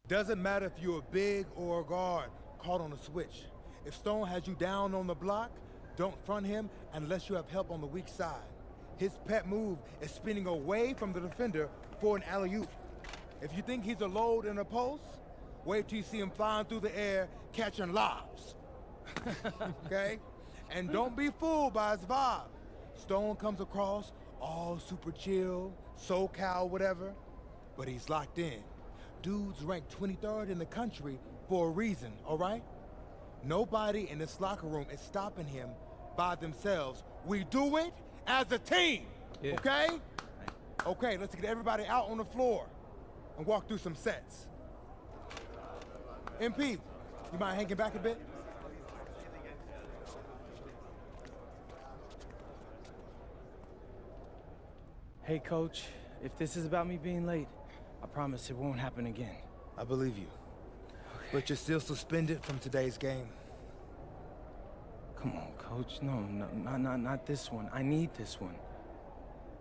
Doesn't matter if you're a big or a guard caught on a switch. If Stone has you down on the block, don't front him unless you have help on the weak side. His pet move is spinning away from the defender for an alley-oop. If you think he's a load in a post, wait till you see him flying through the air catching lobs. Okay? And don't be fooled by his vibe. Stone comes across all super chill, SoCal, whatever, but he's locked in. Dude's ranked 23rd in the country for a reason, all right? Nobody in this locker room is stopping him by themselves. We do it as a team, okay? Okay, let's get everybody out on the floor and walk through some sets. MP, you mind hanging back a bit? Hey, Coach, if this is about me being late, I promise it won't happen again. I believe you. Okay. But you're still suspended from today's game. Come on, Coach. No, not this one. I need this one.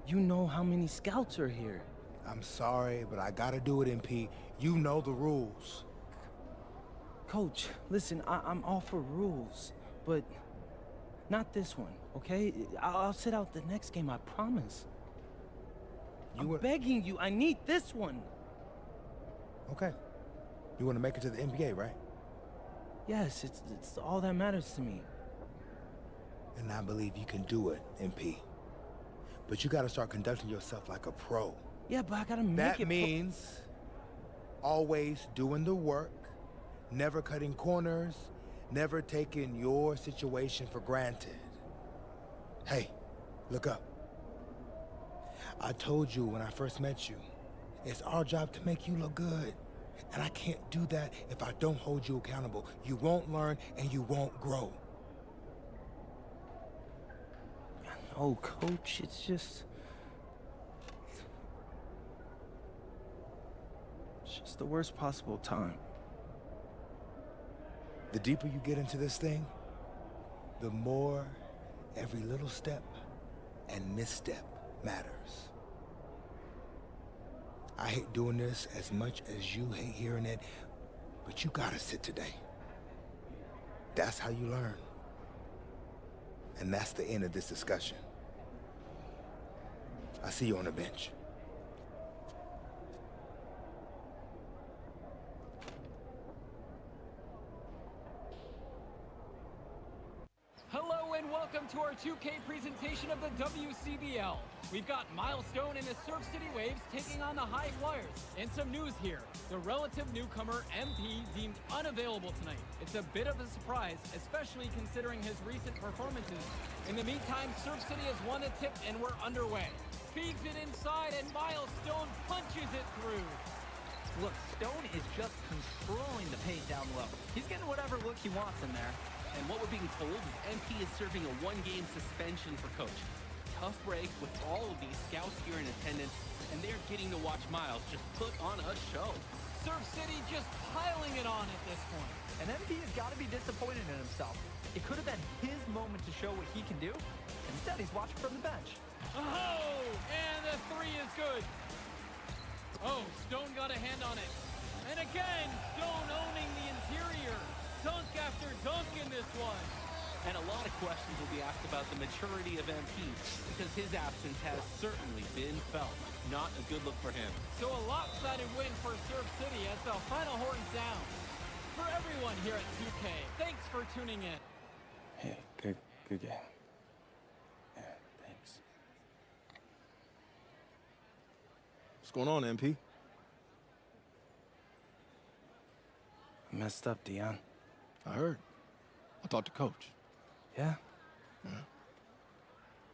You know how many scouts are here. I'm sorry, but I gotta do it, MP. You know the rules. Coach, listen, I'm all for rules, but not this one, okay? I'll sit out the next game, I promise. I'm begging you, I need this one. Okay. You want to make it to the NBA, right? Yes, it's all that matters to me. And I believe you can do it, MP. But you gotta start conducting yourself like a pro. Yeah, but I gotta make it... That means always doing the work, never cutting corners, never taking your situation for granted. Hey, look up. I told you when I first met you, it's our job to make you look good. And I can't do that if I don't hold you accountable. You won't learn and you won't grow. No, Coach, it's just the worst possible time. The deeper you get into this thing, the more every little step and misstep matters. I hate doing this as much as you hate hearing it, but you gotta sit today. That's how you learn. And that's the end of this discussion. I see you on the bench. Hello and welcome to our 2K presentation of the WCBL. We've got Milestone and the Surf City Waves taking on the High Flyers. And some news here. The relative newcomer MP deemed unavailable tonight. It's a bit of a surprise, especially considering his recent performances. In the meantime, Surf City has won the tip and we're underway. Feeds it inside and Milestone punches it through. Look, Stone is just controlling the paint down low. He's getting whatever look he wants in there. And what we're being told is MP is serving a one-game suspension for Coach. Tough break with all of these scouts here in attendance, and they're getting to watch Miles just put on a show. Surf City just piling it on at this point. And MP has got to be disappointed in himself. It could have been his moment to show what he can do. Instead, he's watching from the bench. Oh, and the three is good. Oh, Stone got a hand on it. And again, Stone owning the interior. Dunk after dunk in this one. And a lot of questions will be asked about the maturity of MP, because his absence has certainly been felt. Not a good look for him. So a lopsided win for Surf City as the final horn sounds. For everyone here at 2K, thanks for tuning in. Hey, good game. Yeah, thanks. What's going on, MP? I messed up, Dion. I heard. I talked to Coach. Yeah? Yeah.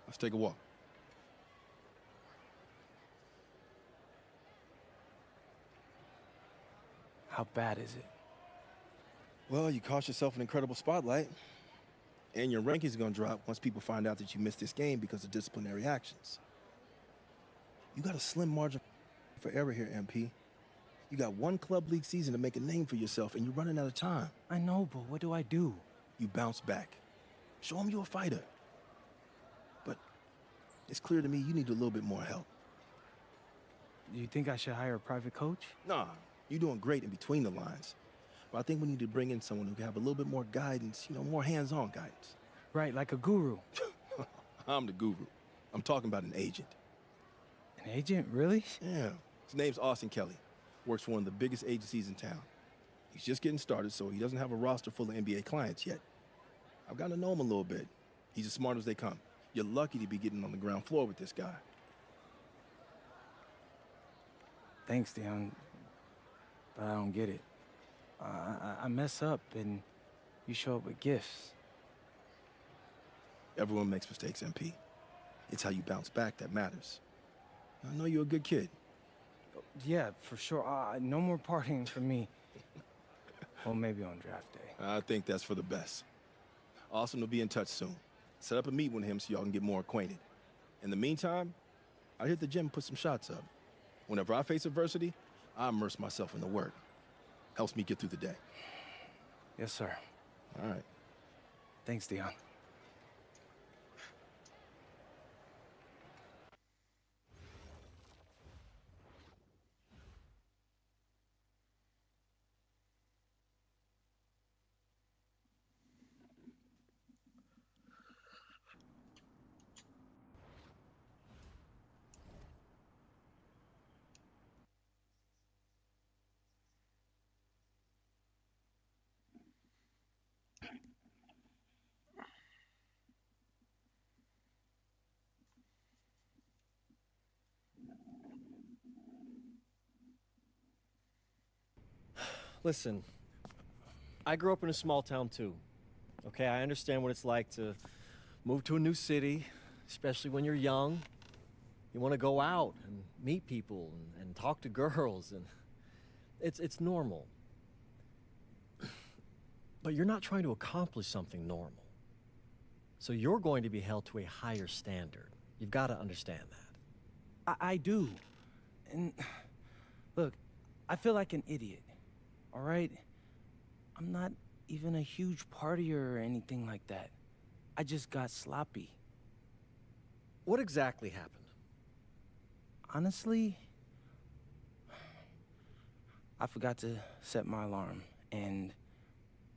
Let's take a walk. How bad is it? Well, you cost yourself an incredible spotlight. And your rankings are going to drop once people find out that you missed this game because of disciplinary actions. You got a slim margin for error here, MP. You got one club league season to make a name for yourself, and you're running out of time. I know, but what do I do? You bounce back. Show them you're a fighter. But it's clear to me you need a little bit more help. Do you think I should hire a private coach? Nah, You're doing great in between the lines. But I think we need to bring in someone who can have a little bit more guidance, more hands-on guidance. Right, like a guru. I'm the guru. I'm talking about an agent. An agent, really? Yeah. His name's Austin Kelly. Works for one of the biggest agencies in town. He's just getting started, so he doesn't have a roster full of NBA clients yet. I've gotten to know him a little bit. He's as smart as they come. You're lucky to be getting on the ground floor with this guy. Thanks, Dion. But I don't get it. I mess up and you show up with gifts. Everyone makes mistakes, MP. It's how you bounce back that matters. I know you're a good kid. Yeah, for sure. No more partying for me. Well, maybe on draft day. I think that's for the best. Austin will be in touch soon. Set up a meet with him so y'all can get more acquainted. In the meantime, I hit the gym and put some shots up. Whenever I face adversity, I immerse myself in the work. Helps me get through the day. Yes, sir. All right. Thanks, Dion. Listen, I grew up in a small town too. Okay, I understand what it's like to move to a new city, especially when you're young. You want to go out and meet people and talk to girls, and it's normal. But you're not trying to accomplish something normal. So you're going to be held to a higher standard. You've got to understand that. I do. And look, I feel like an idiot. All right? I'm not even a huge partier or anything like that. I just got sloppy. What exactly happened? Honestly, I forgot to set my alarm, and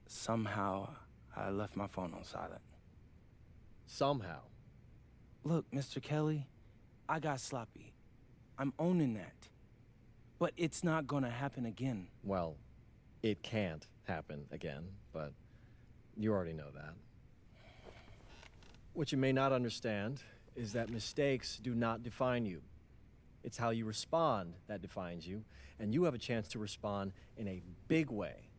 somehow I left my phone on silent. Somehow? Look, Mr. Kelly, I got sloppy. I'm owning that. But it's not gonna happen again. Well, it can't happen again, but you already know that. What you may not understand is that mistakes do not define you. It's how you respond that defines you, and you have a chance to respond in a big way,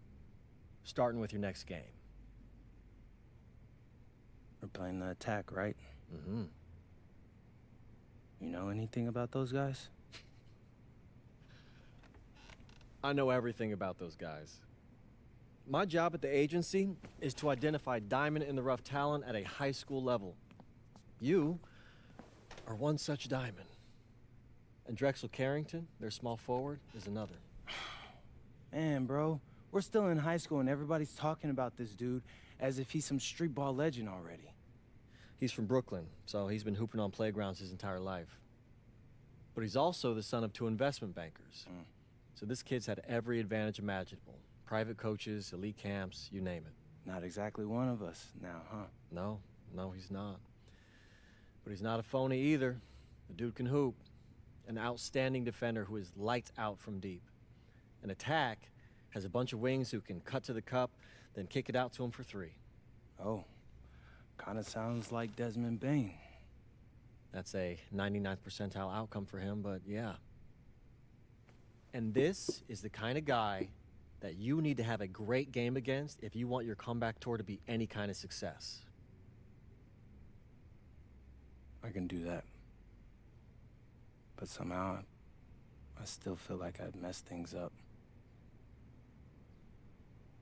starting with your next game. We're playing the attack, right? Mm-hmm. You know anything about those guys? I know everything about those guys. My job at the agency is to identify diamond-in-the-rough talent at a high school level. You are one such diamond. And Drexel Carrington, their small forward, is another. Man, bro, we're still in high school and everybody's talking about this dude as if he's some street ball legend already. He's from Brooklyn, so he's been hooping on playgrounds his entire life. But he's also the son of 2 investment bankers. So this kid's had every advantage imaginable. Private coaches, elite camps, you name it. Not exactly one of us now, huh? No, he's not. But he's not a phony either. The dude can hoop. An outstanding defender who is lights out from deep. An attack has a bunch of wings who can cut to the cup, then kick it out to him for 3. Oh, kind of sounds like Desmond Bain. That's a 99th percentile outcome for him, but yeah. And this is the kind of guy that you need to have a great game against if you want your comeback tour to be any kind of success. I can do that. But somehow, I still feel like I'd messed things up.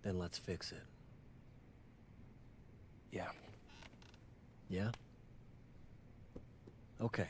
Then let's fix it. Yeah. Yeah? Okay.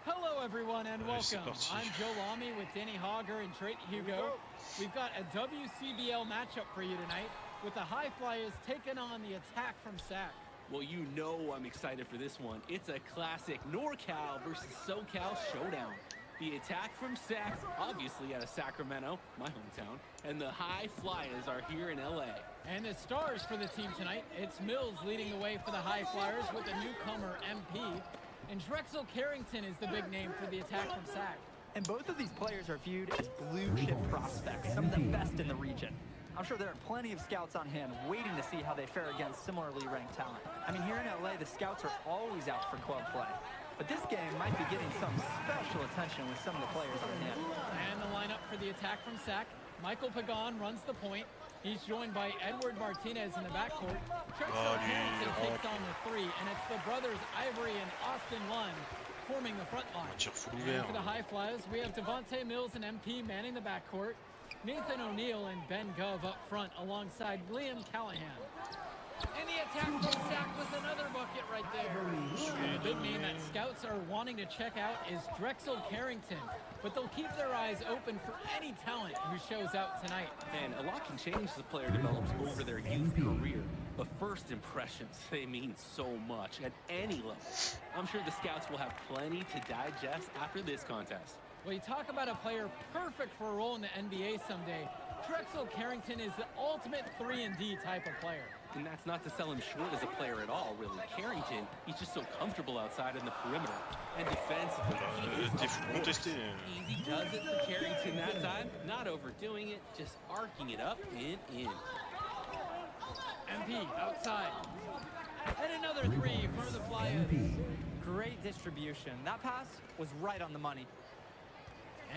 Hello, everyone, and welcome. I'm Joe Lamy with Danny Hogger and Trey Hugo. We've got a WCBL matchup for you tonight with the High Flyers taking on the Attack from SAC. Well, you know I'm excited for this one. It's a classic NorCal versus SoCal showdown. The attack from Sac, obviously out of Sacramento, my hometown, and the High Flyers are here in LA. And the stars for the team tonight, it's Mills leading the way for the High Flyers with the newcomer MP. And Drexel Carrington is the big name for the attack from Sac. And both of these players are viewed as blue-chip prospects, some of the best in the region. I'm sure there are plenty of scouts on hand waiting to see how they fare against similarly ranked talent. I mean, here in LA, the scouts are always out for club play. But this game might be getting some special attention with some of the players on hand. And the lineup for the attack from Sac. Michael Pagan runs the point. He's joined by Edward Martinez in the backcourt. Drexel Carrington takes on the three, and it's the brothers Ivory and Austin Lund forming the front line. And for the High Flyers, we have Devontae Mills and MP manning the backcourt. Nathan O'Neill and Ben Gove up front alongside Liam Callahan. And the attack from Sac with another bucket right there. And a big name that scouts are wanting to check out is Drexel Carrington. But they'll keep their eyes open for any talent who shows out tonight. And a lot can change as a player develops over their youth career. But first impressions, they mean so much at any level. I'm sure the scouts will have plenty to digest after this contest. Well, you talk about a player perfect for a role in the NBA someday. Drexel Carrington is the ultimate 3-and-D type of player. And that's not to sell him short as a player at all, really. Carrington, he's just so comfortable outside in the perimeter. And defensively, easy does it for Carrington that time. Not overdoing it, just arcing it up and in. MP outside. And another three for the Flyers. Great distribution. That pass was right on the money.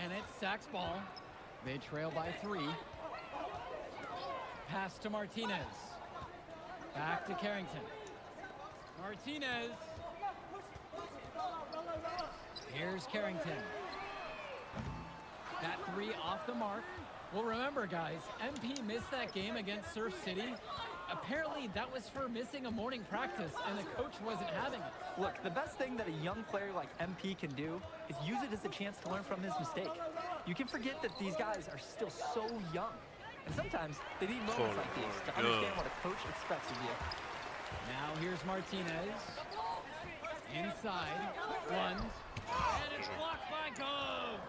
And it's Sac's ball. They trail by 3. Pass to Martinez. Back to Carrington. Martinez. Here's Carrington. That 3 off the mark. Well, remember, guys, MP missed that game against Surf City. Apparently, that was for missing a morning practice, and the coach wasn't having it. Look, the best thing that a young player like MP can do is use it as a chance to learn from his mistake. You can forget that these guys are still so young. And sometimes they need moments like these to understand what a coach expects of you. Now here's Martinez. Inside. Lund. And it's blocked by Gove.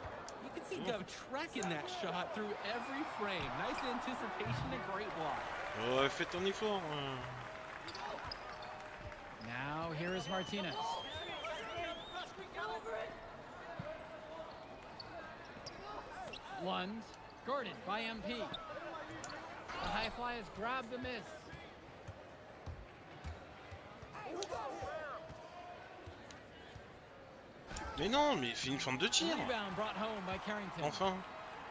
You can see Gove tracking that shot through every frame. Nice anticipation and great block. Ouais, fais ton effort. Now here is Martinez. Lund, guarded by MP. The High Flyers grab the miss. Mais non, mais il fait une forme de tir. Rebound brought home by Carrington. Enfin.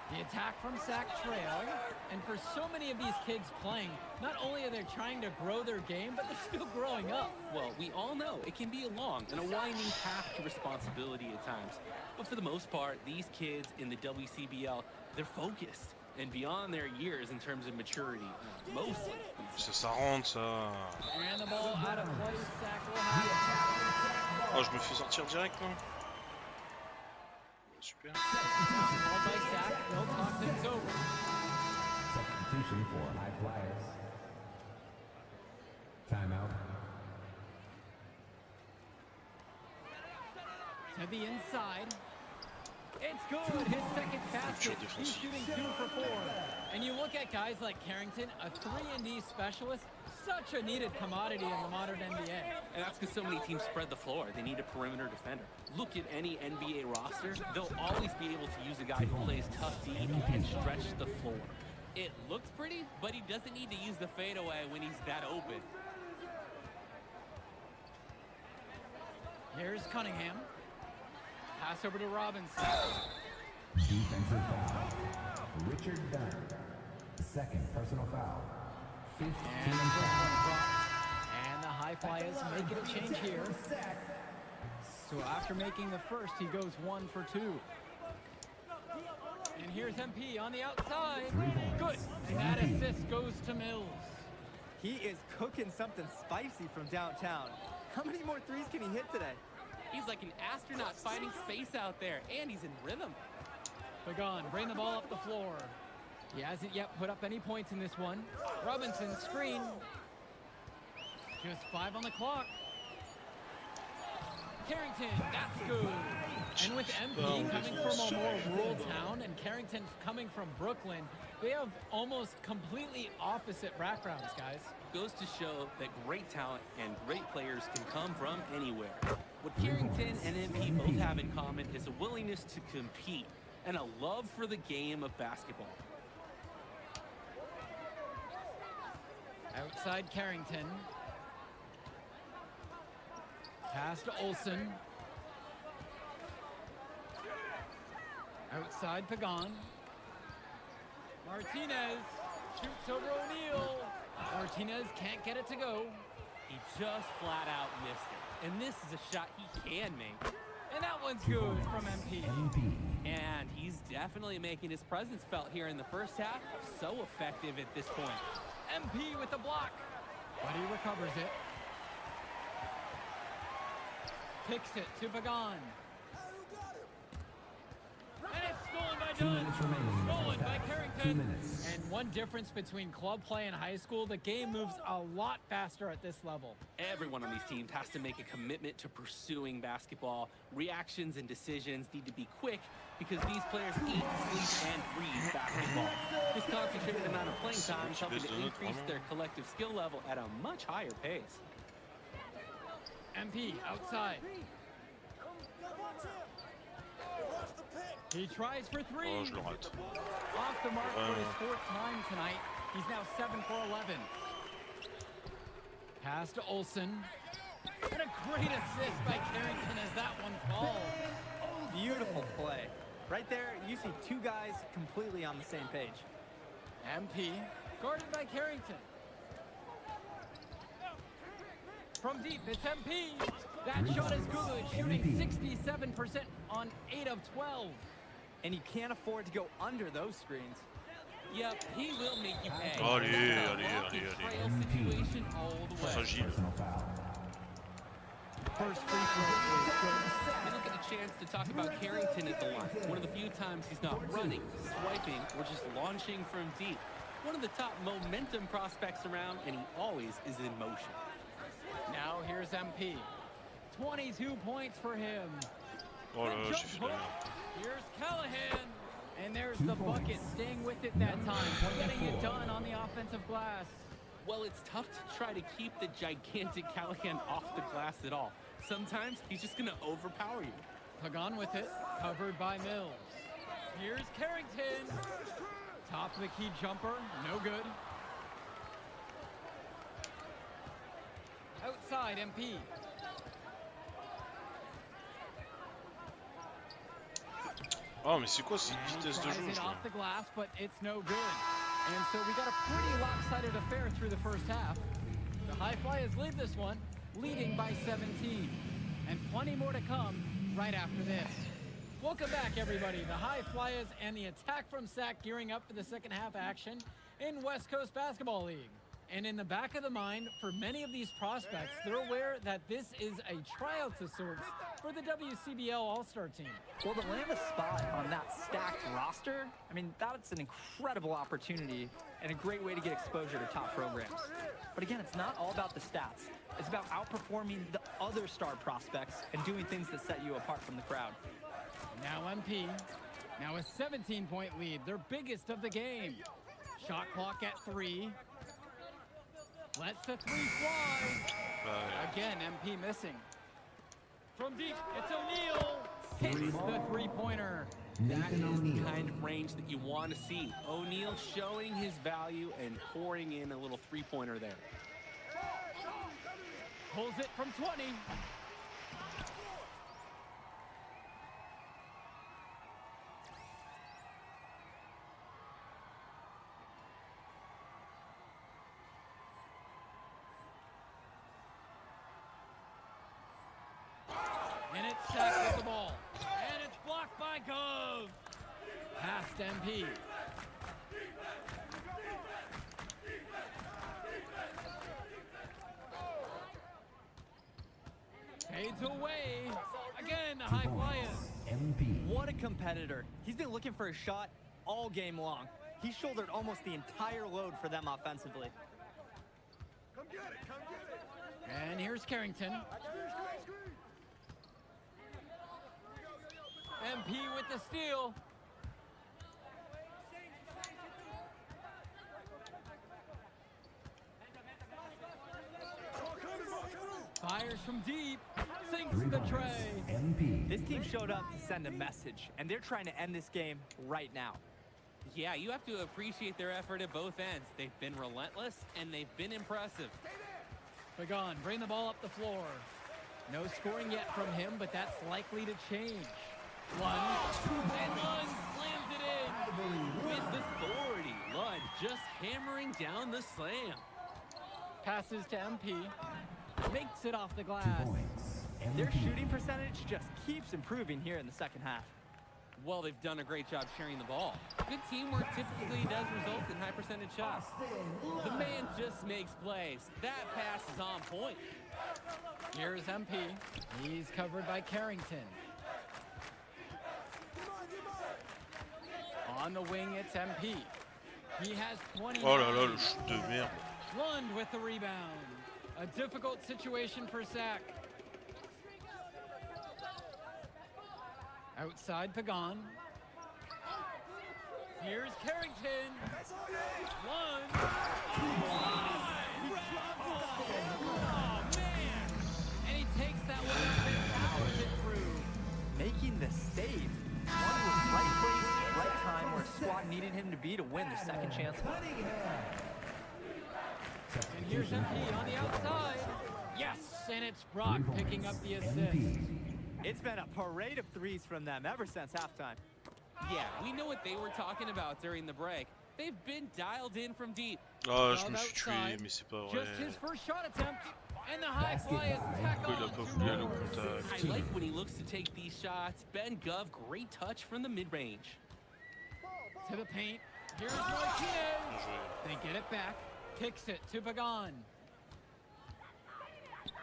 The attack from Sac trail, and for so many of these kids playing, not only are they trying to grow their game, but they're still growing up. Well, we all know it can be a long and a winding path to responsibility at times. But for the most part, these kids in the WCBL, they're focused and beyond their years in terms of maturity. Mostly. Ça rentre, ça. And the ball out of play. Sac will have it. Oh, je me fais sortir direct, non? Super. Ball by Sac. They'll talk things over. Substitution for High Flyers. Timeout. To the inside. It's good. His second basket. He's shooting 2 for 4. And you look at guys like Carrington, a 3-and-D specialist, such a needed commodity in the modern NBA. And that's because so many teams spread the floor. They need a perimeter defender. Look at any NBA roster. They'll always be able to use a guy who plays tough D and stretch the floor. It looks pretty, but he doesn't need to use the fadeaway when he's that open. Here's Cunningham. Pass over to Robinson. Defensive foul. Richard Dunn. Second personal foul. 15. And the first one drops. And the High Flyers making a change here. So after making the first, he goes 1 for 2. And here's MP on the outside. Good. And that assist goes to Mills. He is cooking something spicy from downtown. How many more threes can he hit today? He's like an astronaut finding space out there, and he's in rhythm. Pagan, bring the ball up the floor. He hasn't yet put up any points in this one. Robinson, screen. Just 5 on the clock. Carrington, that's good. And with MP coming from a more rural town and Carrington coming from Brooklyn, they have almost completely opposite backgrounds, guys. Goes to show that great talent and great players can come from anywhere. What Carrington and MP both have in common is a willingness to compete and a love for the game of basketball. Outside Carrington. Pass to Olsen. Outside Pagan. Martinez shoots over O'Neal. Martinez can't get it to go. He just flat out missed it. And this is a shot he can make. And that one's good from MP. And he's definitely making his presence felt here in the first half. So effective at this point. MP with the block. But he recovers it. Kicks it to Pagan. And it's stolen by 2 minutes remaining. Stolen by 2 Carrington. minutes. And one difference between club play and high school, the game moves a lot faster at this level. Everyone on these teams has to make a commitment to pursuing basketball. Reactions and decisions need to be quick because these players eat, sleep, and breathe basketball. This concentrated amount of playing time is helping to increase their collective skill level at a much higher pace. MP outside. He tries for three. Oh, je le rate. Off the mark for his fourth time tonight. He's now 7 for 11. Pass to Olsen. And a great assist by Carrington as that one falls. Beautiful play. Right there, you see two guys completely on the same page. MP guarded by Carrington. From deep, it's MP. That shot is good, shooting 67% on 8 of 12. And you can't afford to go under those screens. Yep, he will make you pay. Allez, It's a allez, walk allez, and allez. trail situation all the way. Fragile. First free throw is good. We don't get a chance to talk about Carrington at the line. One of the few times he's not running, swiping, or just launching from deep. One of the top momentum prospects around, and he always is in motion. Now here's MP. 22 points for him. Oh là là, The j'ai jump fait la hook. merde. Here's Callahan. And there's the bucket, staying with it that time, getting it done on the offensive glass. Well, it's tough to try to keep the gigantic Callahan off the glass at all. Sometimes he's just going to overpower you. Pagan with it, covered by Mills. Here's Carrington. Top of the key jumper, no good. Outside MP. Oh, mais c'est quoi cette And he vitesse de tries jauge it là? off the glass, but it's no good. And so we got a pretty lopsided affair through the first half. The High Flyers lead this one, leading by 17. And plenty more to come right after this. Welcome back, everybody. The High Flyers and the attack from SAC gearing up for the second half action in West Coast Basketball League. And in the back of the mind, for many of these prospects, they're aware that this is a tryout of sorts for the WCBL All-Star team. Well, to land a spot on that stacked roster, I mean, that's an incredible opportunity and a great way to get exposure to top programs. But again, it's not all about the stats. It's about outperforming the other star prospects and doing things that set you apart from the crowd. Now MP, now a 17-point lead, their biggest of the game. Shot clock at 3. Lets the 3 fly. Again, MP missing. From deep, it's O'Neal. Hits the three-pointer. That is the kind of range that you want to see. O'Neal showing his value and pouring in a little three-pointer there. Pulls it from 20. And it's sacked with the ball. And it's blocked by Gove. Past MP. Fades away. Again, the High Flyers. What a competitor. He's been looking for a shot all game long. He shouldered almost the entire load for them offensively. And here's Carrington. MP with the steal. Fires from deep, sinks Three the points. tray. MP. This team showed up to send a message, and they're trying to end this game right now. Yeah, you have to appreciate their effort at both ends. They've been relentless, and they've been impressive. Pagan, bring the ball up the floor. No scoring yet from him, but that's likely to change. Lunge, and Lunge slams it in. With authority, Lund just hammering down the slam. Passes to MP. Makes it off the 2 glass. points. Their MP. shooting percentage just keeps improving here in the second half. Well, they've done a great job sharing the ball. Good teamwork typically does result in high percentage shots. The man just makes plays. That pass is on point. Here's MP. He's covered by Carrington. On the wing, it's MP. He has 20. Oh là là, le shoot de merde. Lund with the rebound. A difficult situation for Zach. Outside Pagan. Here's Carrington. Lund. Oh, man. And he takes that one and powers it through. Making the save. One was right place, right time, where squad needed him to be to win the second chance. And here's MP on the outside. Yes, and it's Brock 3 points. picking up the assist. MP. It's been a parade of threes from them ever since halftime. Yeah, we know what they were talking about during the break. They've been dialed in from deep. Ah, je me Love suis tué, outside. mais c'est pas vrai. Just his first shot attempt. And the high fly is tacked Pourquoi il a on. pas Two voulu aller au more. contact? I like when he looks to take these shots. Ben Gov, great touch from the mid-range. To the paint. Here's Bien Martinez. joué. They get it back. Kicks it to Pagan.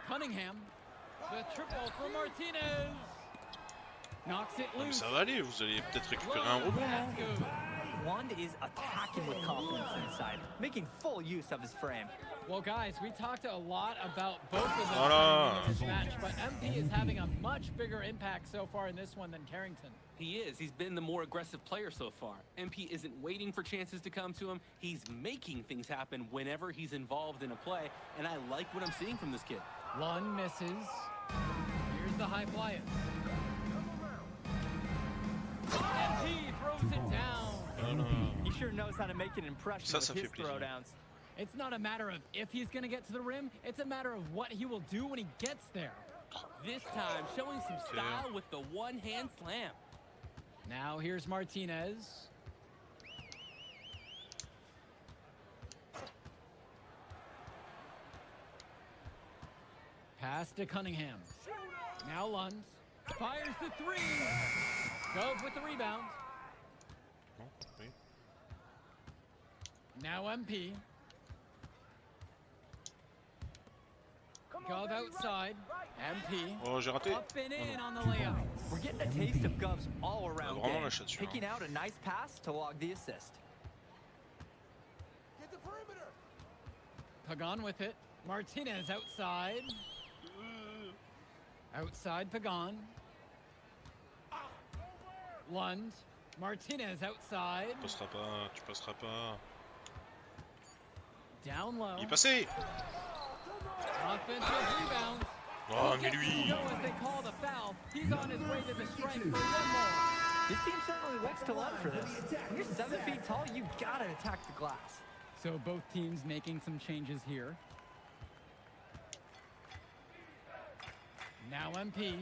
Cunningham. The triple from Martinez. Knocks it Non, mais loose. ça va aller, vous allez peut-être récupérer un rebond, non? That's good. Wand is attacking with confidence inside, making full use of his frame. Well, guys, we talked a lot about both of them Voilà. coming into this match, but MP is having a much bigger impact so far in this one than Carrington. He is. He's been the more aggressive player so far. MP isn't waiting for chances to come to him. He's making things happen whenever he's involved in a play, and I like what I'm seeing from this kid. One misses. Here's the high flyer. MP throws it down. He sure knows how to make an impression Ça with fait his plaisir. throwdowns. It's not a matter of if he's going to get to the rim. It's a matter of what he will do when he gets there. This time, showing some style with the one-hand slam. Now here's Martinez. Pass to Cunningham. Now Lund. Fires the three. Gove with the rebound. Non, oui. Now MP. Gove outside. MP. Oh, j'ai raté. Up and in on the layup. We're getting a taste of Gov's all-around Vraiment game, lâché dessus, hein. picking out a nice pass to log the assist. Pagan with it. Martinez outside. Outside Pagan. Lund. Martinez outside. Tu passeras pas, tu passeras pas. Down low. Il est passé. Offensive rebound. Oh, mais lui. Go as they call the foul. He's on his way to the strike for one more. This team certainly looks to Lund for this. When you're 7 feet tall, you gotta attack the glass. So both teams making some changes here. Now MP.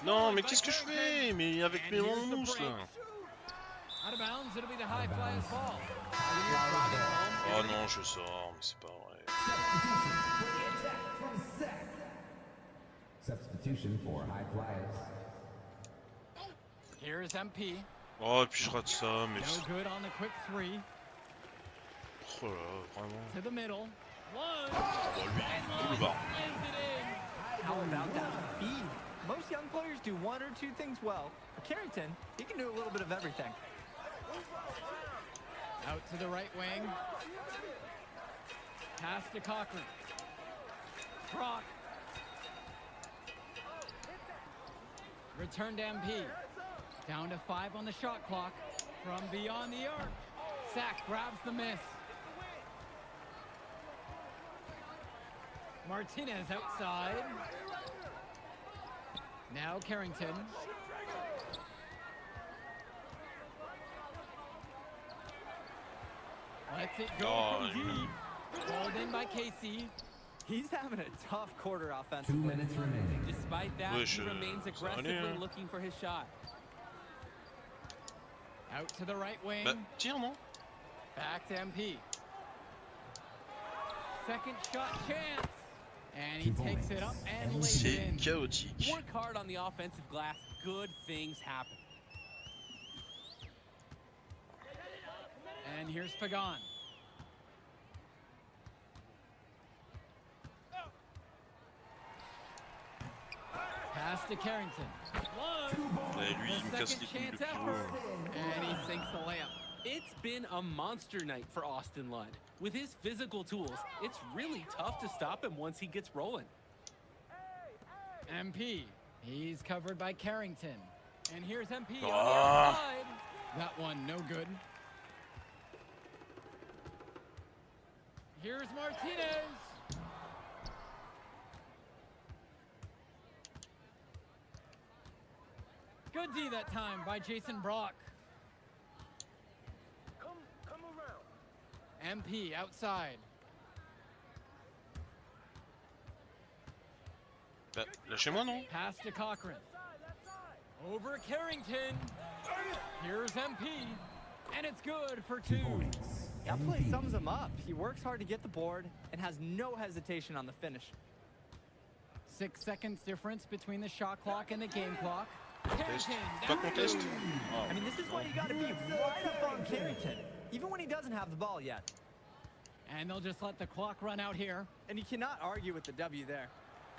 Non, mais qu'est-ce que je fais? Mais avec mes moves là. Out of bounds, it'll be the high flyer's ball. Oh non, je sors, mais c'est pas vrai. Substitution for high flyers. Here's MP. Oh, et puis je rate ça, mais. No good on the quick three. Oh là, vraiment. To the middle. One. Oh, lui, tout le bas. Slams it in. How about that feed? Most young players do one or two things well. But Carrington, he can do a little bit of everything. Out to the right wing. Pass to Cochran. Brock. Return to MP. Down to 5 on the shot clock. From beyond the arc. Sack grabs the miss. Martinez outside. Now Carrington. Lets it go from deep. Pulled in by Casey. He's having a tough quarter 2 offensively. minutes remaining. Despite that, Wesh, he remains ça va aggressively aller, hein. looking for his shot. Out to the right wing. Bah, tire, non? Back to MP. Second shot chance. And 2 he takes it up points. and lays it in. C'est chaotique. Work hard on the offensive glass, good things happen. And here's Pagan. Pass to Carrington. Et lui, il me casse Second les couilles chance depuis effort. longtemps. And he sinks the layup. It's been a monster night for Austin Lund. With his physical tools, it's really tough to stop him once he gets rolling. MP. He's covered by Carrington. And here's MP on the Ah. outside. That one no good. Here's Martinez. Good D that time by Jason Brock. Come around. MP outside. Bah, lâchez-moi, non? Pass to Cochran. Over Carrington. Here's MP. And it's good for 2. That play sums him up. He works hard to get the board and has no hesitation on the finish. 6 seconds difference between the shot clock and the game clock. Conteste. Carrington, Pas down conteste. two. Oh. I mean, this is why you got to be right up on Carrington, even when he doesn't have the ball yet. And they'll just let the clock run out here. And you cannot argue with the W there.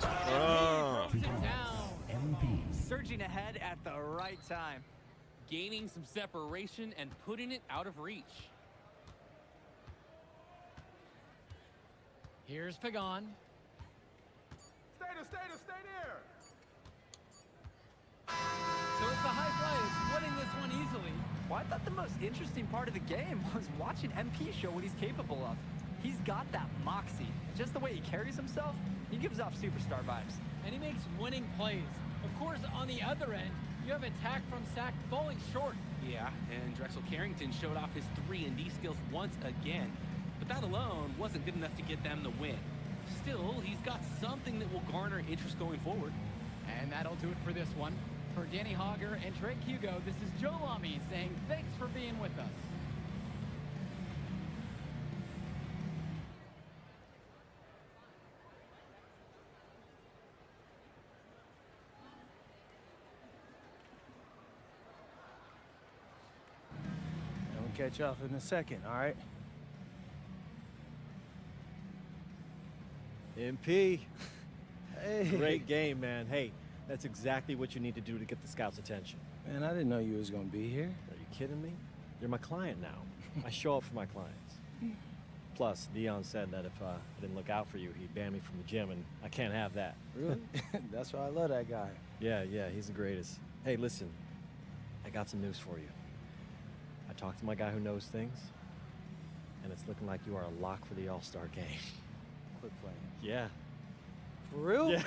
Ah. Throws it down. MP. Surging ahead at the right time. Gaining some separation and putting it out of reach. Here's Pagan. Stay there. So it's the high flyers winning this one easily. Well, I thought the most interesting part of the game was watching MP show what he's capable of. He's got that moxie. Just the way he carries himself, he gives off superstar vibes. And he makes winning plays. Of course, on the other end, you have attack from Sack falling short. Yeah, and Drexel Carrington showed off his 3-and-D skills once again. But that alone wasn't good enough to get them the win. Still, he's got something that will garner interest going forward. And that'll do it for this one. For Danny Hogger and Drake Hugo, this is Joe Lamy saying thanks for being with us. We'll catch up in a second, all right? MP. Hey. Great game, man. Hey, that's exactly what you need to do to get the scouts' attention. Man, I didn't know you was gonna be here. Are you kidding me? You're my client now. I show up for my clients. Plus, Dion said that if I didn't look out for you, he'd ban me from the gym, and I can't have that. Really? That's why I love that guy. Yeah, he's the greatest. Hey, listen, I got some news for you. I talked to my guy who knows things, and it's looking like you are a lock for the All-Star game. Quit playing. Yeah. For real? Yeah.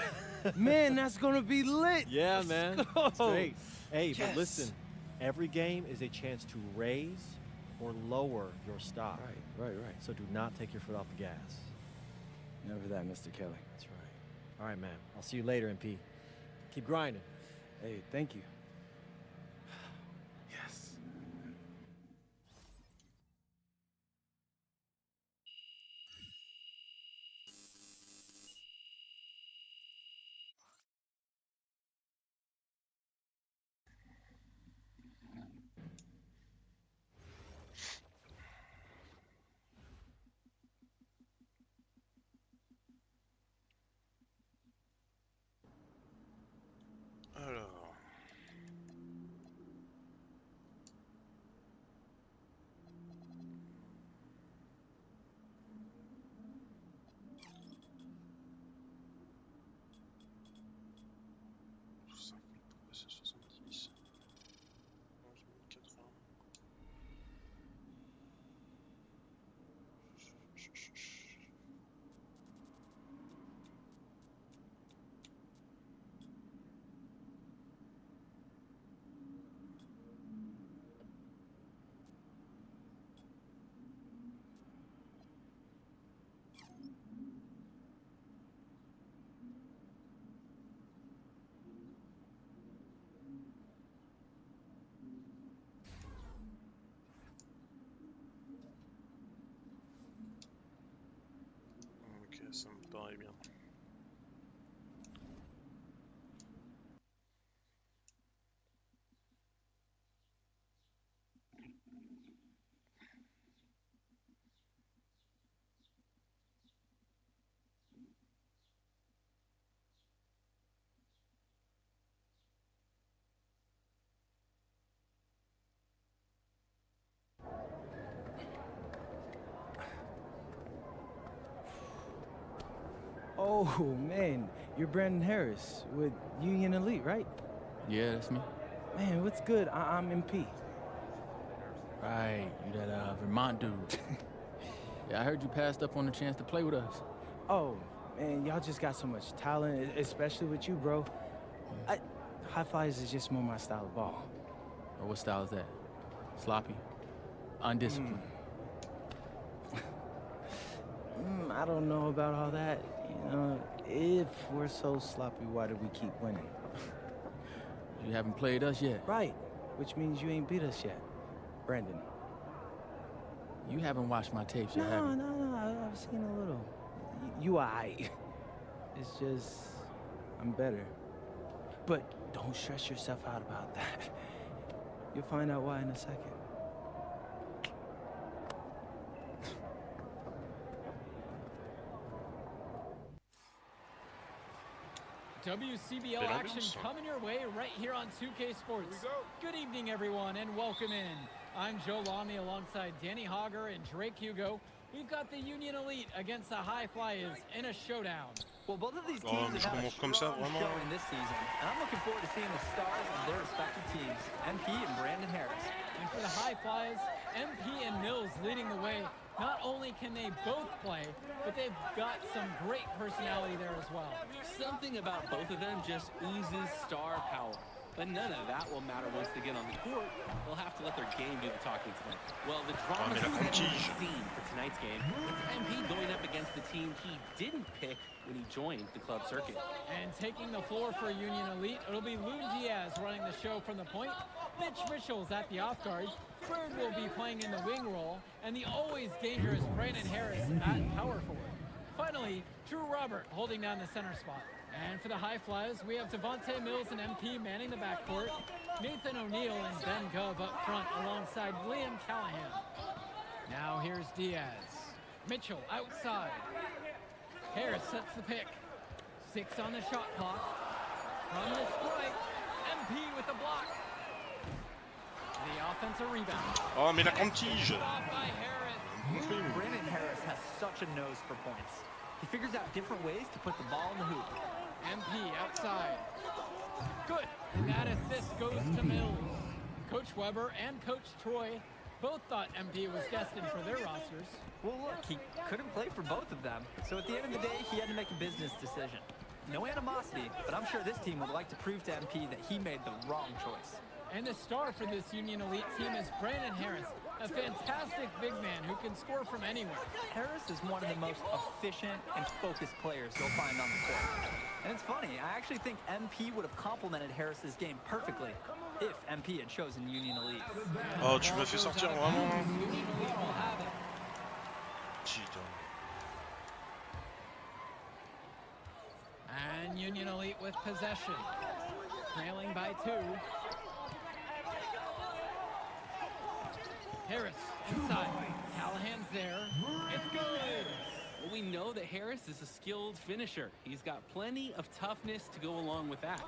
Man, that's gonna be lit. Yeah, Let's man. go. It's great. Hey, Yes. but listen, every game is a chance to raise or lower your stock. Right. So do not take your foot off the gas. Never that, Mr. Kelly. That's right. All right, man. I'll see you later, MP. Keep grinding. Hey, thank you. Yes. Alors. Oh, man, you're Brandon Harris with Union Elite, right? Yeah, that's me. Man, what's good? I'm MP. Right, you that Vermont dude. Yeah, I heard you passed up on the chance to play with us. Oh, man, y'all just got so much talent, especially with you, bro. High Flyers is just more my style of ball. Or what style is that? Sloppy? Undisciplined? I don't know about all that. You know, if we're so sloppy, why do we keep winning? You haven't played us yet. Right, which means you ain't beat us yet, Brandon. You haven't watched my tapes yet, have you? No, I've seen a little. You aight. It's just, I'm better. But don't stress yourself out about that. You'll find out why in a second. WCBL action coming your way right here on 2K Sports. Good evening, everyone, and welcome in. I'm Joe Lamy alongside Danny Hogger and Drake Hugo. We've got the Union Elite against the High Flyers in a showdown. Well, both of these teams have had a strong showing this season, and I'm looking forward to seeing the stars of their respective teams, MP and Brandon Harris. And for the High Flyers, MP and Mills leading the way. Not only can they both play, but they've got some great personality there as well. Something about both of them just oozes star power. But none of that will matter once they get on the court. They'll have to let their game do the talking to them. Well, the drama is seen for tonight's game. It's MP going up against the team he didn't pick when he joined the club circuit. And taking the floor for Union Elite, it'll be Lou Diaz running the show from the point. Mitch Mitchell's at the off guard. Bird will be playing in the wing role. And the always dangerous Brandon Harris at power forward. Finally, Drew Robert holding down the center spot. And for the High Flyers, we have Devontae Mills and MP manning the backcourt. Nathan O'Neill and Ben Gov up front alongside Liam Callahan. Now here's Diaz. Mitchell outside. Harris sets the pick. 6 on the shot clock. From the strike, MP with the block. The offensive rebound. Oh, mais la grande tige. By Harris. Brandon Harris has such a nose for points. He figures out different ways to put the ball in the hoop. MP outside. Good. And that assist goes to Mills. Coach Weber and Coach Troy both thought MP was destined for their rosters. Well, look, he couldn't play for both of them. So at the end of the day, he had to make a business decision. No animosity, but I'm sure this team would like to prove to MP that he made the wrong choice. And the star for this Union Elite team is Brandon Harris, a fantastic big man who can score from anywhere. Harris is one of the most efficient and focused players you'll find on the court. And it's funny, I actually think MP would have complemented Harris's game perfectly if MP had chosen Union Elite. Oh, tu m'as fait sortir vraiment. Union Elite will have it. Putain. And Union Elite with possession, trailing by 2. Harris inside. Callahan's there. It's good. Well, we know that Harris is a skilled finisher. He's got plenty of toughness to go along with that.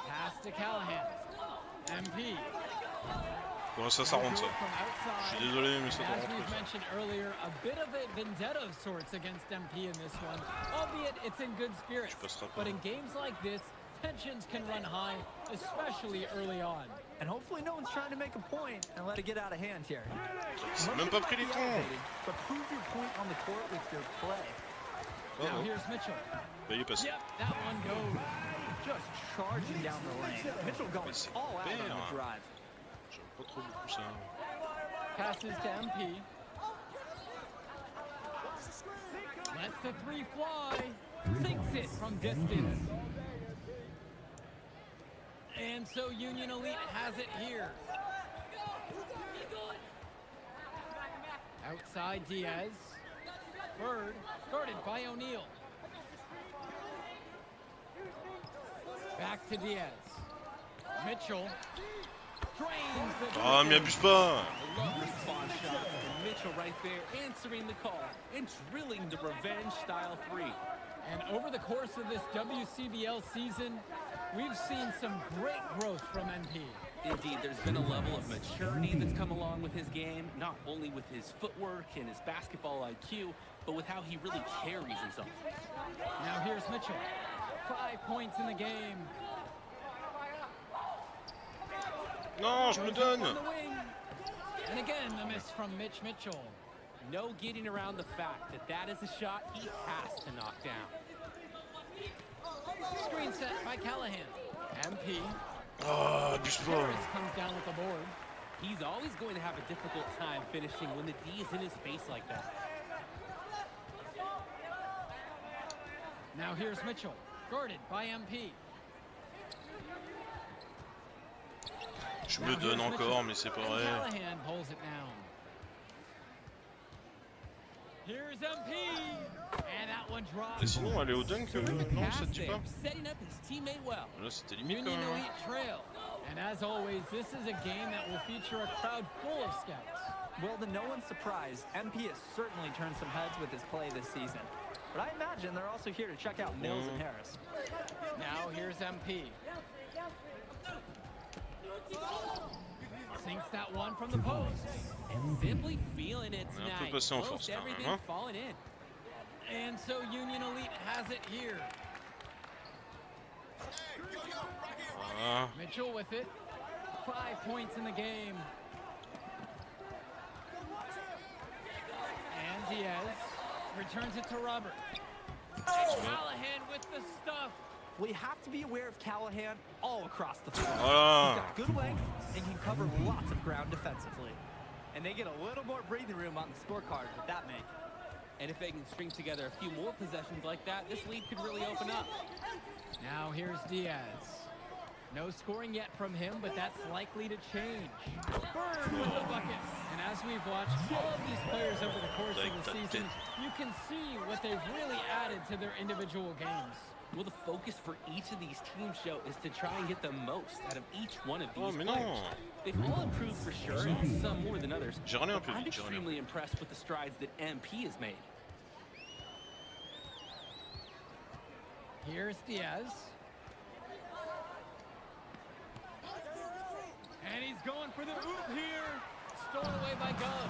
Pass to Callahan. MP. Comment ça rentre ça? Je suis désolé, mais ça doit As rentrer. we've mentioned earlier, a bit of a vendetta of sorts against MP in this one, albeit it's in good spirits. But in games like this, tensions can run high, especially early on. And hopefully no one's trying to make a point and let it get out of hand here. C'est même pas pris les temps. But prove your point on the court with your play. Now here's Mitchell. Bah, il est passé. Yep, that one goes. Just charging down the lane. Mitchell going all out on the drive. J'aime pas trop beaucoup ça. Passes to MP. Lets the 3 fly. Sinks it from distance. And so Union Elite has it here. Outside Diaz. Bird, guarded by O'Neill. Back to Diaz. Mitchell. Drains the... Ah, mais abuse pas. I love response shots. And Mitchell right there answering the call and drilling the revenge style 3. And over the course of this WCBL season, we've seen some great growth from MP. Indeed, there's been a level of maturity that's come along with his game, not only with his footwork and his basketball IQ, but with how he really carries himself. Now here's Mitchell. 5 points in the game. Non, je me donne. On the wing. And again, the miss from Mitchell. No getting around the fact that that is a shot he has to knock down. Screen set by Callahan. MP. Oh, abuse pas. Harris comes down with the board. He's always going to have a difficult time finishing when the D is in his face like that. Now here's Mitchell, guarded by MP. Je me donne encore, mais c'est pas vrai. Callahan pulls it down. Here's MP, and that one drops. Et sinon, aller au dunk, non, ça te dit pas? Setting up his teammate well. Là, c'était limite quand Union même. Elite trail. And as always, this is a game that will feature a crowd full of scouts. Well, to no one's surprise, MP has certainly turned some heads with his play this season. But I imagine they're also here to check out Mills and Harris. Now here's MP. Sinks that one from the post. Simply feeling it On est un peu tonight. passé en Most force quand même, everything hein? falling in. And so Union Elite has it here. Voilà. Mitchell with it. 5 points in the game. And Diaz returns it to Robert. Callahan with the stuff. We have to be aware of Callahan all across the floor. Voilà. He's got good length and can cover lots of ground defensively. And they get a little more breathing room on the scorecard with that make. And if they can string together a few more possessions like that, this lead could really open up. Now here's Diaz. No scoring yet from him, but that's likely to change. Bird with the bucket. And as we've watched all of these players over the course of the season, you can see what they've really added to their individual games. Well, the focus for each of these teams show is to try and get the most out of each one of these Oh, mais players. non. They've all improved for sure, and some more than others. J'ai rien un peu I'm vite, j'ai rien. extremely impressed with the strides that MP has made. Here's Diaz. And he's going for the oop here. Stolen away by Gov.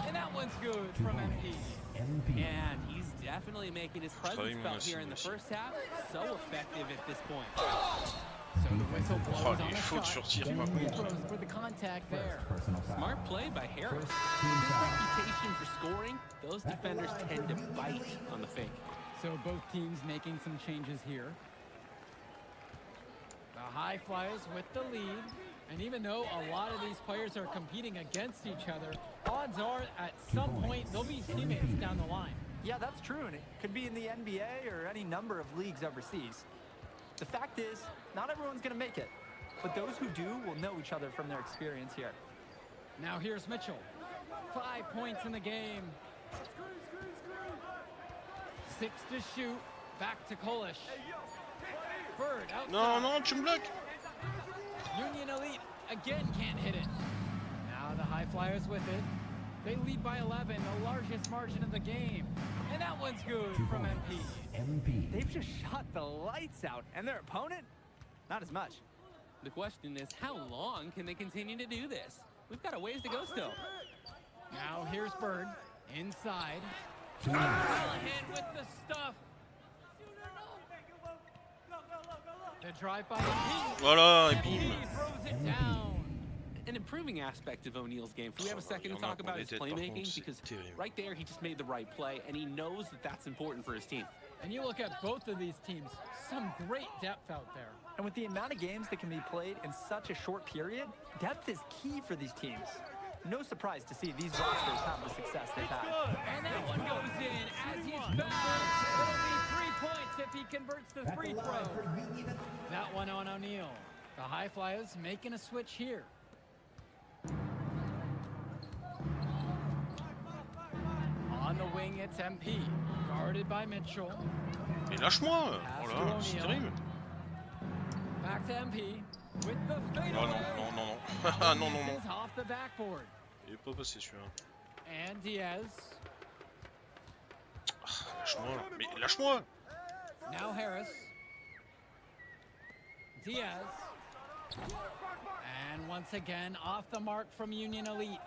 And that one's good from MP. And he's definitely making his presence felt here in the first half. So effective at this point. So the whistle blows Oh, on les the fautes shot. sur tir, par contre. Throws for the contact there. Smart play by Harris. His reputation for scoring, those defenders tend to bite on the fake. So both teams making some changes here. The High Flyers with the lead. And even though a lot of these players are competing against each other, odds are at some point they'll be teammates down the line. Yeah, that's true, and it could be in the NBA or any number of leagues overseas. The fact is, not everyone's going to make it, but those who do will know each other from their experience here. Now here's Mitchell. 5 points in the game. 6 to shoot. Back to Kolish. Bird outside. Non, non, tu me bloques. Union Elite again can't hit it. Now the High Flyers with it. They lead by 11, the largest margin of the game. And that one's good from MP. They've just shot the lights out, and their opponent, not as much. The question is, how long can they continue to do this? We've got a ways to go still. Now here's Bird inside. Callahan with the stuff. The drive by MP. Voilà, et MP bim. throws it down. An improving aspect of O'Neal's game. Can we have a second to talk about his playmaking? Because right there, he just made the right play, and he knows that that's important for his team. And you look at both of these teams, some great depth out there. And with the amount of games that can be played in such a short period, depth is key for these teams. No surprise to see these rosters have the success they've had. And that one goes in as he's fouled. It'll be 3 points if he converts the free throw. That one on O'Neal. The High Flyers making a switch here. On the wing, it's MP. Guarded by Mitchell. Mais lâche-moi. Voilà, c'est terrible. Back to MP. With the fade. Oh non, non, non, non. Ah non, non, non. This is off the backboard. Il est pas passé celui-là. And Diaz. Lâche-moi. Mais lâche-moi. Now Harris. Diaz. And once again, off the mark from Union Elite.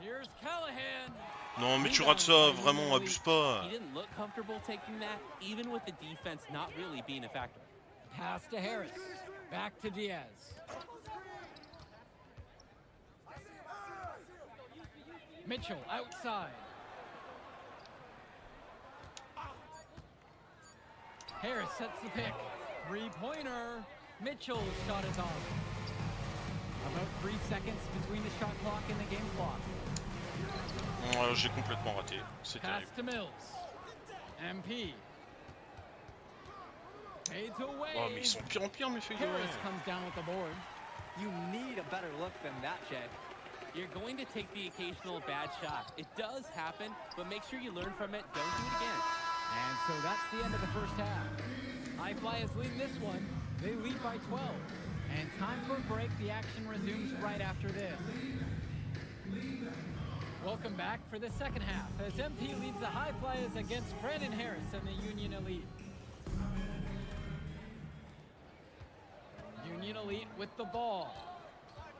Here's Callahan. Non, mais tu rates ça, vraiment, abuse pas. He didn't look comfortable taking that, even with the defense not really being a factor. Pass to Harris. Back to Diaz. Mitchell outside. Harris sets the pick. Three-pointer. Mitchell's shot is off. About 3 seconds between the shot clock and the game clock. J'ai complètement raté. C'est Pass terrible. to Mills. MP. Fades away. Oh, mais ils sont pire en pire, mes feuilles. Harris comes down with the board. You need a better look than that, Jay. You're going to take the occasional bad shot. It does happen, but make sure you learn from it. Don't do it again. And so that's the end of the first half. High Flyers lead this one. They lead by 12. And time for a break. The action resumes right after this. Welcome back for the second half as MP leads the High Flyers against Brandon Harris and the Union Elite. Union Elite with the ball.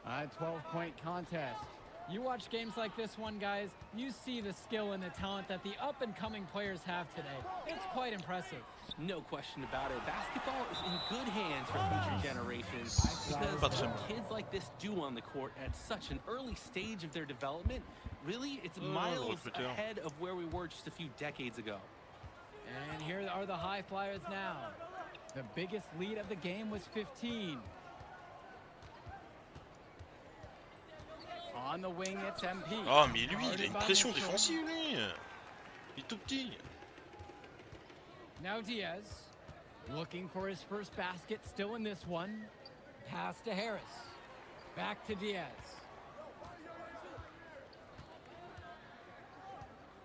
A 12-point contest. You watch games like this one, guys, you see the skill and the talent that the up-and-coming players have today. It's quite impressive. No question about it. Basketball is in good hands for future generations because what kids like this do on the court at such an early stage of their development, really, it's miles ahead of where we were just a few decades ago. And here are the High Flyers now. The biggest lead of the game was 15. On the wing, it's MP. Ah, mais lui, il a une pression défensive, lui. Il est tout petit. Now Diaz, looking for his first basket, still in this one. Pass to Harris. Back to Diaz.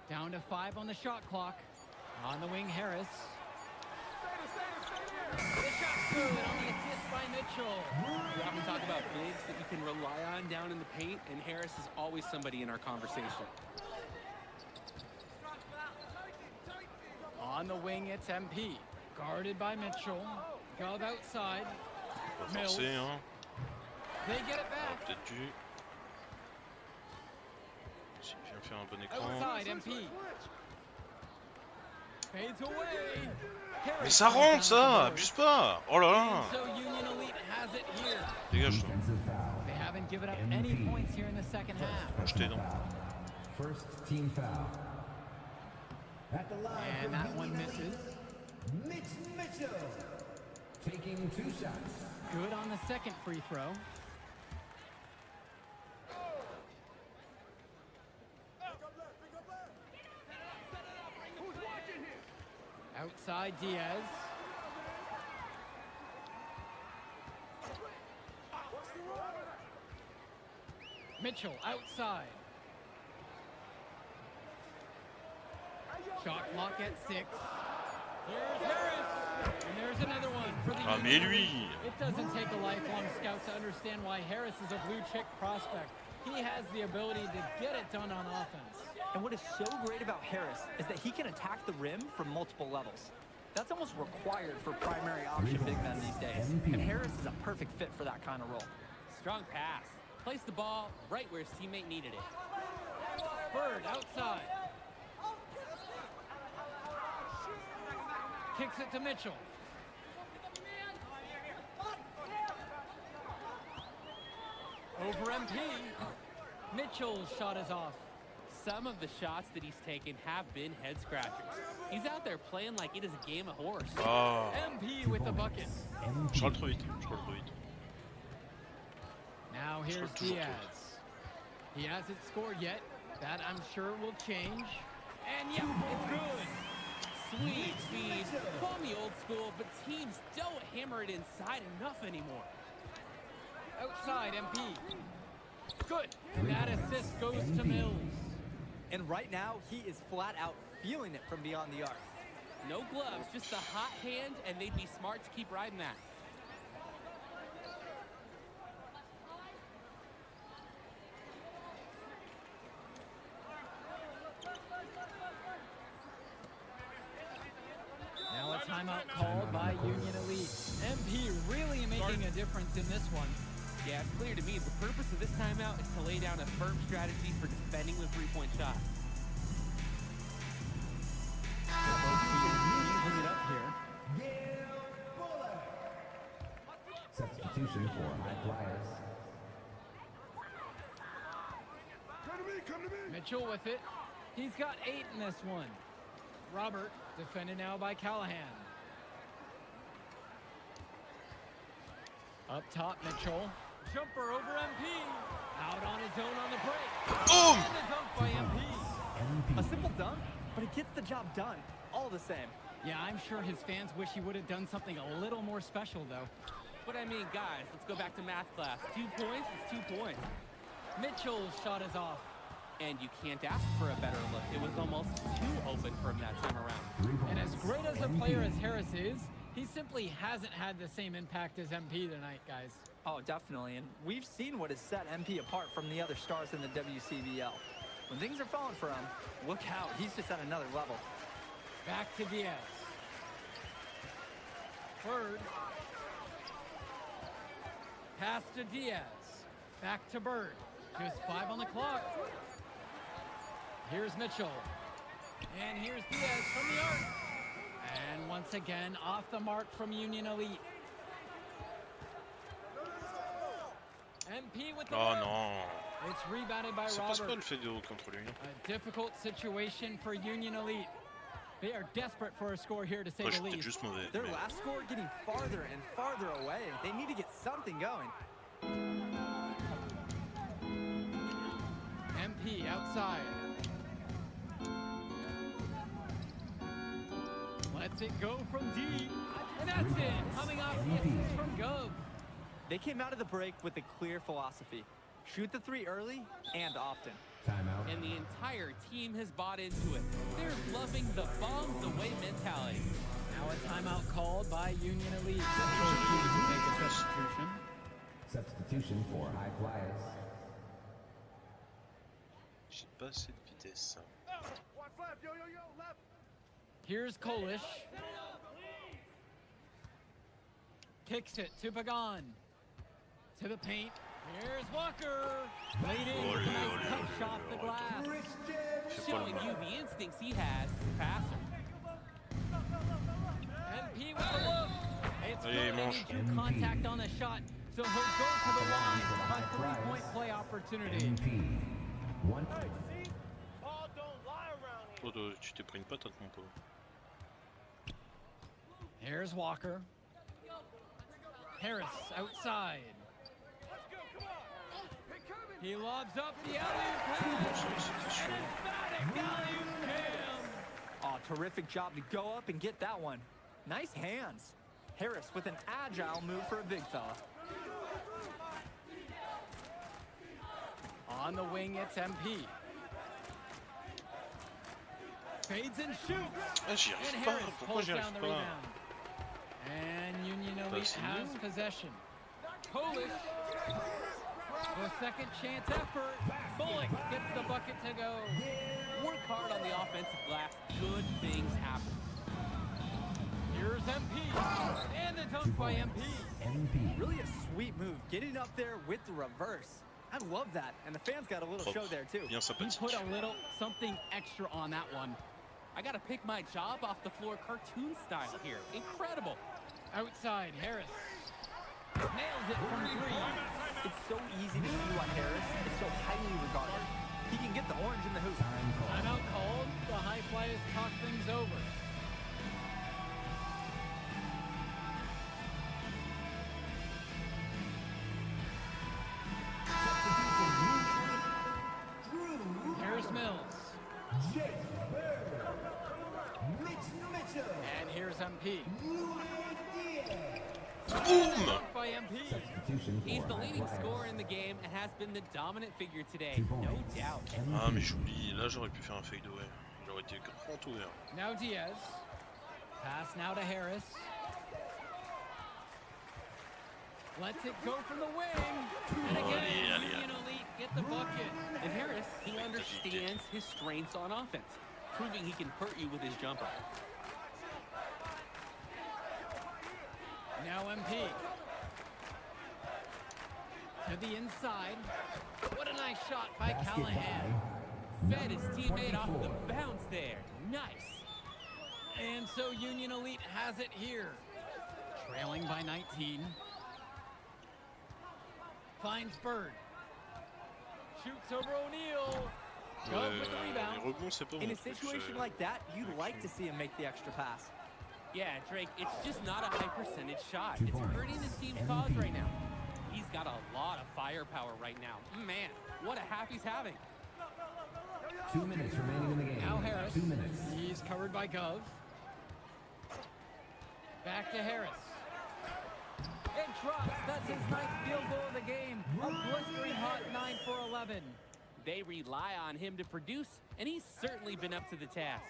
Down to 5 on the shot clock. On the wing, Harris. The shot's good on the assist by Mitchell. We often talk about bigs that you can rely on down in the paint, and Harris is always somebody in our conversation. On the wing, it's MP. Guarded by Mitchell. Gov outside. Mills. They get it back. Peut-être dû. S'il vient faire un bon écran. Outside, MP. Fades away. Mais ça rentre, ça. Abuse pas. Oh là là. So Union Elite has it here. Dégage toi. They haven't given up any points here in the second half. Je t'ai non. First team foul. At the line And that one misses. Mitchell taking 2 shots. Good on the second free throw. Outside Diaz. Mitchell outside. Shot clock at 6. Here's Harris. And there's another one for the Ah, mais lui. It doesn't take a lifelong scout to understand why Harris is a blue chip prospect. He has the ability to get it done on offense. And what is so great about Harris is that he can attack the rim from multiple levels. That's almost required for primary option big men these days. And Harris is a perfect fit for that kind of role. Strong pass. Placed the ball right where his teammate needed it. Bird outside. Kicks it to Mitchell. Over MP. Mitchell's shot is off. Some of the shots that he's taken have been head scratchers. He's out there playing like it is a game of horse. Oh. MP with the bucket. Je râle trop vite. Je râle trop vite. Now here's Diaz. He hasn't scored yet. That I'm sure will change. And yeah, it's good. Sweet feed. Call me old school, but teams don't hammer it inside enough anymore. Outside MP. Good. And that assist goes to Mills. And right now, he is flat out feeling it from beyond the arc. No gloves, just a hot hand, and they'd be smart to keep riding that. Now a timeout called by Union Elite. MP really making a difference in this one. Yeah, it's clear to me the purpose of this timeout is to lay down a firm strategy for defending the three-point shot. Using it up here. Substitution for high flyers. Mitchell with it. He's got 8 in this one. Robert, defended now by Callahan. Up top, Mitchell. Jumper over MP. Out on his own on the break. Boom! And the dunk by MP. A simple dunk, but it gets the job done. All the same. Yeah, I'm sure his fans wish he would have done something a little more special, though. But I mean, guys, let's go back to math class. 2 points is 2 points. Mitchell's shot is off. And you can't ask for a better look. It was almost too open from that time around. And as great as a player as Harris is, he simply hasn't had the same impact as MP tonight, guys. Oh, definitely. And we've seen what has set MP apart from the other stars in the WCBL. When things are falling for him, look out. He's just at another level. Back to Diaz. Bird. Pass to Diaz. Back to Bird. Just 5 on the clock. Here's Mitchell. And here's Diaz from the arc. And once again, off the mark from Union Elite. MP with the Oh mark. non. It's rebounded by Ça passe pas le Robert. fait de haut contre lui. A difficult situation for Union Elite. They are desperate for a score here, to say Moi, je the suis peut-être least. juste mauvais. Their mais- last score getting farther and farther away. They need to get something going. MP outside. Lets it go from deep. And that's it. Coming off the assist from Gov. They came out of the break with a clear philosophy. Shoot the 3 early and often. Timeout. And the entire team has bought into it. They're loving the bombs away mentality. Now a timeout called by Union Elite. Make a substitution. Substitution for high flyers. J'ai pas assez de vitesse. Here's Kolish. Kicks it to Pagan. To the paint. Here's Walker. Leading with a nice touch off the glass. Showing you the instincts he has as a passer. MP with the look. It's Allez, good, and mange. he drew contact on the shot. So he'll go to the line for a three-point play opportunity. MP. 1. Oh, toi, tu t'es pris une patate, mon pauvre. Here's Walker. Harris outside. He lobs up the alley-oop pass. C'était chaud. Emphatic alley-oop jam. Oh, terrific job to go up and get that one. Nice hands. Harris with an agile move for a big fella. On the wing, it's MP. Fades and shoots. Ah, j'y And arrive pas. Harris Pourquoi pulls j'y down arrive the pas? rebound. And Union Elite c'est has nul. possession. Polish. The second chance effort. Bullock gets the bucket to go. Work hard on the offensive glass. Good things happen. Here's MP. And the dunk by MP. MP. Really a sweet move, getting up there with the reverse. I love that, and the fans got a little show there too. Bien He sympathique. put a little something extra on that one. I gotta pick my job off the floor cartoon style here. Incredible. Outside, Harris. Nails it from 3. It's so easy to see why Harris is so highly regarded. He can get the orange in the hoop. Time call. Timeout called. The high flyers talk things over. Here's Mills. And here's MP. Boum! By MP. Substitution He's for the high leading flyers. scorer in the game and has been the dominant figure today. 2 No points. doubt. Ah, mais j'oublie. Là, j'aurais pu faire un fake away. Il aurait été grand ouvert. Now Diaz. Pass now to Harris. Lets it go from the wing. And again, Allez, allez, Union Elite get the bucket. And Harris, he understands his strengths on offense, proving he can hurt you with his jumper. Now MP. To the inside. What a nice shot by Basket Callahan. by Fed his number teammate off 24. the bounce there. Nice. And so Union Elite has it here. Trailing by 19. Finds Bird. Shoots over O'Neal. Goes with the Les rebound. rebonds, c'est pas In mon a truc. situation like that, you'd like to see him make the extra pass. Yeah, Drake, it's just not a high percentage shot. 2 It's points. hurting his team's MVP. cause right now. He's got a lot of firepower right now. Man, what a half he's having. 2 minutes remaining in the game. Now Harris. 2 minutes. He's covered by Gov. Back to Harris. It drops. That's his ninth field goal of the game. A blistering hot 9 for 11. They rely on him to produce, and he's certainly been up to the task.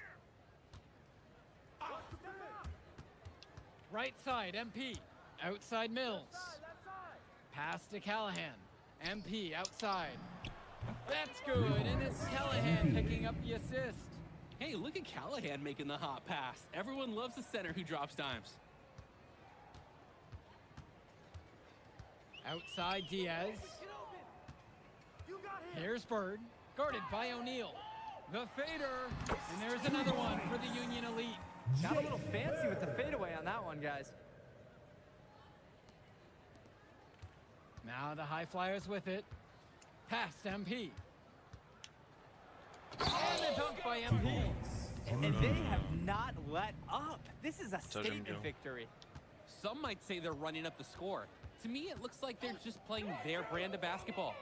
Right side, MP. Outside Mills. Pass to Callahan. MP outside. That's good, and it's Callahan picking up the assist. Hey, look at Callahan making the hot pass. Everyone loves a center who drops dimes. Outside Diaz. Here's Bird, guarded by O'Neal. The fader, and there's another one for the Union Elite. Got a little fancy with the fadeaway on that one, guys. Now the High Flyers with it. Past MP. And a dunk by MP. And they have not let up. This is a j'aime statement bien. victory. Some might say they're running up the score. To me, it looks like they're just playing their brand of basketball.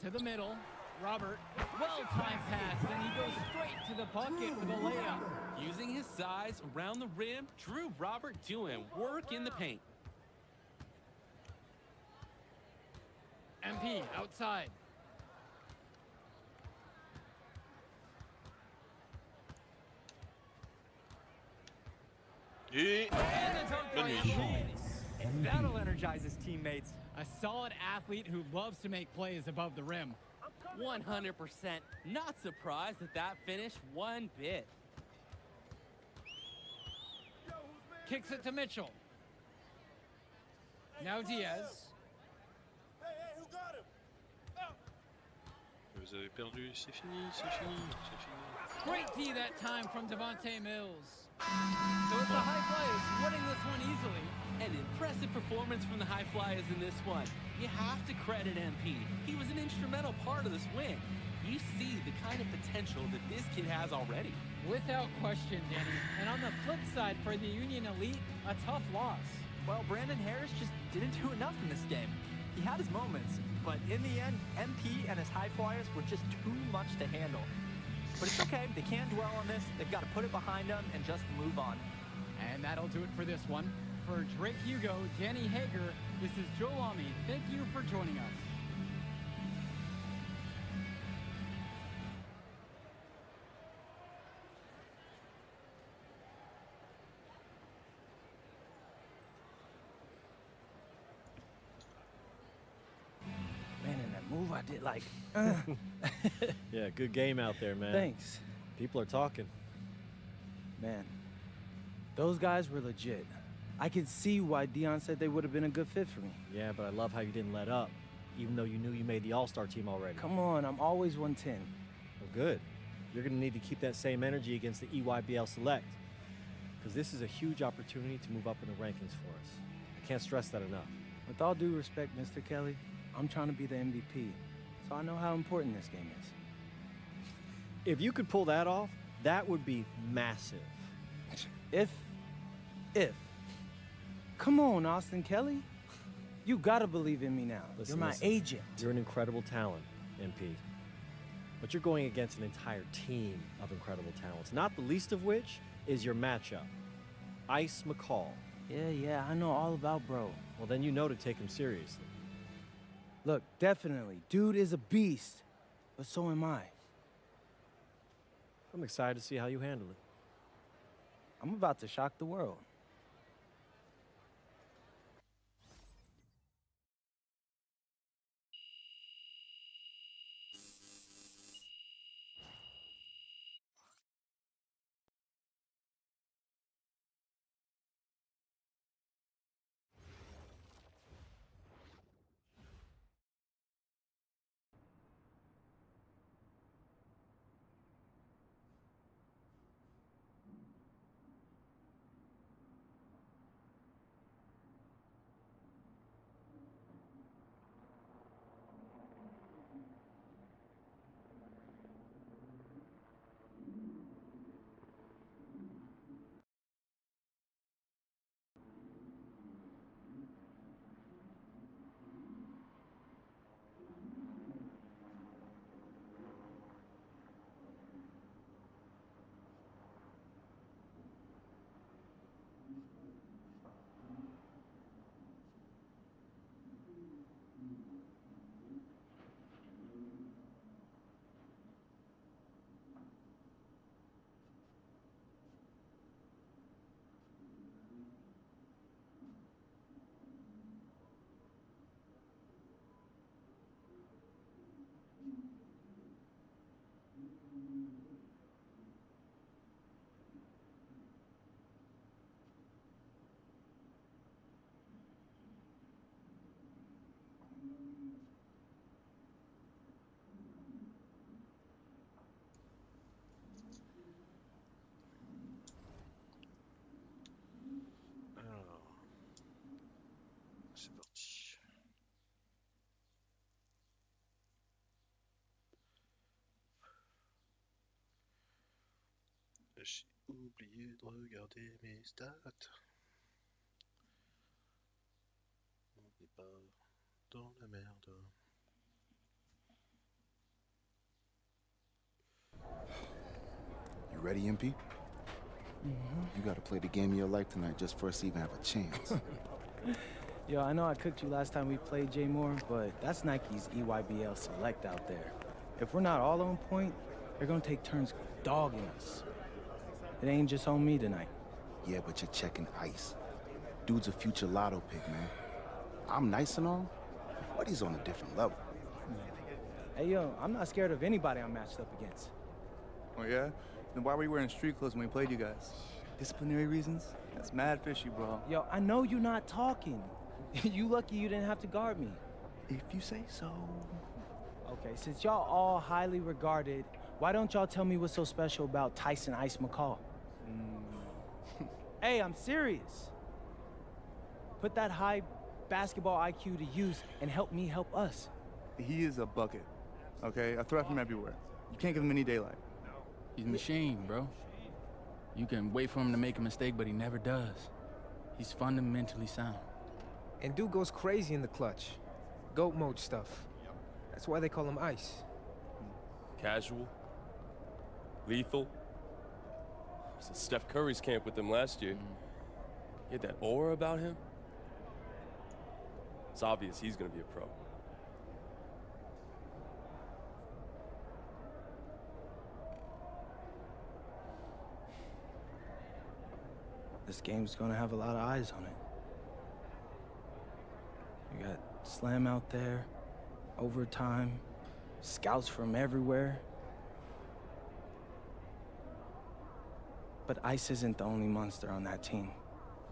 To the middle, Robert. Well-timed pass, and he goes straight to the bucket for the layup. Using his size around the rim, Drew Robert doing work in the paint. MP outside. Et And a dunk by Bonne nuit. MP. That'll energize his teammates. A solid athlete who loves to make plays above the rim. 100%. Not surprised at that finish one bit. Kicks it to Mitchell. Now Diaz. vous avez perdu, c'est fini, c'est fini, c'est fini. Great D that time from Devontae Mills. So it's the High Flyers winning this one easily. An impressive performance from the High Flyers in this one. You have to credit MP. He was an instrumental part of this win. You see the kind of potential that this kid has already. Without question, Danny. And on the flip side for the Union Elite, a tough loss. Well, Brandon Harris just didn't do enough in this game. He had his moments, but in the end, MP and his High Flyers were just too much to handle. But it's okay. They can't dwell on this. They've got to put it behind them and just move on. And that'll do it for this one. For Drake Hugo, Danny Hager, this is Joe Lamy. Thank you for joining us. Man, in that move I did, like, Yeah, good game out there, man. thanks. People are talking. Man, those guys were legit. I could see why Dion said they would have been a good fit for me. Yeah, but I love how you didn't let up, even though you knew you made the All-Star team already. Come on, I'm always 110. Well, good. You're going to need to keep that same energy against the EYBL Select, because this is a huge opportunity to move up in the rankings for us. I can't stress that enough. With all due respect, Mr. Kelly, I'm trying to be the MVP, so I know how important this game is. If you could pull that off, that would be massive. If. Come on, Austin Kelly. You gotta believe in me now. Listen, You're my listen. agent. You're an incredible talent, MP. But you're going against an entire team of incredible talents, not the least of which is your matchup, Ice McCall. Yeah, I know all about bro. Well, then you know to take him seriously. Look, definitely, dude is a beast, but so am I. I'm excited to see how you handle it. I'm about to shock the world. J'ai oublié de regarder mes stats. On n'est pas dans la merde. You ready, MP? You gotta play the game of your life tonight just for us to even have a chance. Yo, I know I cooked you last time we played J Moore, but that's Nike's EYBL Select out there. If we're not all on point, they're gonna take turns dogging us. It ain't just on me tonight. Yeah, but you're checking ice. Dude's a future lotto pick, man. I'm nice and all, but he's on a different level. Hey, yo, I'm not scared of anybody I'm matched up against. Oh, yeah? Then why were you wearing street clothes when we played you guys? Disciplinary reasons? That's mad fishy, bro. Yo, I know you're not talking. You lucky you didn't have to guard me. If you say so. Okay, since y'all all highly regarded, why don't y'all tell me what's so special about Tyson Ice McCall? Hey, I'm serious. Put that high basketball IQ to use and help me help us. He is a bucket, okay? A threat from everywhere. You can't give him any daylight. He's a machine, bro. You can wait for him to make a mistake, but he never does. He's fundamentally sound. And dude goes crazy in the clutch. Goat mode stuff. That's why they call him Ice. Casual. Lethal. I was at Steph Curry's camp with him last year. He had that aura about him. It's obvious he's gonna be a pro. This game's gonna have a lot of eyes on it. You got Slam out there, overtime, scouts from everywhere. But Ice isn't the only monster on that team.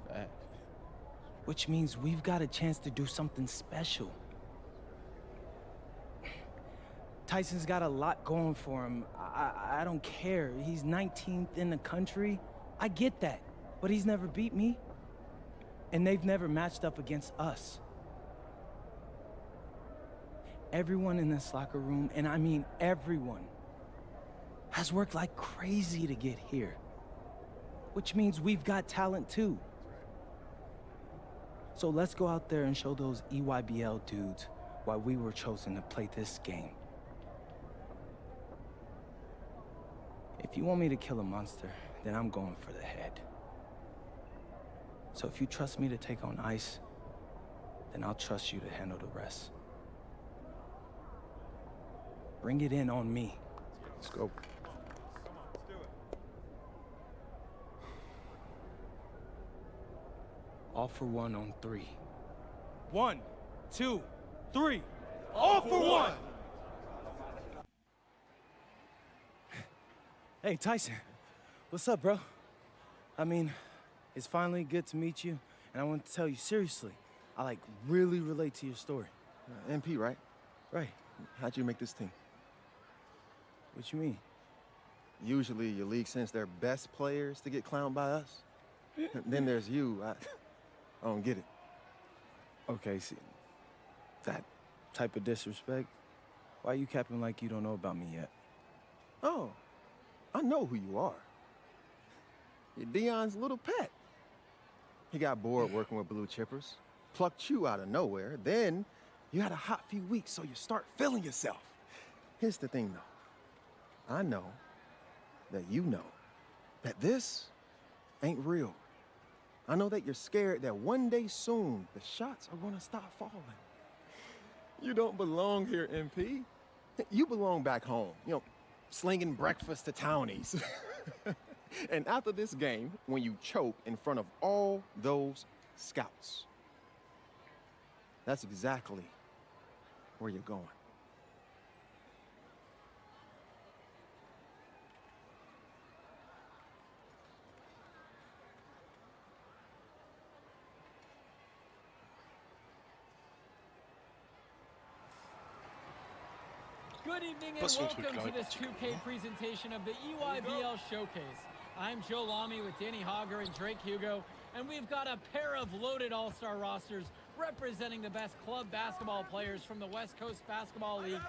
Fact. Which means we've got a chance to do something special. Tyson's got a lot going for him. I don't care. He's 19th in the country. I get that. But he's never beat me. And they've never matched up against us. Everyone in this locker room, and I mean everyone, has worked like crazy to get here. Which means we've got talent too. So let's go out there and show those EYBL dudes why we were chosen to play this game. If you want me to kill a monster, then I'm going for the head. So if you trust me to take on Ice, then I'll trust you to handle the rest. Bring it in on me. Let's go. All for one on 3. 1, 2, 3. All for one! Hey, Tyson. What's up, bro? I mean, it's finally good to meet you, and I want to tell you seriously, I really relate to your story. MP, right? Right. How'd you make this team? What you mean? Usually your league sends their best players to get clowned by us. Then there's you. I don't get it. Okay, see, that type of disrespect, why you capping like you don't know about me yet? Oh, I know who you are. You're Dion's little pet. He got bored working with blue chippers, plucked you out of nowhere, then you had a hot few weeks, so you start feeling yourself. Here's the thing, though. I know that you know that this ain't real. I know that you're scared that one day soon the shots are gonna stop falling. You don't belong here, MP. You belong back home, slinging breakfast to townies. And after this game, when you choke in front of all those scouts, that's exactly where you're going. Good evening and welcome to this 2K presentation of the EYBL Showcase. I'm Joe Lamy with Danny Hogger and Drake Hugo, and we've got a pair of loaded all-star rosters representing the best club basketball players from the West Coast Basketball League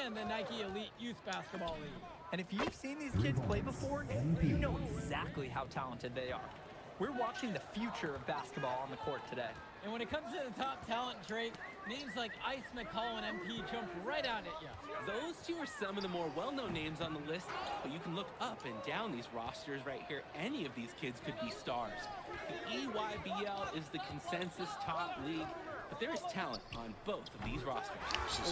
and the Nike Elite Youth Basketball League. And if you've seen these kids play before, you know exactly how talented they are. We're watching the future of basketball on the court today. And when it comes to the top talent, Drake, names like Ice McCall and MP jump right out at you. Those two are some of the more well-known names on the list, but you can look up and down these rosters right here. Any of these kids could be stars. The EYBL is the consensus top league, but there is talent on both of these rosters.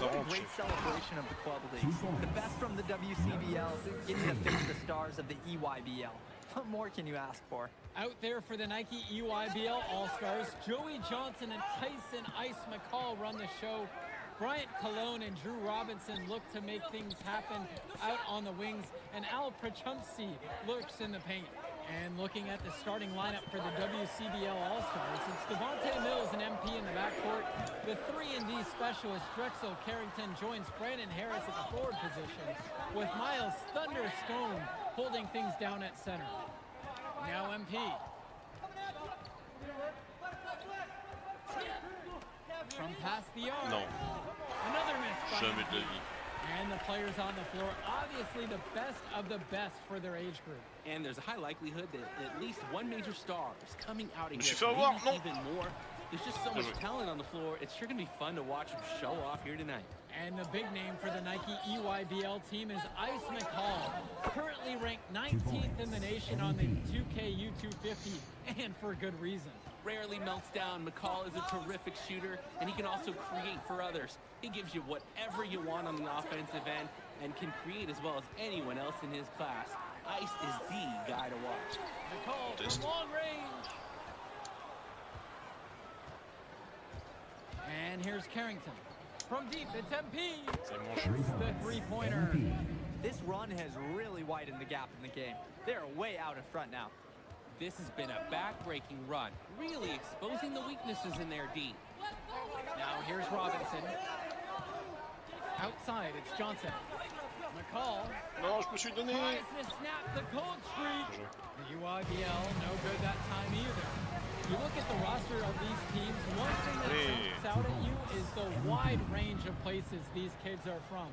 Well, what a great celebration of the club leagues. The best from the WCBL getting to face the stars of the EYBL. What more can you ask for? Out there for the Nike EYBL All-Stars, Joey Johnson and Tyson Ice McCall run the show. Bryant Cologne and Drew Robinson look to make things happen out on the wings, and Al Prachumsky lurks in the paint. And looking at the starting lineup for the WCBL All-Stars, it's Devontae Mills and MP in the backcourt. The 3-and-D specialist Drexel Carrington joins Brandon Harris at the forward position, with Miles Thunderstone holding things down at center. Now MP. From past the arc. Non. Another miss by Jamais de la MP. vie. And the players on the floor, obviously the best of the best for their age group. And there's a high likelihood that at least one major star is coming out of Me here. suis fait avoir, Maybe non. even more. There's just so much talent on the floor. It's sure going to be fun to watch them show off here tonight. And the big name for the Nike EYBL team is Ice McCall, currently ranked 19th in the nation on the 2K U250, and for good reason. Rarely melts down. McCall is a terrific shooter, and he can also create for others. He gives you whatever you want on the offensive end and can create as well as anyone else in his class. Ice is the guy to watch. McCall from long range. And here's Carrington. From deep, it's MP. Hits the three-pointer. This run has really widened the gap in the game. They're way out in front now. This has been a back-breaking run, really exposing the weaknesses in their D. Now here's Robinson. Outside, it's Johnson. McCall. Non, je me suis donné. Tries to snap the cold streak. The UIBL, no good that time either. You look at the roster of these teams, one thing that jumps out at you is the wide range of places these kids are from.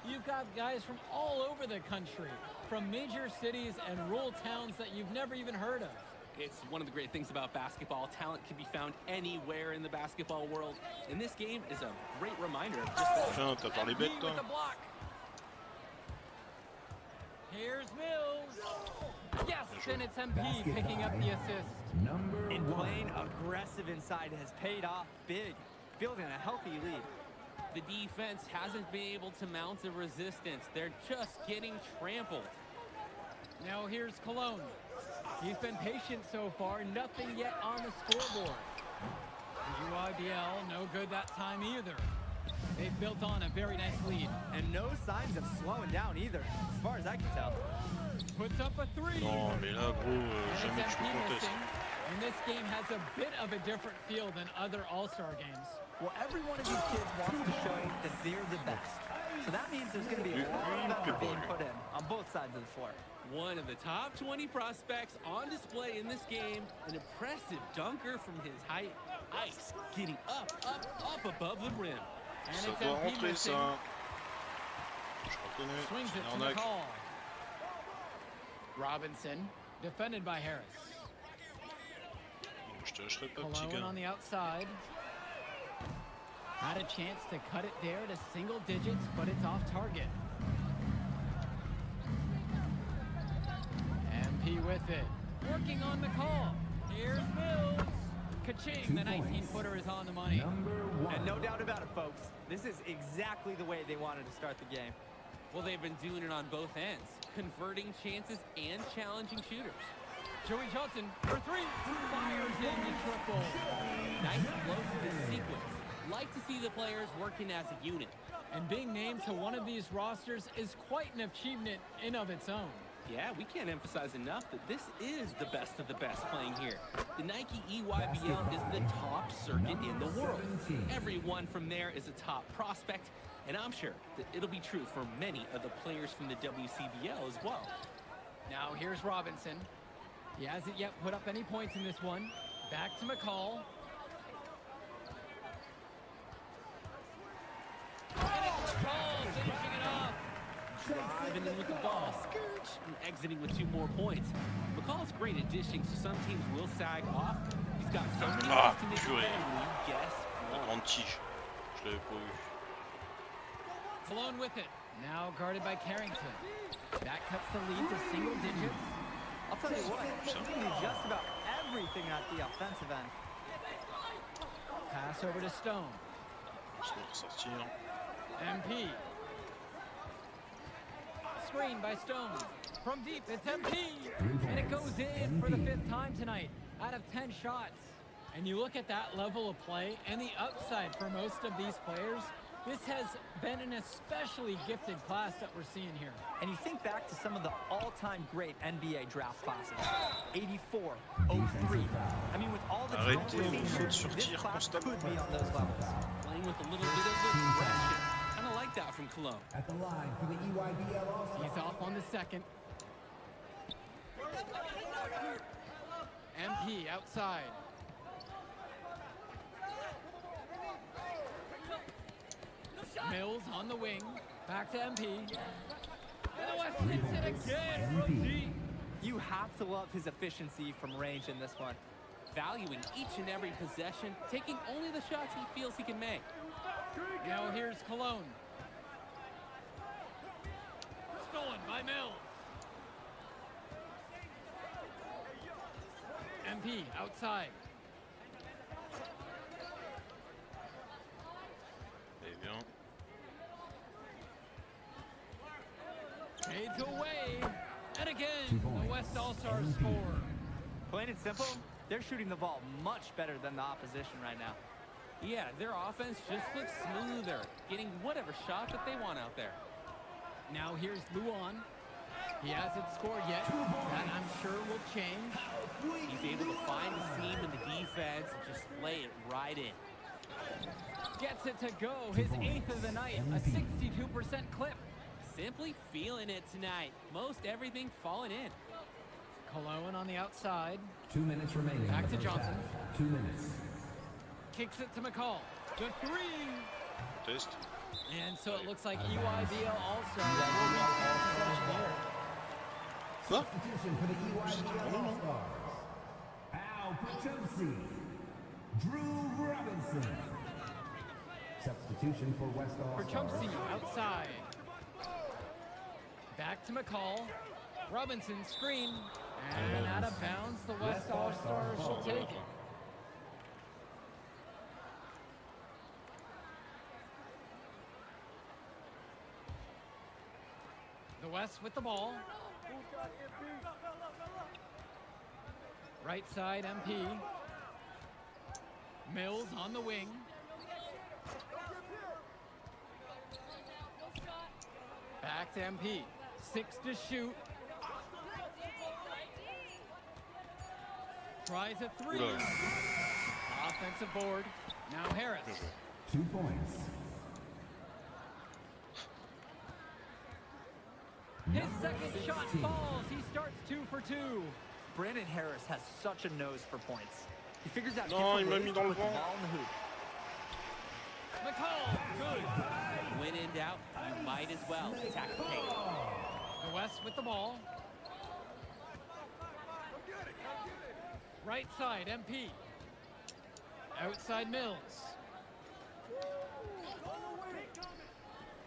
You've got guys from all over the country, from major cities and rural towns that you've never even heard of. It's one of the great things about basketball. Talent can be found anywhere in the basketball world, and this game is a great reminder of just that. T'as parlé bête, toi. With the block. Here's Mills. Yes, and it's MP picking up the assist. And playing aggressive inside has paid off big, building a healthy lead. The defense hasn't been able to mount a resistance. They're just getting trampled. Now here's Cologne. He's been patient so far, nothing yet on the scoreboard. The UIBL, no good that time either. They've built on a very nice lead. And no signs of slowing down either, as far as I can tell. Puts up a three. Non, mais là, gros, jamais que je me conteste. And this game has a bit of a different feel than other All-Star games. Well, every one of these kids wants to show you that they're the best. So that means there's going to be a lot of effort being put in on both sides of the floor. One of the top 20 prospects on display in this game. An impressive dunker from his height. Ice getting up above the rim. And Ça it's doit MP rentrer, missing. ça. Je reconnais. Swings it to Arnaque. McCall. Robinson, defended by Harris. Je te lâcherai pas, petit Cologne gars. on the outside. Had a chance to cut it there to single digits, but it's off target. MP with it. Working on the call. Here's Mills. Ka-ching, the 19-footer is on the money. And no doubt about it, folks. This is exactly the way they wanted to start the game. Well, they've been doing it on both ends, converting chances and challenging shooters. Joey Johnson for three. Fires in the triple. Nice flow to this sequence. Like to see the players working as a unit. And being named to one of these rosters is quite an achievement in of its own. Yeah, we can't emphasize enough that this is the best of the best playing here. The Nike EYBL is the top circuit in the world. Everyone from there is a top prospect, and I'm sure that it'll be true for many of the players from the WCBL as well. Now here's Robinson. He hasn't yet put up any points in this one. Back to McCall. And it's McCall finishing it off. driving in with the ball, skirch, and exiting with 2 more points. McCall's great at dishing, so some teams will sag off. He's got so many ways to make it better when you guess. La grande tige. Je l'avais pas vu. Cologne with it. Now guarded by Carrington. That cuts the lead to single digits. I'll tell you what, he can do just about everything at the offensive end. Pass over to Stone. Je vais ressortir. MP. Screen by Stone. From deep, it's MP. And it goes in for the 5th time tonight, out of 10 shots. And you look at that level of play and the upside for most of these players, this has been an especially gifted class that we're seeing here. And you think back to some of the all-time great NBA draft classes. 84, 03. I mean, with all the talent we're seeing here, this class could be on those levels. Playing with a little bit of aggression. Kind of like that from Cologne. At the line for the EYBL All-Stars. He's off on the second. MP outside. Mills on the wing. Back to MP. And the West hits it again from deep. You have to love his efficiency from range in this one. Valuing each and every possession, taking only the shots he feels he can make. Now here's Cologne. Stolen by Mills. MP outside. Eh bien. Fades away. And again, the West All-Stars score. Plain and simple, they're shooting the ball much better than the opposition right now. Yeah, their offense just looks smoother, getting whatever shot that they want out there. Now here's Luan. He hasn't scored yet. That I'm sure will change. He's able to find the seam in the defense and just lay it right in. Gets it to go, his 8th of the night, a 62% clip. Simply feeling it tonight. Most everything falling in. Cologne on the outside. 2 minutes remaining. Back to Johnson. 2 minutes. Kicks it to McCall. The 3. Test. And so it looks like EYBL All-Stars will retain possession here. Substitution for the EYBL All-Stars. Al Pachumsi. Drew Robinson. Substitution for West All-Stars. Pachumsi outside. Back to McCall. Robinson screen. And out of bounds, the West All-Stars will take it. The West with the ball. Right side, MP. Mills on the wing. Back to MP. 6 to shoot. Tries a 3. Offensive board. Now Harris. 2 points. His second shot falls. He starts 2 for 2. Brandon Harris has such a nose for points. He figures out Non, il different m'a ways mis to dans le put the vent. ball in the hoop. McCall, good. When in doubt, you might as well attack the paint. The West with the ball. Right side, MP. Outside Mills.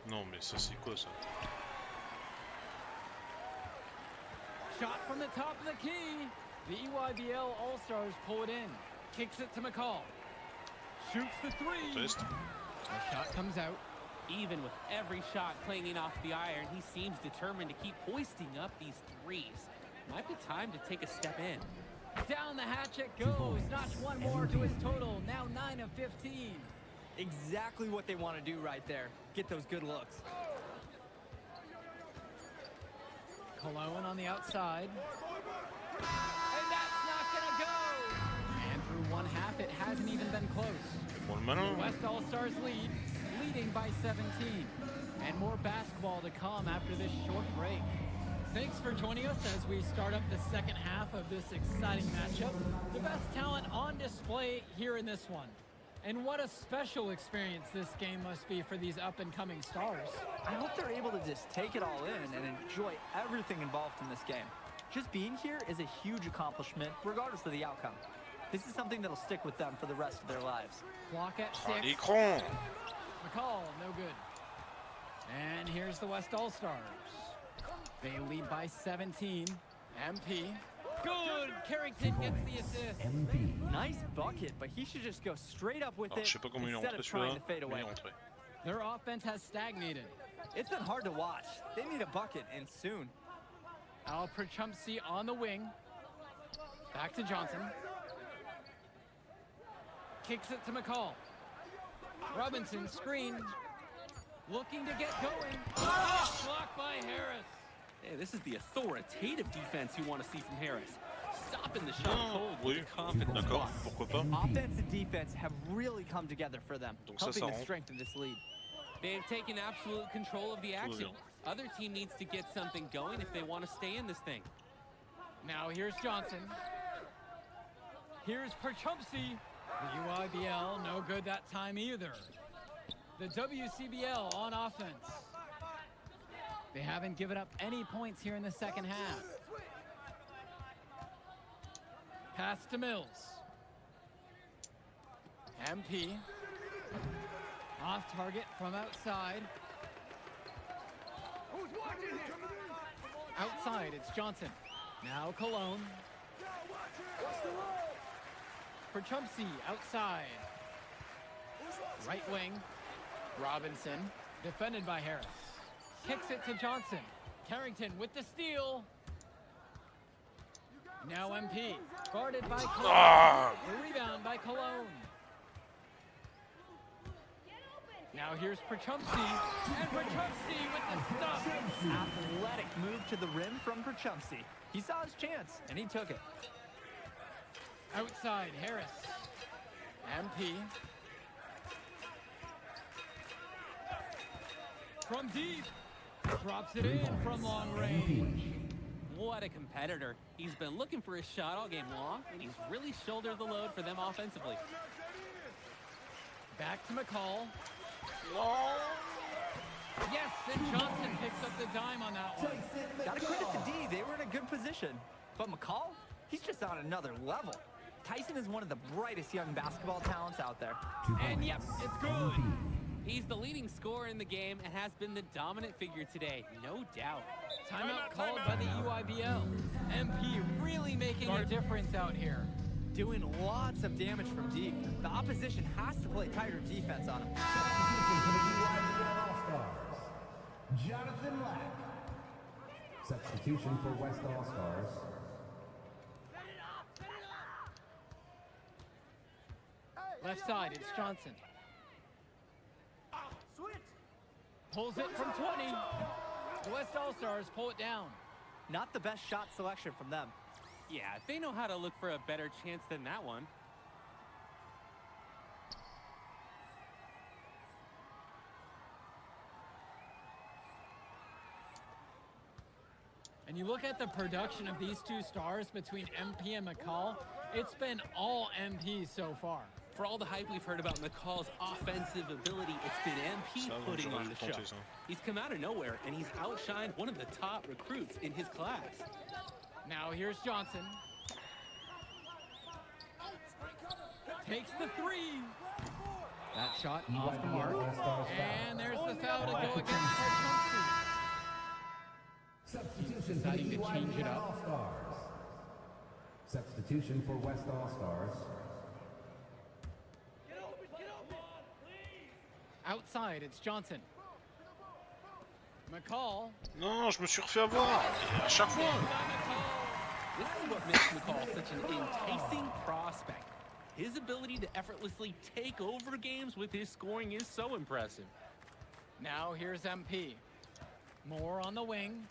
Non, mais ça, c'est quoi ça? Shot from the top of the key. The EYBL All-Stars pull it in. Kicks it to McCall. Shoots the 3. Test. The shot comes out. Even with every shot clanging off the iron, he seems determined to keep hoisting up these threes. Might be time to take a step in. Down the hatch it goes. Notch 1 more to his total. Now 9 of 15. Exactly what they want to do right there. Get those good looks. Cologne on the outside. And that's not gonna go. And through one half, it hasn't even been close. Pour le malin. The West All-Stars leading by 17. And more basketball to come after this short break. Thanks for joining us as we start up the second half of this exciting matchup. The best talent on display here in this one. And what a special experience this game must be for these up-and-coming stars. I hope they're able to just take it all in and enjoy everything involved in this game. Just being here is a huge accomplishment, regardless of the outcome. This is something that'll stick with them for the rest of their lives. Clock at 6. L'écran. McCall, no good. And here's the West All-Stars. They lead by 17. MP. Good! Carrington gets the assist. Nice bucket, but he should just go straight up with Alors, it je sais pas comment il est instead rentré of trying celui-là, to fade mais away. il est rentré. Their offense has stagnated. It's been hard to watch. They need a bucket, and soon. Al Perchumsey on the wing. Back to Johnson. Kicks it to McCall. Robinson, screen. Looking to get going. Oh, blocked by Harris. Hey, this is the authoritative defense you want to see from Harris. Stopping the shot cold with Oui, confidence. d'accord, pourquoi pas. Offense and defense have really come together for them, Donc ça helping to rentre. strengthen this lead. They've taken absolute control of the action. Other team needs to get something going if they want to stay in this thing. Now here's Johnson. Here's Perchumsey. The UIBL, no good that time either. The WCBL on offense. They haven't given up any points here in the second half. Pass to Mills. MP. Off target from outside. Outside, it's Johnson. Now Cologne. Perchumsey outside. Right wing. Robinson. Defended by Harris. Kicks it to Johnson. Carrington with the steal. Now MP. Guarded by Cologne. The rebound by Cologne. Now here's Perchumsey. And Perchumsey with the stuff. Athletic move to the rim from Perchumsey. He saw his chance, and he took it. Outside, Harris. MP. From deep. Drops it in from long range. What a competitor. He's been looking for his shot all game long, and he's really shouldered the load for them offensively. Back to McCall. Yes, and Johnson picks up the dime on that one. Gotta credit the D. They were in a good position. But McCall, he's just on another level. Tyson is one of the brightest young basketball talents out there. And yep, it's good. He's the leading scorer in the game and has been the dominant figure today, no doubt. Timeout called by the UIBL. MP really making a difference out here. Doing lots of damage from deep. The opposition has to play tighter defense on him. Substitution for the UIBL All-Stars, Jonathan Lack. Substitution for West All-Stars, Left side, it's Johnson. Pulls it from 20. The West All-Stars pull it down. Not the best shot selection from them. Yeah, they know how to look for a better chance than that one. And you look at the production of these two stars between MP and McCall, it's been all MP so far. For all the hype we've heard about McCall's offensive ability, it's been MP putting on the show. He's come out of nowhere, and he's outshined one of the top recruits in his class. Now here's Johnson. Takes the three. That shot off the mark. And there's the foul to go against Perchumsey. substitution for deciding the to change it UIBL up. All-Stars. Substitution for West All-Stars, Outside, it's Johnson. McCall. Non, je me suis refait avoir. À chaque fois. This is what makes McCall such an enticing prospect. His ability to effortlessly take over games with his scoring is so impressive. Now here's MP. Moore on the wing.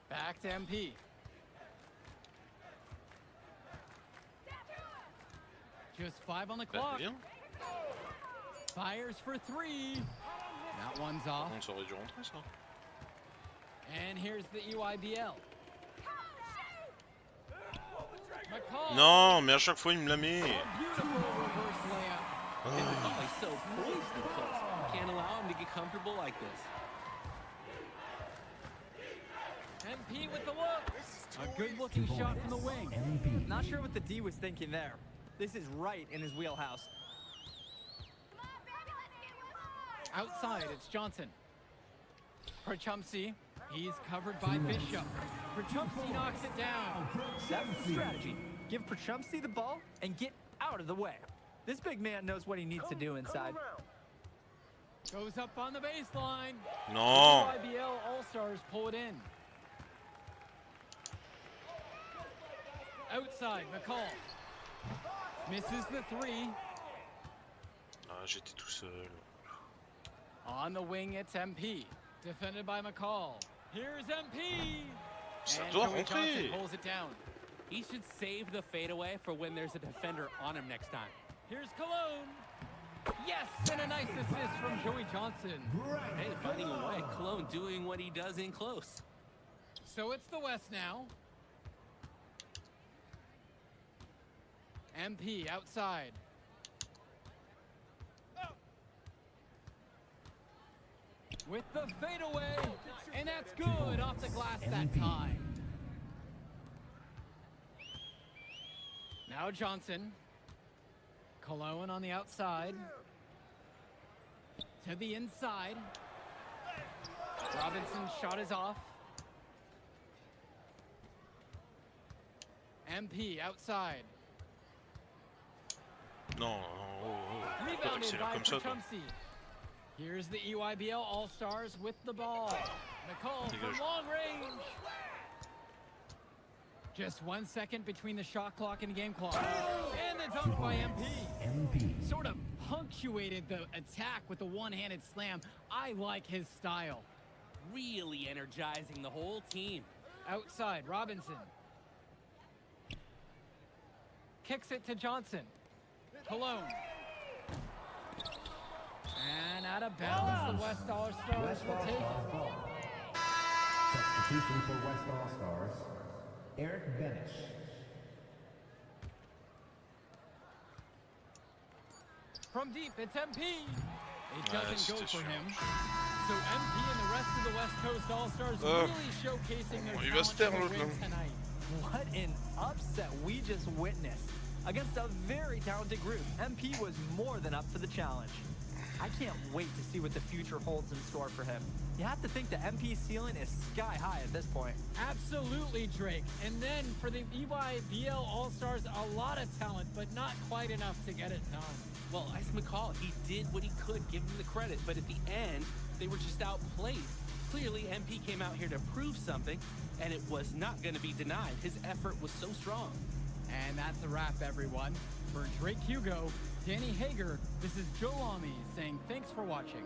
Back to MP. Just 5 on the clock. Fires for 3. That one's off. Ça aurait dû rentrer, ça. And here's the UIBL. McCall. Non, mais à chaque fois, il me la met. Beautiful reverse layup. And McCall is so poised and close. You can't allow him to get comfortable like this. MP with the look. A good-looking shot from the wing. Not sure what the D was thinking there. This is right in his wheelhouse. Outside, it's Johnson. Prachumsi, he's covered by Bishop. Prachumsi knocks it down. That's the strategy. Give Prachumsi the ball and get out of the way. This big man knows what he needs to do inside. Goes up on the baseline. Non. IBL All-Stars pull it in. Outside, McCall. Misses the three. Ah, j'étais tout seul. On the wing, it's MP. Defended by McCall. Here's MP. Ça And doit Joey Johnson rentrer. pulls it down. He should save the fadeaway for when there's a defender on him next time. Here's Cologne. Yes, and a nice assist from Joey Johnson. Hey, finding a way. Cologne doing what he does in close. So it's the West now. MP outside. With the fadeaway, and that's good off the glass that time. Now Johnson. Cologne on the outside. To the inside. Robinson's shot is off. MP outside. Non, oh, oh. Faut pas Rebounded accélérer by comme ça, toi. Prachumsi. Here's the EYBL All-Stars with the ball. McCall from Dégage. long range. Just 1 second between the shot clock and game clock. And the dunk by MP. Sort of punctuated the attack with the one-handed slam. I like his style. Really energizing the whole team. Outside, Robinson. Kicks it to Johnson. Cologne. And out of bounds, the West All-Stars will take it. Substitution for West All-Stars, Eric Benish. From deep, it's MP. It Ouais, doesn't go c'était for sûr. him. So MP and the rest of the West Coast All-Stars really showcasing their Il va se taire, talent in the l'autre, ring là. tonight. What an upset we just witnessed. Against a very talented group, MP was more than up for the challenge. I can't wait to see what the future holds in store for him. You have to think the MP ceiling is sky high at this point. Absolutely, Drake. And then for the EYBL All-Stars, a lot of talent, but not quite enough to get it done. Well, Ice McCall, he did what he could, give him the credit, but at the end, they were just outplayed. Clearly, MP came out here to prove something, and it was not going to be denied. His effort was so strong. And that's a wrap, everyone. For Drake Hugo, Danny Hager, this is Joe Lamy saying thanks for watching.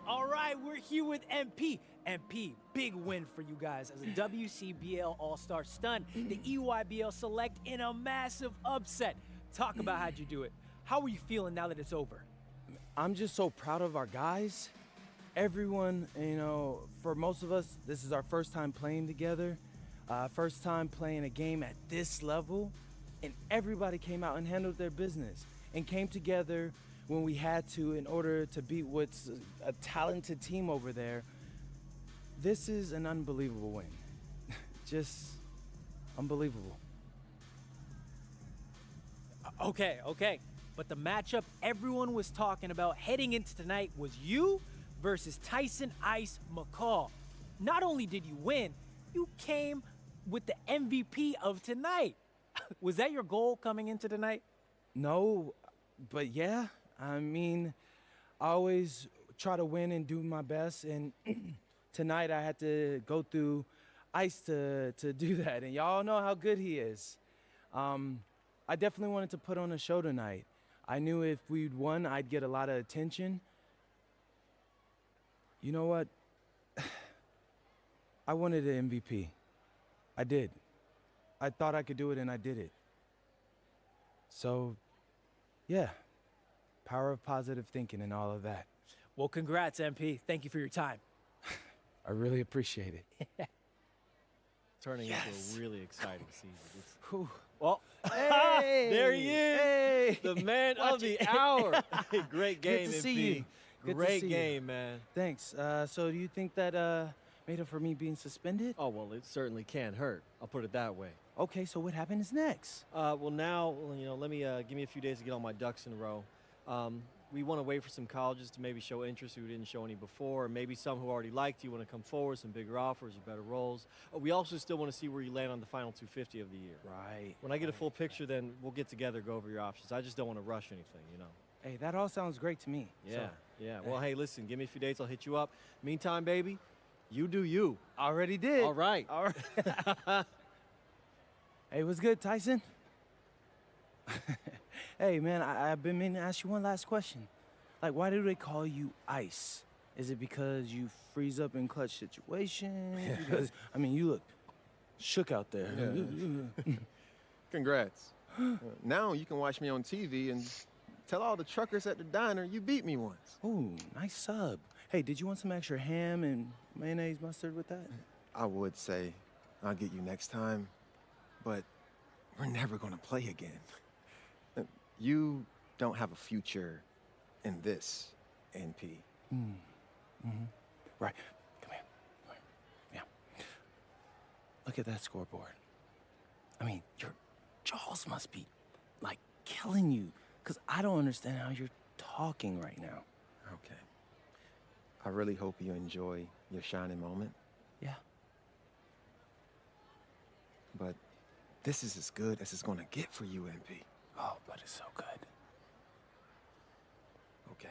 All right, we're here with MP. MP, big win for you guys as a WCBL All-Star stun. The EYBL Select in a massive upset. Talk about how'd you do it. How are you feeling now that it's over? I'm just so proud of our guys. Everyone, you know, for most of us, this is our first time playing together, first time playing a game at this level, and everybody came out and handled their business and came together when we had to in order to beat what's a talented team over there. This is an unbelievable win. Just unbelievable. Okay. But the matchup everyone was talking about heading into tonight was you versus Tyson Ice McCall. Not only did you win, you came with the MVP of tonight. Was that your goal coming into tonight? No, but yeah, I mean, I always try to win and do my best, and tonight I had to go through Ice to do that, and y'all know how good he is. I definitely wanted to put on a show tonight. I knew if we'd won, I'd get a lot of attention. You know what? I wanted an MVP. I did. I thought I could do it, and I did it. So, yeah, power of positive thinking and all of that. Well, congrats, MP. Thank you for your time. I really appreciate it. Turning Yes. into a really exciting season. Whew. Well, Hey, there he is, hey. the man Watch of the it. hour. Great game, Good to MP. see you. Good to Great see you. game, man. Thanks. So do you think that made up for me being suspended? Oh, well, it certainly can't hurt. I'll put it that way. Okay, so what happens next? Well, now, let me give me a few days to get all my ducks in a row. We want to wait for some colleges to maybe show interest who didn't show any before, or maybe some who already liked you want to come forward, some bigger offers or better roles. We also still want to see where you land on the final 250 of the year. Right. When I get a full picture, then we'll get together, go over your options. I just don't want to rush anything, you know. Hey, that all sounds great to me. Yeah, So, yeah. Well, hey, listen, give me a few days, I'll hit you up. Meantime, baby, you do you. already did. All right. All right. Hey, what's good, Tyson? Hey, man, I've been meaning to ask you one last question. Like, why do they call you Ice? Is it because you freeze up in clutch situations? Because, I mean, you look shook out there. Yeah. Congrats. Now you can watch me on TV and tell all the truckers at the diner you beat me once. Ooh, nice sub. Hey, did you want some extra ham and mayonnaise mustard with that? I would say I'll get you next time, but we're never gonna play again. You don't have a future in this, NP. Right. Come here. Yeah. Look at that scoreboard. I mean, your jaws must be, like, killing you, because I don't understand how you're talking right now. Okay. I really hope you enjoy your shining moment. Yeah. But this is as good as it's gonna get for you, NP. Oh, but it's so good. Okay.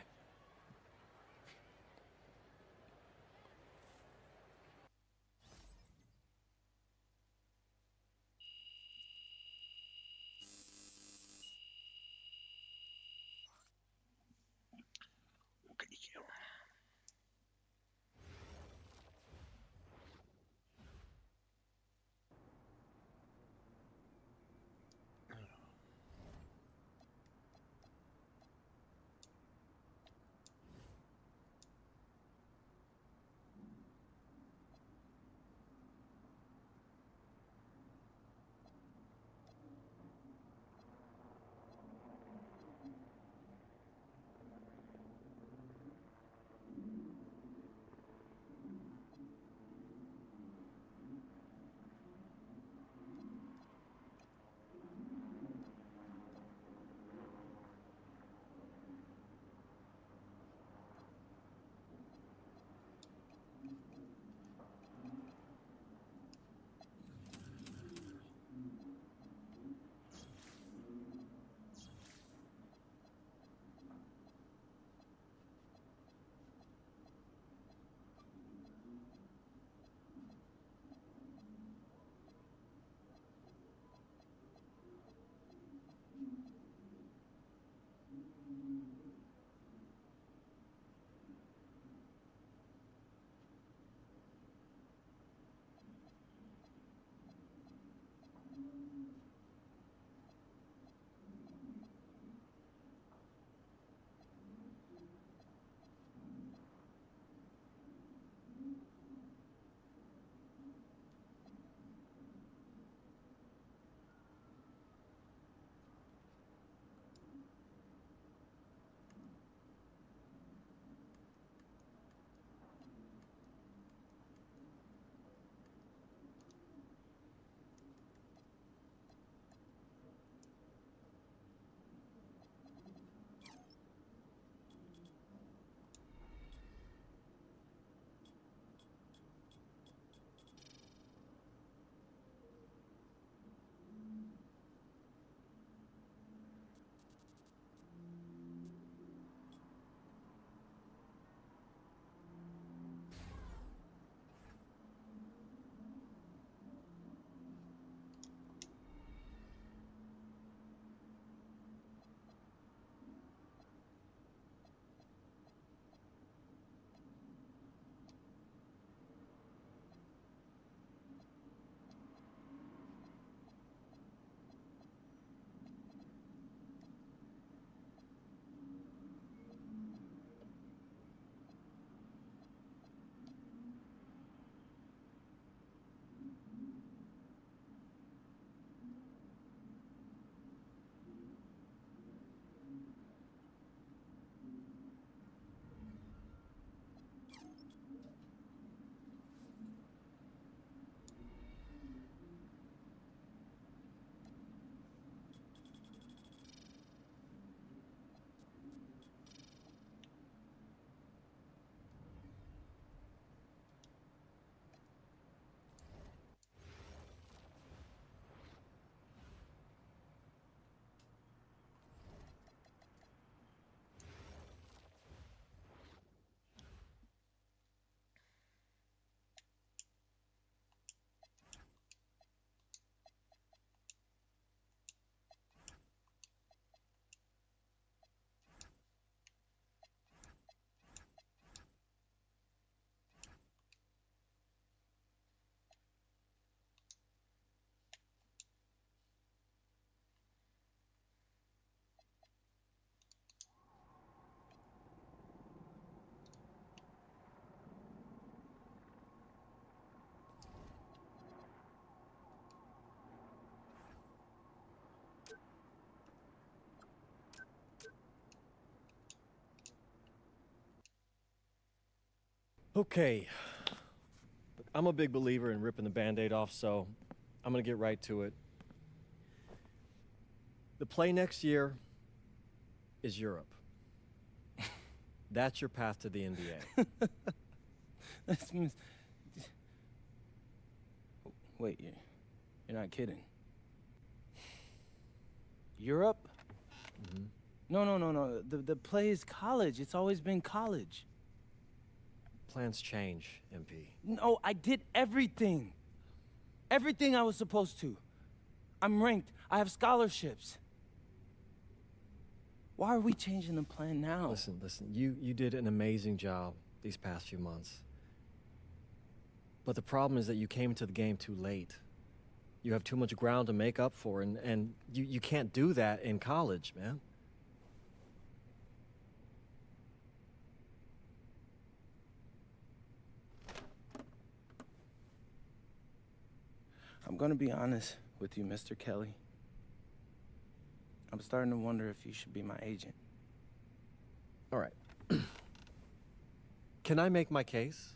Okay. I'm a big believer in ripping the Band-Aid off, so I'm gonna get right to it. The play next year is Europe. That's your path to the NBA. Wait, you're not kidding. Europe? Mm-hmm. No. The play is college. It's always been college. Plans change, MP. No, I did everything. Everything I was supposed to. I'm ranked. I have scholarships. Why are we changing the plan now? Listen. You did an amazing job these past few months. But the problem is that you came into the game too late. You have too much ground to make up for, and you can't do that in college, man. I'm gonna be honest with you, Mr. Kelly. I'm starting to wonder if you should be my agent. All right. Can I make my case?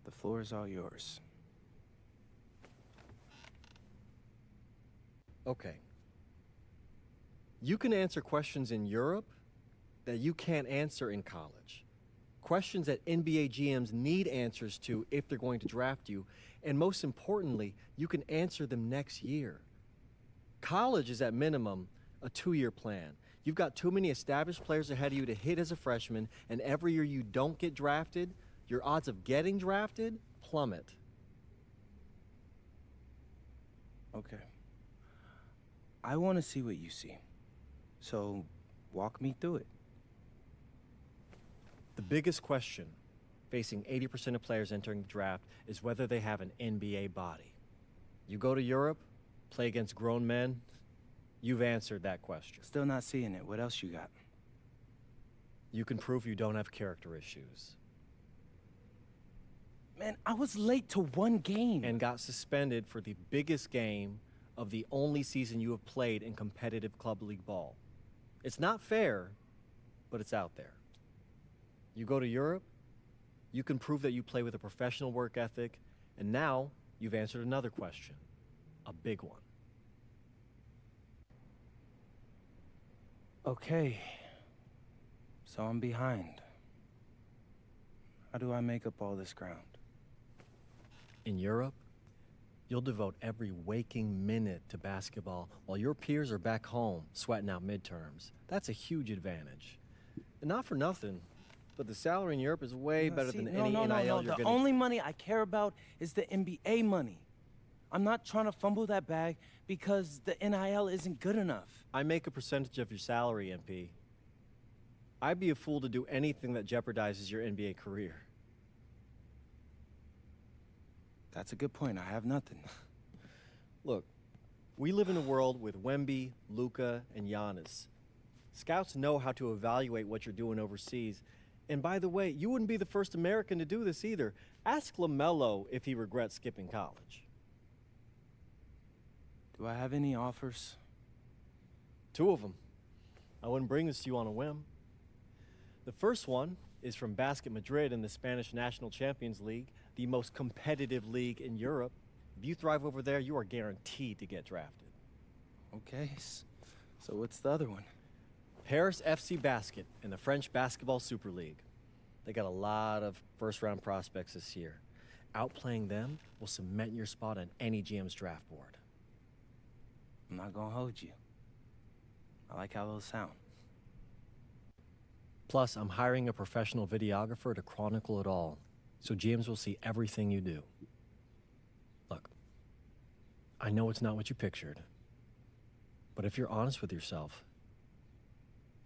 The floor is all yours. Okay. You can answer questions in Europe that you can't answer in college. Questions that NBA GMs need answers to if they're going to draft you. And most importantly, you can answer them next year. College is at minimum a 2-year plan. You've got too many established players ahead of you to hit as a freshman, and every year you don't get drafted, your odds of getting drafted plummet. Okay. I want to see what you see. So, walk me through it. The biggest question facing 80% of players entering the draft is whether they have an NBA body. You go to Europe, play against grown men, you've answered that question. Still not seeing it. What else you got? You can prove you don't have character issues. Man, I was late to one game. And got suspended for the biggest game of the only season you have played in competitive club league ball. It's not fair, but it's out there. You go to Europe, you can prove that you play with a professional work ethic, and now you've answered another question, a big one. Okay, so I'm behind. How do I make up all this ground? In Europe, you'll devote every waking minute to basketball while your peers are back home sweating out midterms. That's a huge advantage. And not for nothing, but the salary in Europe is way better than any NIL you're The getting. only money I care about is the NBA money. I'm not trying to fumble that bag because the NIL isn't good enough. I make a percentage of your salary, MP. I'd be a fool to do anything that jeopardizes your NBA career. That's a good point. I have nothing. Look, we live in a world with Wemby, Luka, and Giannis. Scouts know how to evaluate what you're doing overseas. And by the way, you wouldn't be the first American to do this either. Ask LaMelo if he regrets skipping college. Do I have any offers? 2 of them. I wouldn't bring this to you on a whim. The first one is from Basket Madrid in the Spanish National Champions League, the most competitive league in Europe. If you thrive over there, you are guaranteed to get drafted. Okay, so what's the other one? Paris FC Basket in the French Basketball Super League. They got a lot of first-round prospects this year. Outplaying them will cement your spot on any GM's draft board. I'm not gonna hold you. I like how those sound. Plus, I'm hiring a professional videographer to chronicle it all, so GMs will see everything you do. Look, I know it's not what you pictured, but if you're honest with yourself,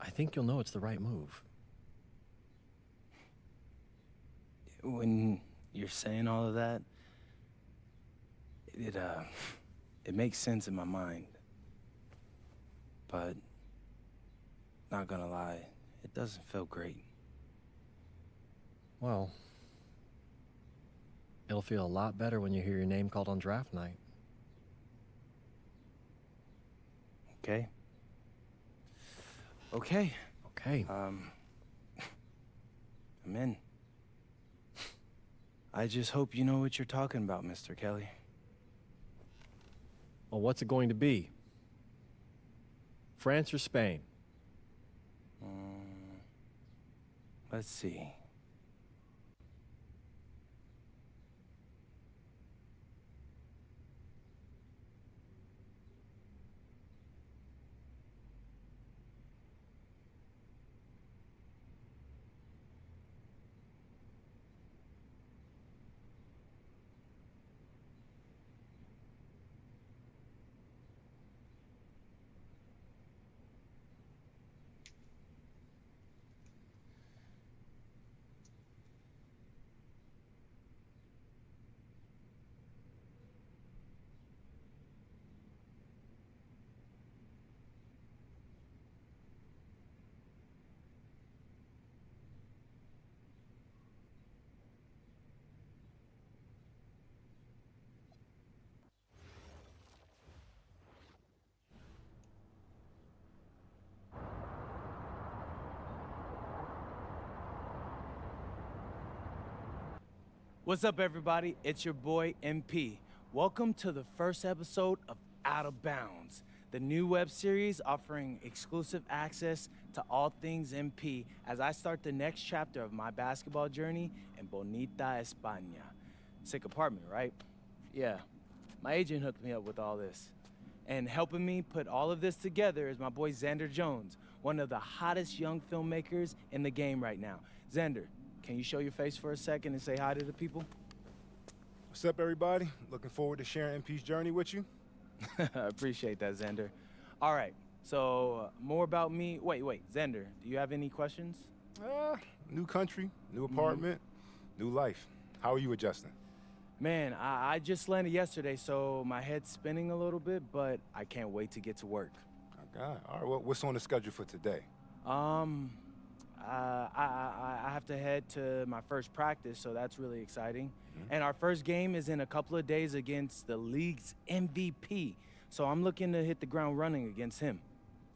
I think you'll know it's the right move. When you're saying all of that, it makes sense in my mind. But, not gonna lie, it doesn't feel great. Well, it'll feel a lot better when you hear your name called on draft night. okay? Okay. Okay. I'm in. I just hope you know what you're talking about, Mr. Kelly. Well, what's it going to be? France or Spain? Let's see. What's up, everybody? It's your boy, MP. Welcome to the first episode of Out of Bounds, the new web series offering exclusive access to all things MP as I start the next chapter of my basketball journey in Bonita, España. Sick apartment, right? Yeah, my agent hooked me up with all this. And helping me put all of this together is my boy Xender Jones, one of the hottest young filmmakers in the game right now. Xender, can you show your face for a second and say hi to the people? What's up, everybody? Looking forward to sharing MP's journey with you. I appreciate that, Xender. All right, so more about me. Wait, Xender, do you have any questions? New country, new apartment, new life. How are you adjusting? Man, I just landed yesterday, so my head's spinning a little bit, but I can't wait to get to work. Okay. All right, well, what's on the schedule for today? I have to head to my first practice, so that's really exciting. And our first game is in a couple of days against the league's MVP. So I'm looking to hit the ground running against him.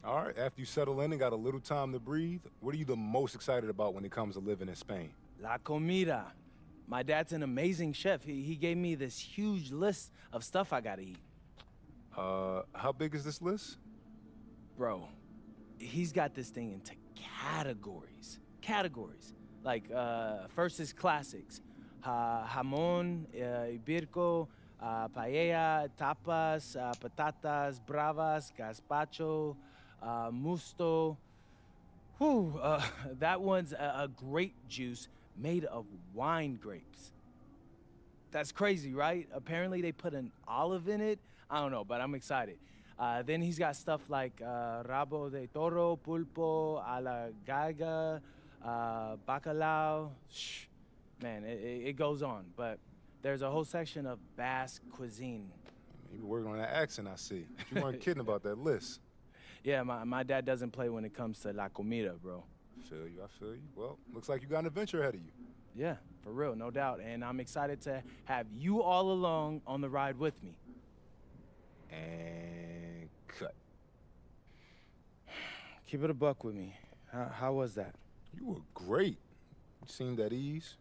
All right, after you settle in and got a little time to breathe, what are you the most excited about when it comes to living in Spain? La comida. My dad's an amazing chef. He gave me this huge list of stuff I gotta eat. How big is this list? Bro, he's got this thing into categories. Like, first is classics. Jamón, ibirco, paella, tapas, patatas, bravas, gazpacho, musto. Whew, that one's a grape juice made of wine grapes. That's crazy, right? Apparently they put an olive in it. I don't know, but I'm excited. Then he's got stuff like rabo de toro, pulpo, a la galga, bacalao. Shh. Man, it goes on, but there's a whole section of Basque cuisine. You been working on that accent, I see. You weren't kidding about that list. Yeah, my dad doesn't play when it comes to la comida, bro. I feel you. Well, looks like you got an adventure ahead of you. Yeah, for real, no doubt. And I'm excited to have you all along on the ride with me. And cut. Keep it a buck with me. How was that? You were great. You seemed at ease.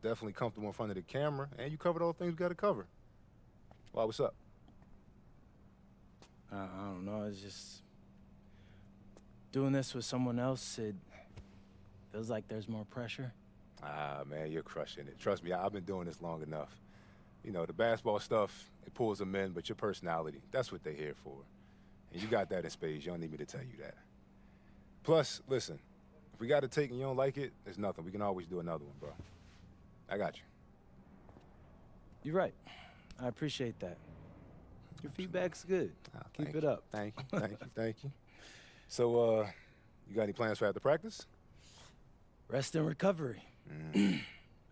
Definitely comfortable in front of the camera, and you covered all the things we got to cover. Why, what's up? I don't know, it's just... doing this with someone else, it feels like there's more pressure. Ah, man, you're crushing it. Trust me, I've been doing this long enough. You know, the basketball stuff, it pulls them in, but your personality, that's what they're here for. And you got that in spades. You don't need me to tell you that. Plus, listen, if we got to take and you don't like it, there's nothing. We can always do another one, bro. I got you. You're right. I appreciate that. Your feedback's good. Keep it up. Thank you. So, you got any plans for after practice? Rest and recovery.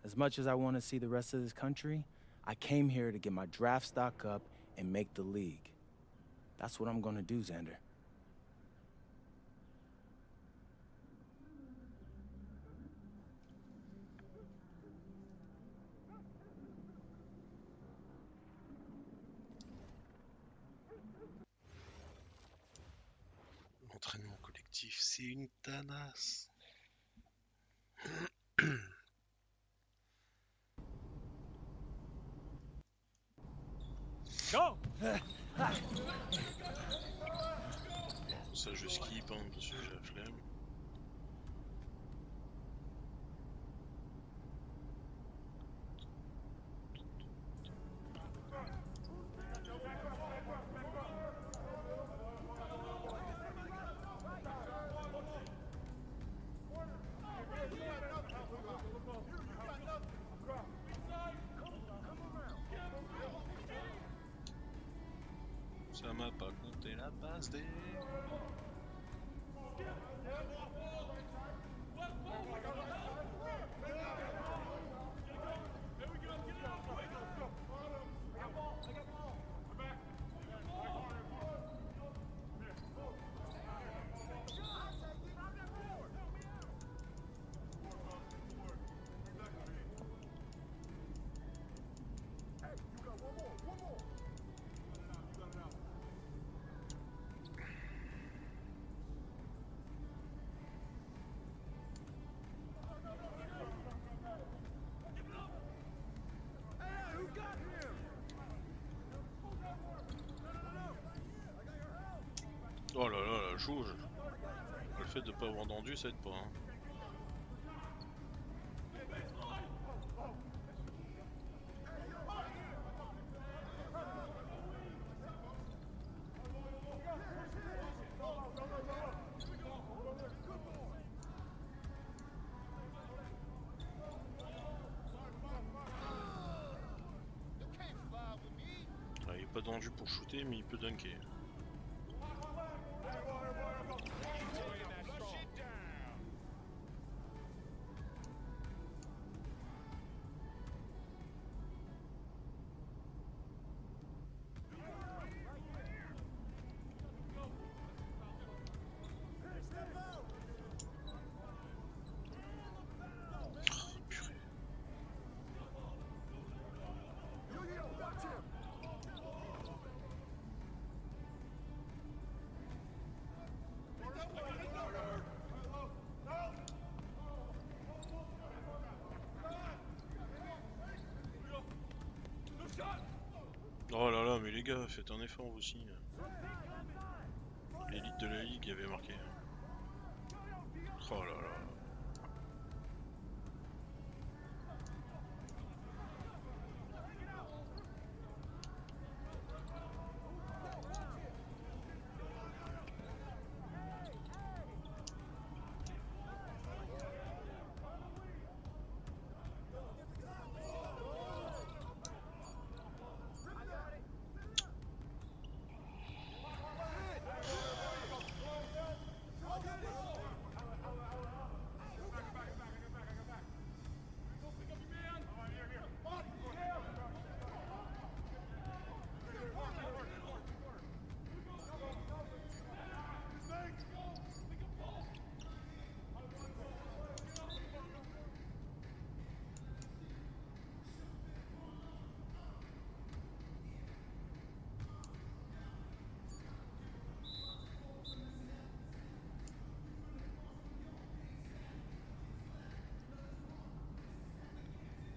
As much as I want to see the rest of this country, I came here to get my draft stock up and make the league. That's what I'm gonna do, Xander. Objectif, c'est une tanasse. Go! Ça, je skip, hein, parce que j'ai la flemme. Ça m'a pas compté la base des... Oh là là, la jauge. Le fait de pas avoir entendu, ça aide pas. Hein. Ah, il est pas tendu pour shooter, mais il peut dunker. Oh là là, mais les gars, faites un effort aussi. L'élite de la ligue avait marqué. Oh là là.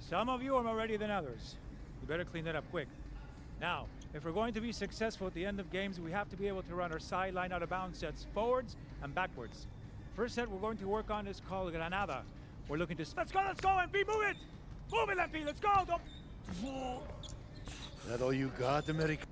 Some of you are more ready than others. We better clean that up quick. Now, if we're going to be successful at the end of games, we have to be able to run our sideline out of bounds sets forwards and backwards. First set we're going to work on is called Granada. We're looking to... Let's go, MP, move it! Move it, MP, let's go! Don't... That all you got, America?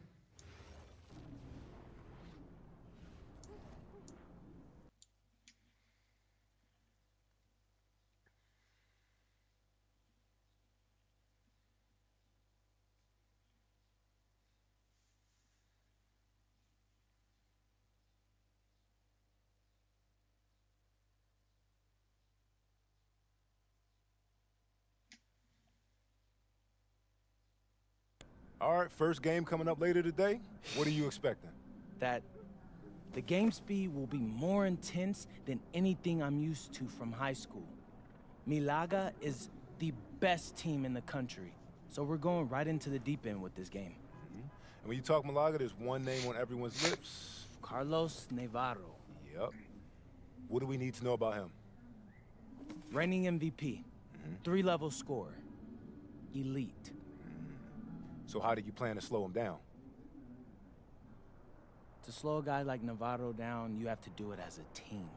All right, first game coming up later today. What are you expecting? That the game speed will be more intense than anything I'm used to from high school. Milaga is the best team in the country, so we're going right into the deep end with this game. And when you talk Malaga, there's one name on everyone's lips. Carlos Navarro. Yep. What do we need to know about him? Reigning MVP. 3-level scorer. Elite. So how do you plan to slow him down? To slow a guy like Navarro down, you have to do it as a team.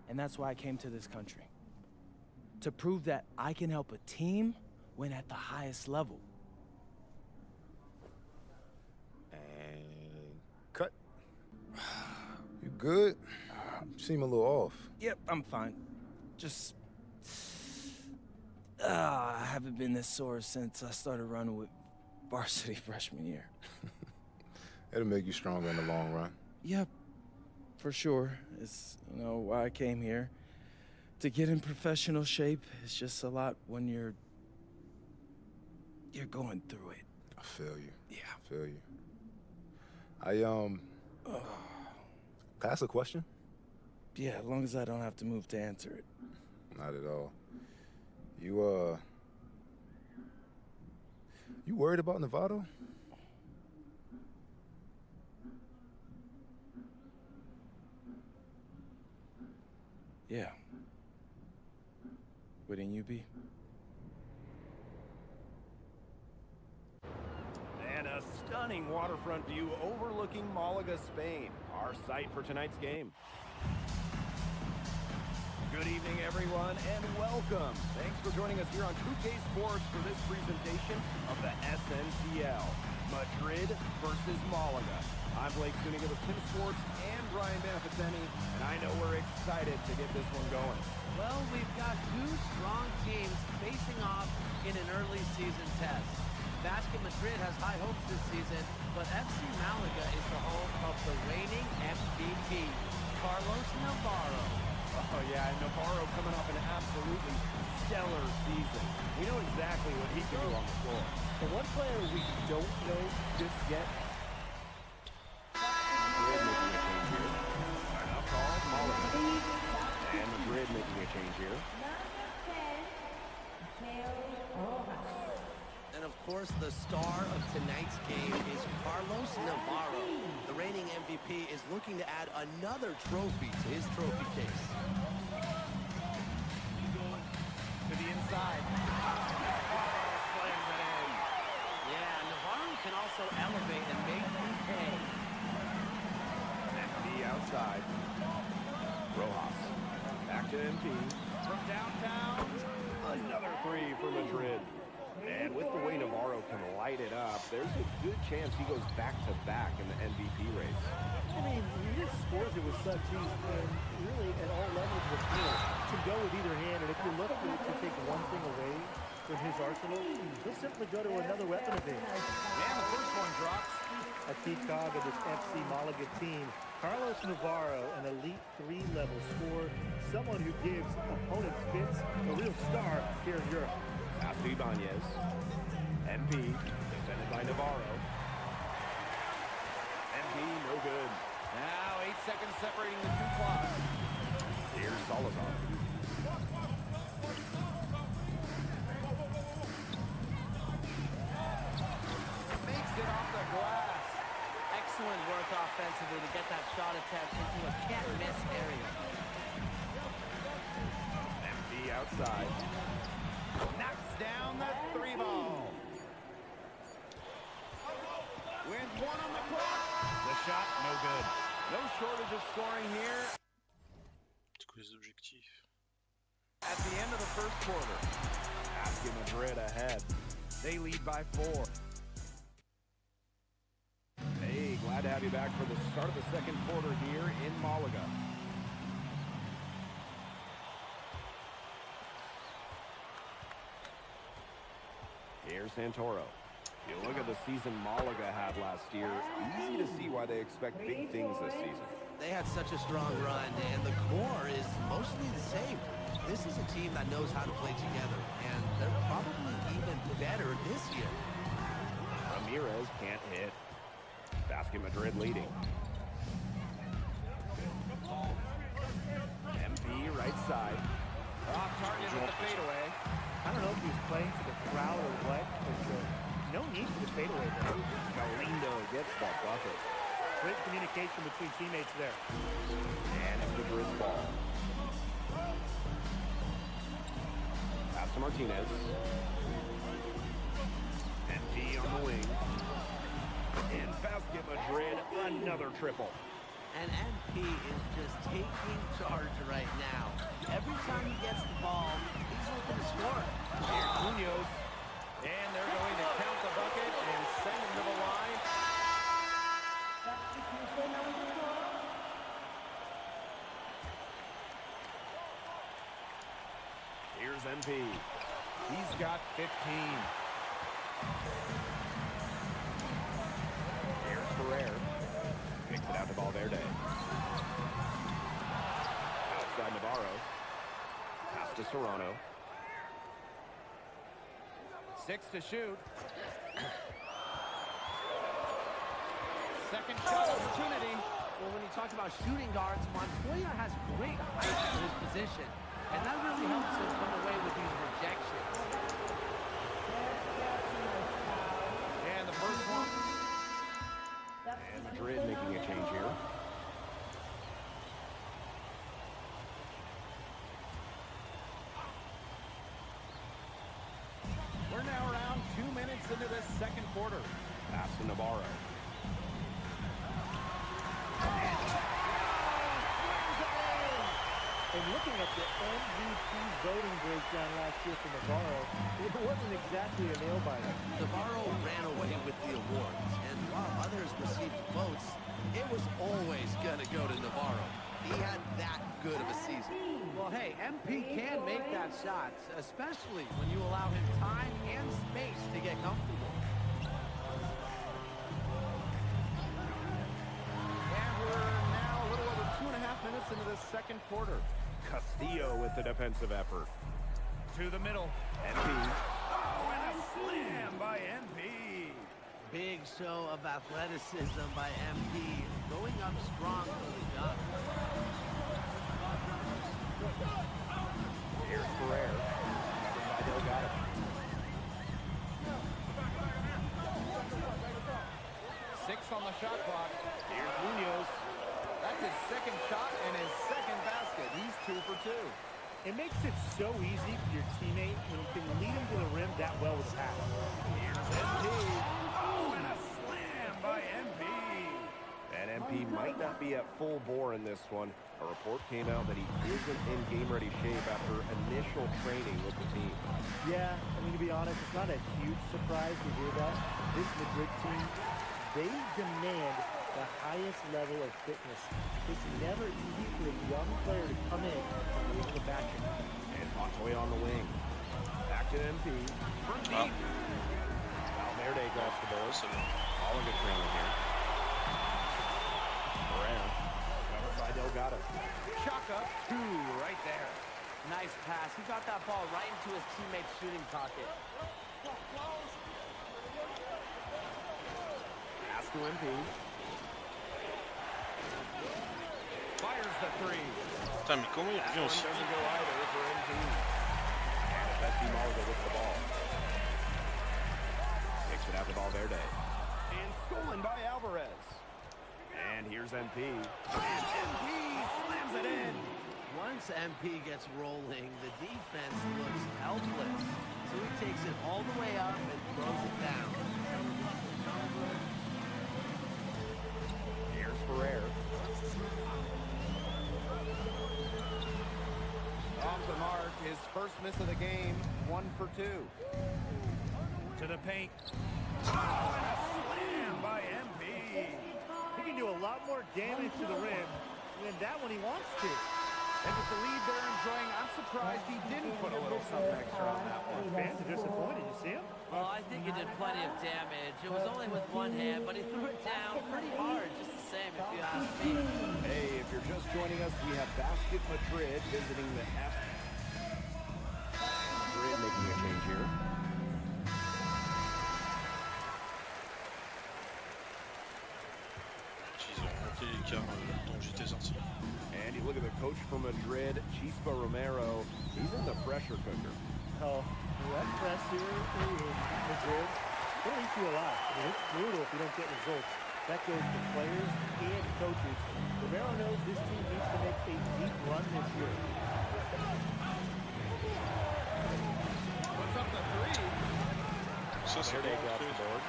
And that's why I came to this country. To prove that I can help a team win at the highest level. And cut. You good? You seem a little off. Yep, I'm fine. Just... I haven't been this sore since I started running with varsity freshman year. It'll make you stronger in the long run. Yep, for sure. It's, you know, why I came here. To get in professional shape, it's just a lot when you're going through it. I feel you. Yeah. I feel you. Can I ask a question? Yeah, as long as I don't have to move to answer it. Not at all. You worried about Novato? Yeah. Wouldn't you be? And a stunning waterfront view overlooking Malaga, Spain, our site for tonight's game. Good evening, everyone, and welcome. Thanks for joining us here on 2K Sports for this presentation of the SNCL, Madrid versus Malaga. I'm Blake Suniga with Tim Swartz and Brian Banafiteni, and I know we're excited to get this one going. Well, we've got two strong teams facing off in an early season test. Basket Madrid has high hopes this season, but FC Malaga is the home of the reigning MVP, Carlos Navarro. Oh yeah, and Navarro coming off an absolutely stellar season. We know exactly what he can do on the floor. The one player we don't know just yet. Madrid making a change here. Timeout call, Malaga. And Madrid making a change here. And of course, the star of tonight's game is Carlos Navarro. The reigning MVP is looking to add another trophy to his trophy case. To the inside. Slams it in. Yeah, Navarro can also elevate and make you pay. MP outside. Rojas. Back to MP. From downtown. Another three for Madrid. And with the way Navarro can light it up, there's a good chance he goes back-to-back in the MVP race. I mean, he just scores it with such ease, and really at all levels of the field, can go with either hand. And if you look to take one thing away from his arsenal, he'll simply go to another weapon of his. And the first one drops. A key cog of this FC Malaga team, Carlos Navarro, an elite 3-level scorer, someone who gives opponents fits, a real star here in Europe. Pass to Ibanez. MP, defended by Navarro. MP, no good. Now 8 seconds separating the two clocks. Here's Salazar. Makes it off the glass. Excellent work offensively to get that shot attempt into a can't-miss area. MP outside. Knocks down the 3-ball. With one on the clock. The shot, no good. No shortage of scoring here. C'est quoi les objectifs? At the end of the first quarter. Basket Madrid ahead. They lead by 4. Hey, glad to have you back for the start of the second quarter here in Malaga. Here's Santoro. You look at the season Malaga had last year, easy to see why they expect big things this season. They had such a strong run, and the core is mostly the same. This is a team that knows how to play together, and they're probably even better this year. Ramirez can't hit. Basket Madrid leading. MP right side. Off target with the fadeaway. I don't know if he was playing to the crowd or what, but no need for the fadeaway there. Galindo gets that bucket. Great communication between teammates there. And it's Madrid's ball. Pass to Martinez. MP on the wing. And basket Madrid, another triple. And MP is just taking charge right now. Every time he gets the ball, he's looking to score. Here's Munoz. And they're going to count the bucket and send him to the line. Here's MP. He's got 15. Here's Carrière. Kicks it out to Valverde. Outside Navarro. Pass to Serrano. 6 to shoot. Second shot opportunity. Well, when you talk about shooting guards, Montoya has great height for his position, and that really helps him come away with these rejections. And the first one. And Madrid making a change here. We're now around 2 minutes into this second quarter. Pass to Navarro. And looking at the MVP voting breakdown last year for Navarro, it wasn't exactly a nail-biter. Navarro ran away with the awards, and while others received votes, it was always going to go to Navarro. He had that good of a season. Well, hey, MP can make that shot, especially when you allow him time and space to get comfortable. And we're now a little over 2.5 minutes into this second quarter. Castillo with the defensive effort. To the middle. MP. Oh, and a slam by MP. Big show of athleticism by MP, going up strong for the dunk. Here's Carrière. Covered by Delgado. Six on the shot clock. Here's Munoz. That's his second shot and his second basket. He's 2 for 2. It makes it so easy for your teammate when you can lead him to the rim that well with a pass. Here's MP. Oh, and a slam by MP. And MP might not be at full bore in this one. A report came out that he isn't in game-ready shape after initial training with the team. Yeah, I mean, to be honest, it's not a huge surprise to hear that. This Madrid team, they demand the highest level of fitness. It's never easy for a young player to come in and be able to match him. And Montoya on the wing. Back to MP. From deep. Valverde grabs the ball. All a good training here. Carrière. Covered by Delgado. Chalk up 2 right there. Nice pass. He got that ball right into his teammate's shooting pocket. Pass to MP. Fires the 3. Putain, mais comment il revient aussi doesn't go either for MP. And FC Malaga with the ball. Kicks it out to Valverde. And stolen by Alvarez. And here's MP. And MP slams it in. Once MP gets rolling, the defense looks helpless. So he takes it all the way up and throws it down. Here's Carrière. Off the mark, his first miss of the game, 1 for 2. To the paint. Oh, and a slam by MP. He can do a lot more damage to the rim than that when he wants to. And with the lead they're enjoying, I'm surprised he didn't put a little something extra on that one. Fans are disappointed. You see him? Well, I think he did plenty of damage. It was only with one hand, but he threw it down pretty hard, just the same if you ask me. Hey, if you're just joining us, we have Basket Madrid visiting the F. Madrid making a change here. Ils ont monté l'écart dont j'étais sorti. And you look at the coach from Madrid, Chispa Romero. He's in the pressure cooker. Oh, that press here in Madrid, it'll eat you alive. I mean, it's brutal if you don't get results. That goes to players and coaches. Romero knows this team needs to make a deep run this year. What's up the three? Ça, c'est There bon. they grab the board.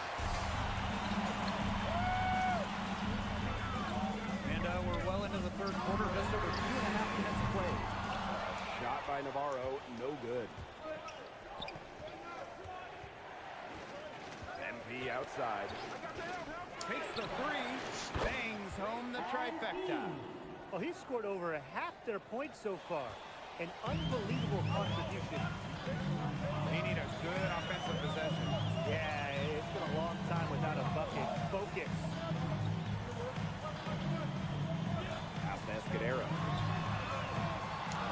And we're well into the third quarter, just over 2.5 minutes played. Shot by Navarro, no good. MP outside. Takes the three, bangs home the trifecta. Well, he's scored over a half their points so far. An unbelievable contribution. They need a good offensive possession. Yeah, it's been a long time without a bucket. Focus. Pass to Escudero.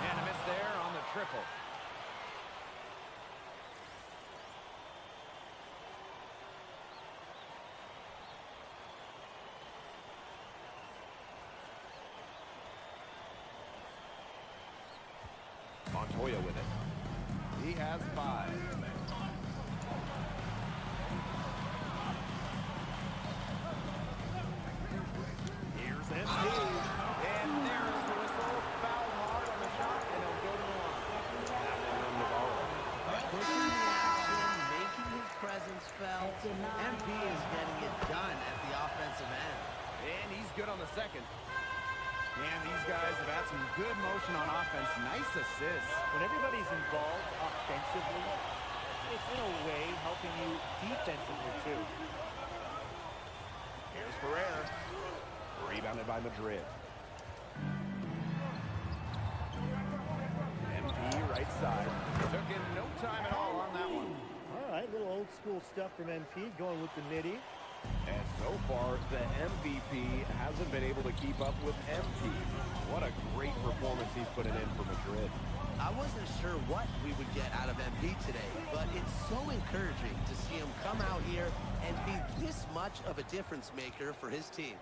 And a miss there on the triple. Montoya with it. He has 5. Here's MP. And there's the whistle. Foul hard on the shot, and he'll go to the line. That one on Navarro. Pushing the action, making his presence felt. MP is getting it done at the offensive end. And he's good on the second. And these guys have had some good motion on offense. Nice assist. When everybody's involved offensively, it's in a way helping you defensively too. Here's Ferrer. Rebounded by Madrid. MP right side. Took him no time at all on that one. All right, little old school stuff from MP, going with the nitty. And so far, the MVP hasn't been able to keep up with MP. What a great performance he's putting in for Madrid. I wasn't sure what we would get out of MP today, but it's so encouraging to see him come out here and be this much of a difference maker for his team.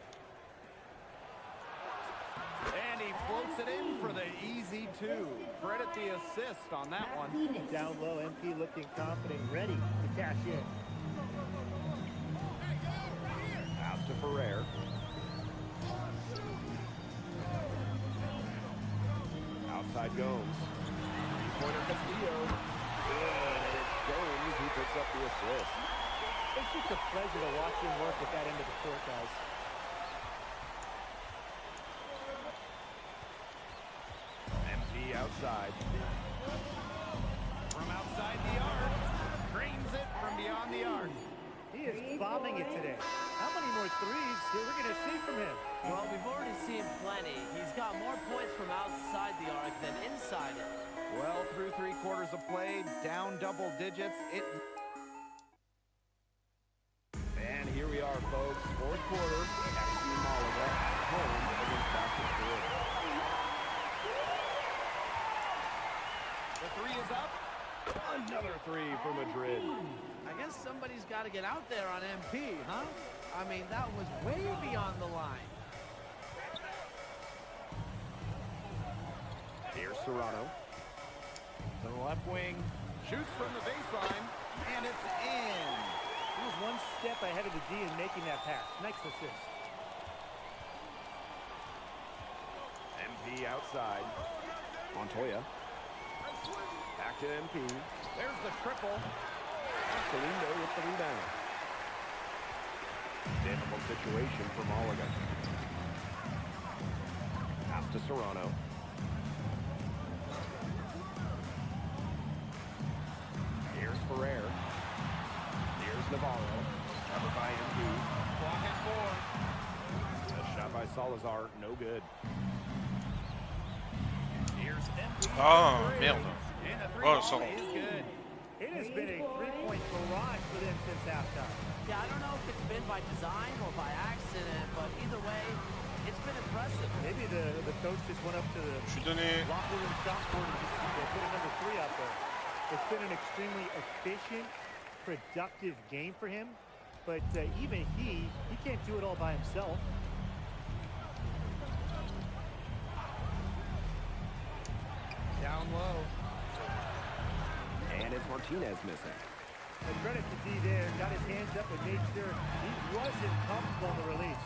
And he floats it in for the easy 2. Credit the assist on that one. Down low, MP looking confident, ready to cash in. Pass to Ferrer. Outside Gomes. Three-pointer Castillo. Good, and it's Gomes who picks up the assist. It's just a pleasure to watch him work at that end of the court, guys. MP outside. From outside the arc. Drains it from beyond the arc. He is bombing it today. How many more threes are we going to see from him? Well, we've already seen plenty. He's got more points from outside the arc than inside it. Well, through 3 quarters of play, down double digits. And here we are, folks. 4th quarter. FC Malaga at home against Basket Court. The 3 is up. Another 3 for Madrid. I guess somebody's got to get out there on MP, huh? I mean, that was way beyond the line. Here's Serrano. To the left wing. Shoots from the baseline. And it's in. He was one step ahead of the D in making that pass. Nice assist. MP outside. Montoya. Back to MP. There's the triple. Galindo with the rebound. Difficult situation for Malaga. Pass to Serrano. Here's Ferrer. Here's Navarro. Covered by MP. Clock at 4. A shot by Salazar. No good. Here's MP. Ah, merde. And the 3 Oh, ball ça va. is good. It has been a three-point barrage for them since halftime. Yeah, I don't know if it's been by design or by accident, but either way, it's been impressive. Maybe the coach just went up to the locker room shot board and just put a number 3 out there. It's been an extremely efficient, productive game for him, but even he can't do it all by himself. Down low. And it's Martinez missing. The credit to D there, got his hands up and made sure he wasn't comfortable in the release.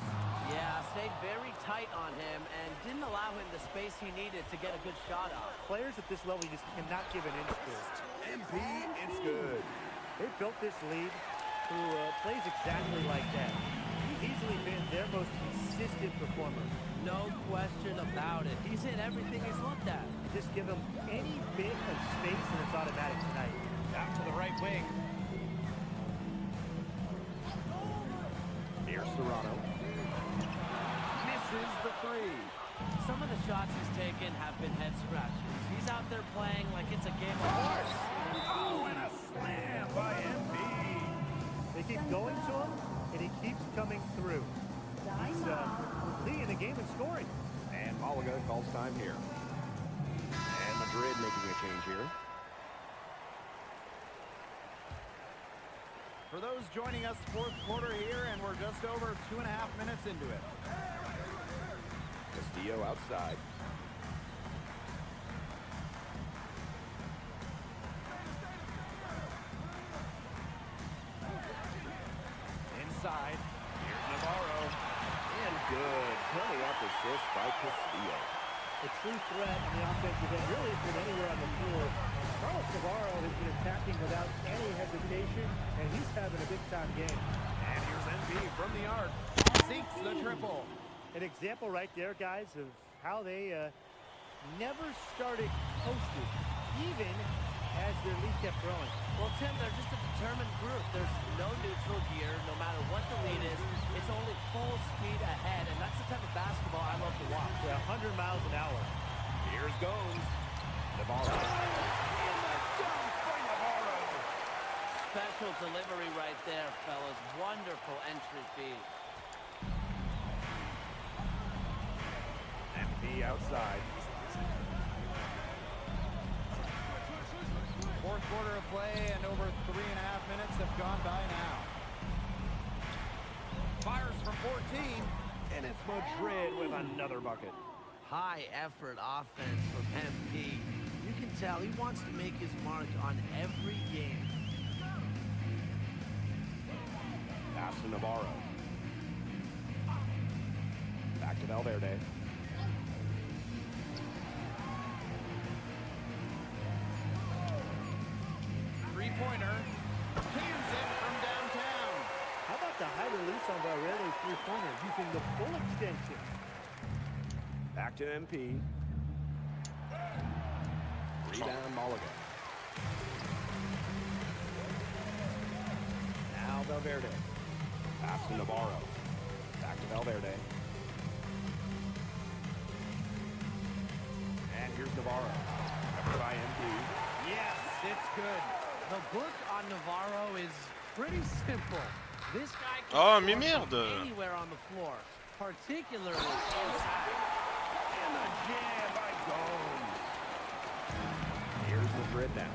Yeah, stayed very tight on him and didn't allow him the space he needed to get a good shot off. Players at this level, you just cannot give an inch to. MP, it's good. They built this lead through plays exactly like that. He's easily been their most consistent performer. No question about it. He's hit everything he's looked at. Just give him any bit of space and it's automatic tonight. Back to the right wing. Here's Serrano. Misses the three. Some of the shots he's taken have been head scratchers. He's out there playing like it's a game of horse. Oh, and a slam by MP. They keep going to him, and he keeps coming through. He's leading the game in scoring. And Malaga calls time here. And Madrid making a change here. For those joining us, fourth quarter here, and we're just over 2.5 minutes into it. Castillo outside. Inside. Here's Navarro. And good. Coming up assist by Castillo. A true threat in the offensive end, really has been anywhere on the floor. Carlos Navarro has been attacking without any hesitation, and he's having a big-time game. And here's NB from the arc. Sinks the triple. An example right there, guys, of how they never started posted, even as their lead kept growing. Well, Tim, they're just a determined group. There's no neutral gear, no matter what the lead is. It's only full speed ahead, and that's the type of basketball I love to watch. Yeah, 100 miles an hour. Here's Gomes. Navarro. And the dunk by Navarro. Special delivery right there, fellas. Wonderful entry feed. MP outside. Fourth quarter of play, and over 3.5 minutes have gone by now. Fires from 14. And it's Madrid with another bucket. High effort offense from MP. You can tell he wants to make his mark on every game. Pass to Navarro. Back to Valverde. Three-pointer. Cans it from downtown. How about the high release on Valverde's three-pointer using the full extension? Back to MP. Rebound Malaga. Now Valverde. Pass to Navarro. Back to Valverde. And here's Navarro. Covered by MP. Yes, it's good. The book on Navarro is pretty simple. This guy can Oh, score mais merde! from anywhere on the floor, particularly inside. And the jam by Gomes. Here's Madrid now.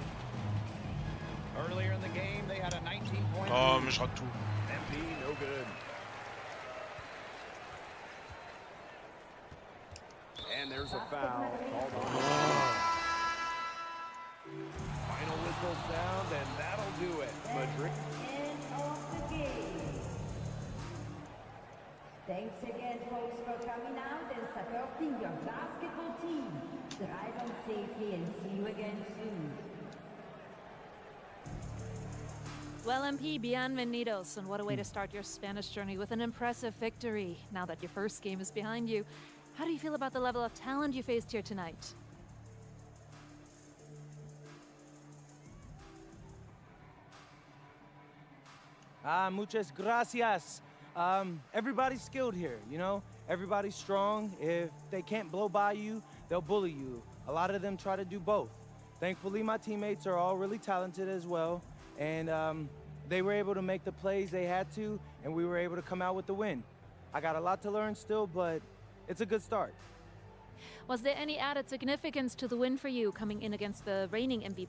Earlier in the game, they had a 19-point Oh, lead. mais je rate tout. MP no good. And there's a foul called on. Final whistle sounds, and that'll do it. Madrid. End of the game. Thanks again, folks, for coming out and supporting your basketball team. Drive on safely and see you again soon. Well, MP, bienvenidos, and what a way to start your Spanish journey with an impressive victory. Now that your first game is behind you, how do you feel about the level of talent you faced here tonight? Muchas gracias. Everybody's skilled here, you know? Everybody's strong. If they can't blow by you, they'll bully you. A lot of them try to do both. Thankfully, my teammates are all really talented as well, and they were able to make the plays they had to, and we were able to come out with the win. I got a lot to learn still, but it's a good start. Was there any added significance to the win for you coming in against the reigning MVP?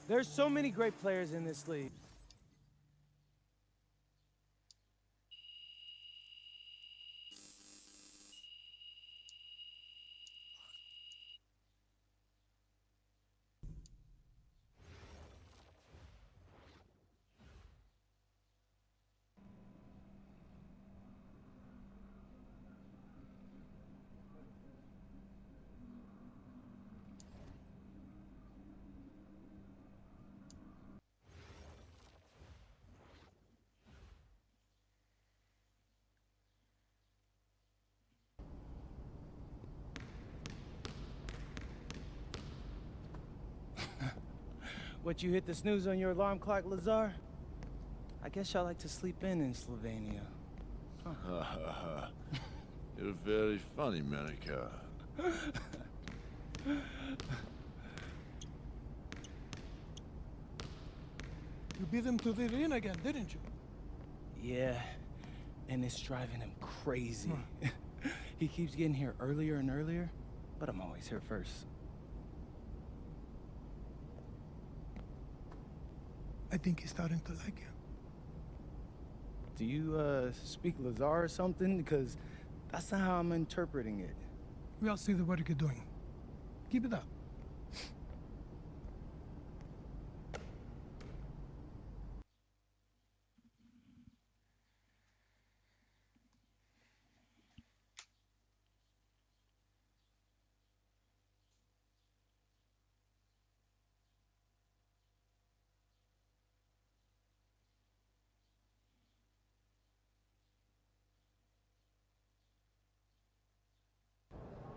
There's so many great players in this league. What, you hit the snooze on your alarm clock, Lazar? I guess y'all like to sleep in Slovenia. Huh. You're very funny, Monica. You beat him to the arena again, didn't you? Yeah, and it's driving him crazy. He keeps getting here earlier and earlier, but I'm always here first. I think he's starting to like you. Do you, speak Lazar or something? Because that's not how I'm interpreting it. We'll see the work you're doing. Keep it up.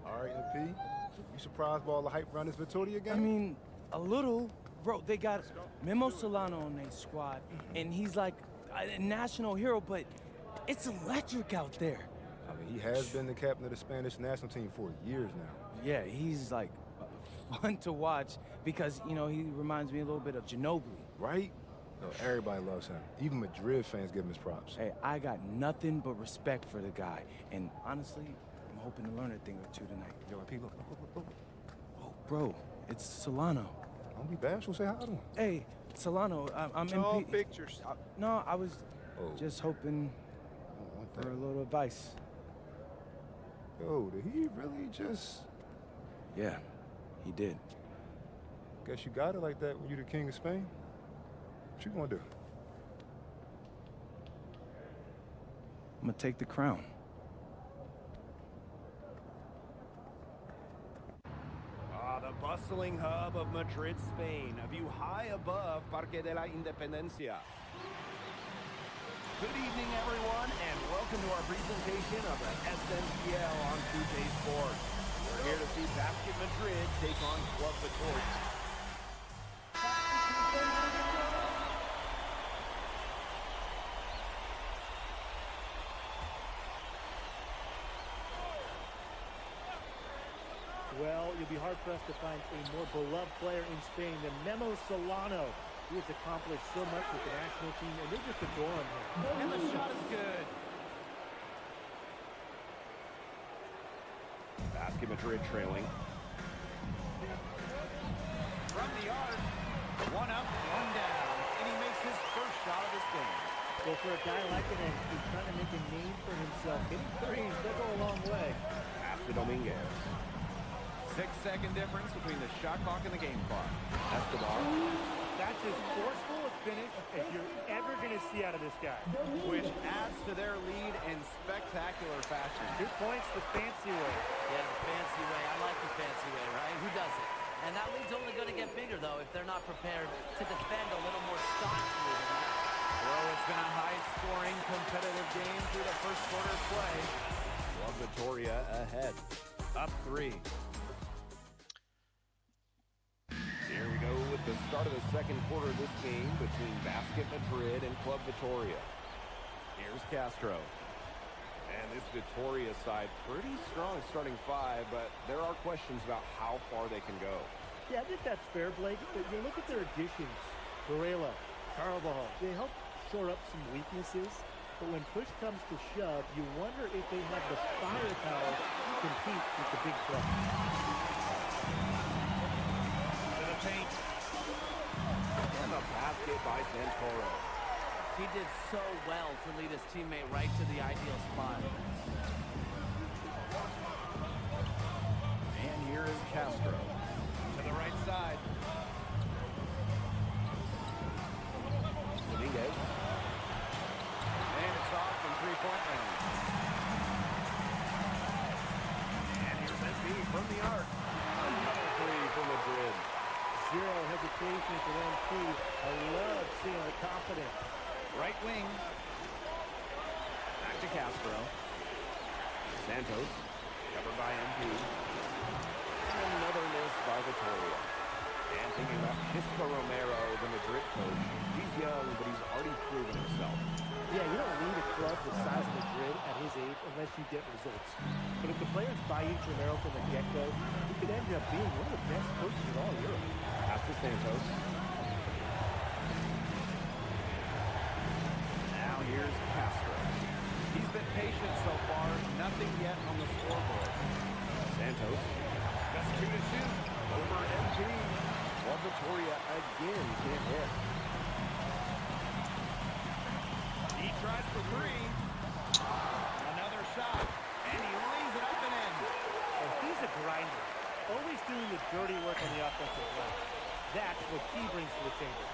All right, MP. You surprised by all the hype around this Vittoria game? I mean, a little. Bro, they got Memo Solano on their squad, and he's like a national hero, but it's electric out there. I mean, he has been the captain of the Spanish national team for years now. Yeah, he's like fun to watch because, you know, he reminds me a little bit of Ginobili. Right? No, everybody loves him. Even Madrid fans give him his props. Hey, I got nothing but respect for the guy, and honestly, I'm hoping to learn a thing or two tonight. Yo, MP, look. Oh, bro, it's Solano. Don't be bashful, say hi to him. Hey, Solano, I'm All MP. pictures. No, I was just hoping for a little advice. Yo, did he really just... Yeah, he did. Guess you got it like that when you're the king of Spain. What you gonna do? I'm gonna take the crown. The bustling hub of Madrid, Spain, a view high above Parque de la Independencia. Good evening, everyone, and welcome to our presentation of the SNCL on 2K Sports. We're here to see Basket Madrid take on Club Vittoria. Well, you'll be hard-pressed to find a more beloved player in Spain than Memo Solano. He has accomplished so much with the national team, and they just adore him here. And the shot is good. Basket Madrid trailing. From the arc, one up, one down, and he makes his first shot of this game. Well, for a guy like him, he's trying to make a name for himself. Hitting threes, they'll go a long way. Pass to Dominguez. 6-second difference between the shot clock and the game clock. Escobar. That's as forceful a finish as you're ever going to see out of this guy. Which adds to their lead in spectacular fashion. 2 points the fancy way. Yeah, the fancy way. I like the fancy way, right? Who doesn't? And that lead's only going to get bigger, though, if they're not prepared to defend a little more staunchly than that. Well, it's been a high-scoring, competitive game through the first quarter play. Club Vittoria ahead. Up 3. Here we go with the start of the second quarter of this game between Basket Madrid and Club Vittoria. Here's Castro. And this Vittoria side, pretty strong starting 5, but there are questions about how far they can go. Yeah, I think that's fair, Blake, but you look at their additions. Varela, Carvajal, they help shore up some weaknesses, but when push comes to shove, you wonder if they have the firepower to compete with the big clubs. Paint. And the basket by Santoro. He did so well to lead his teammate right to the ideal spot. And here is Castro. To the right side. Dominguez. And it's off from three-point range. And here's MP from the arc. Another 3 for Madrid. Zero hesitation for MP. I love seeing the confidence. Right wing. Back to Castro. Santos. Covered by MP. And another miss by Vittoria. And Thinking about Chispa Romero, the Madrid coach. He's young, but he's already proven himself. Yeah, you don't lead a club the size of Madrid at his age unless you get results. But if the players buy into Romero from the get-go, he could end up being one of the best coaches in all Europe. Pass to Santos. Now here's Castro. He's been patient so far, nothing yet on the scoreboard. Santos. Just 2 to shoot. Over MP. Well, Victoria again can't hit. He tries for 3. Another shot. And he lays it up and in. Well, he's a grinder. Always doing the dirty work on the offensive glass. That's what he brings to the table.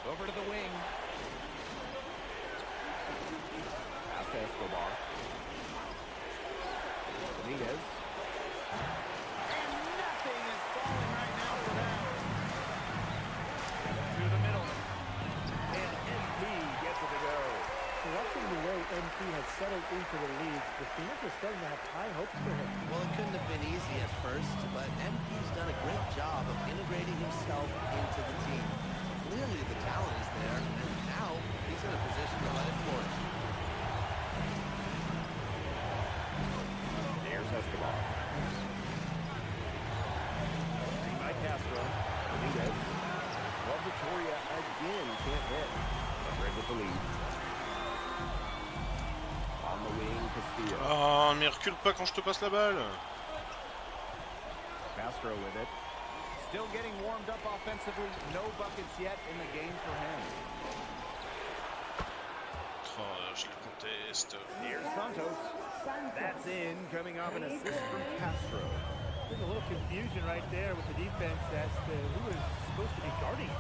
Over to the wing. Pass to Escobar. Dominguez. And nothing is falling right now for them. To the middle. And MP gets it to go. Watching the way MP has settled into the league, the fans are starting to have high hopes for him. Well, it couldn't have been easy at first, but MP's done a great job of integrating himself into the team. Clearly the talent is there, and now he's in a position to let it flourish. There's Escobar. Screen by Castro. Dominguez. Well, Victoria again can't hit. Madrid with the lead. On the wing, Castillo. Oh, mais recule pas quand je te passe la balle. Castro with it. Still getting warmed up offensively. No buckets yet in the game for him. Oh, je le conteste. Here's Santos. That's in, coming off an assist from Castro. There's a little confusion right there with the defense as to who is supposed to be guarding.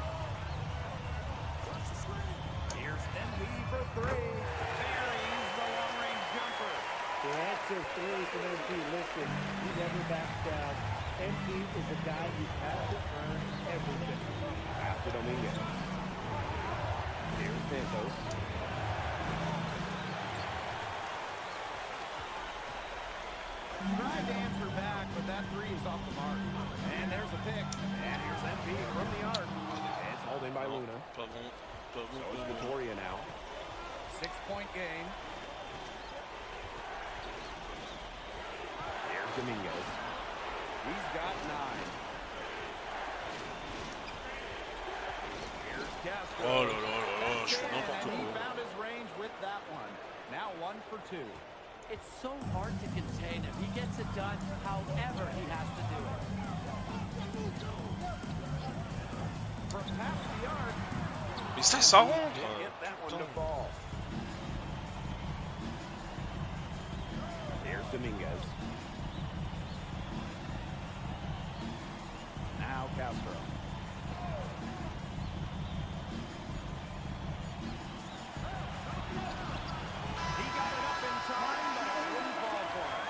Here's MP for 3. Buries the long-range jumper. The answer 3 from MP. Listen, he never backs down. MP is a guy who's had to earn everything. Pass to Dominguez. Here's Santos. Tried to answer back, but that 3 is off the mark. And there's a pick. And here's MP from the arc. It's hauled in by Luna. Pas bon. Pas bon. So it's Victoria now. 6-point game. Here's Dominguez. He's got 9. Here's Castro. Oh là là là là, je fais n'importe And he quoi. found his range with that one. Now 1 for 2. It's so hard to contain him. He gets it done however he has to do it. From past the arc. Mais ça rentre. Get that one to fall. Here's Dominguez. Now Castro. He got it up in time, but it wouldn't fall for him.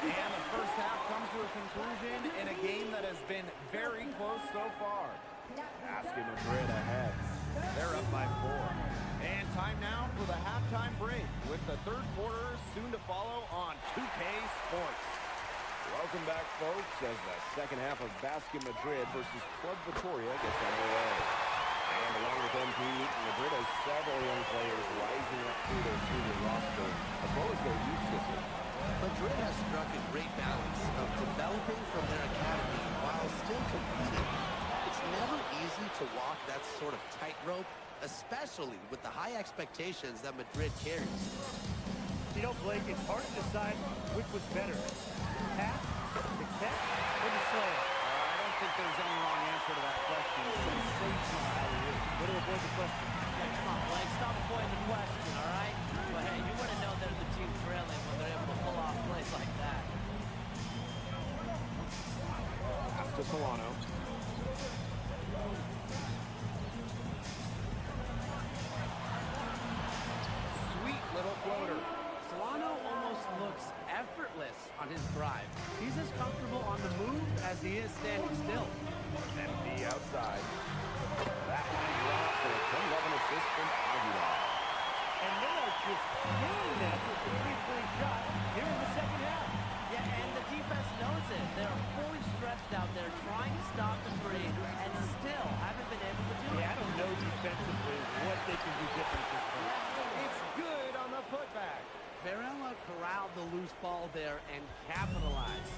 And the first half comes to a conclusion in a game that has been very close so far. Basket Madrid ahead. They're up by 4. And time now for the halftime break with the third quarter soon to follow on 2K Sports. Welcome back, folks, as the second half of Basket Madrid versus Club Victoria gets underway. And along with MP, Madrid has several young players rising up through their senior roster, as well as their youth system. Madrid has struck a great balance of developing from their academy while still competing. It's never easy to walk that sort of tightrope, especially with the high expectations that Madrid carries. You know, Blake, it's hard to decide which was better. The pass, the catch, or the slam? I don't think there's any wrong answer to that question. Sensational alley-oop. Way to avoid the question. Yeah, come on, Blake, stop avoiding the question, all right? But hey, you wouldn't know they're the team trailing when they're able to pull off plays like that. Pass to Solano. Sweet little floater. Solano almost looks effortless on his drive. He's as comfortable on the move as he is standing still. MP outside. That one drops, and it comes off an assist from Aguilar. And they are just killing them with the three-point shot here in the second half. Yeah, and the defense knows it. They're fully stretched out there Varela corralled the loose ball there and capitalized.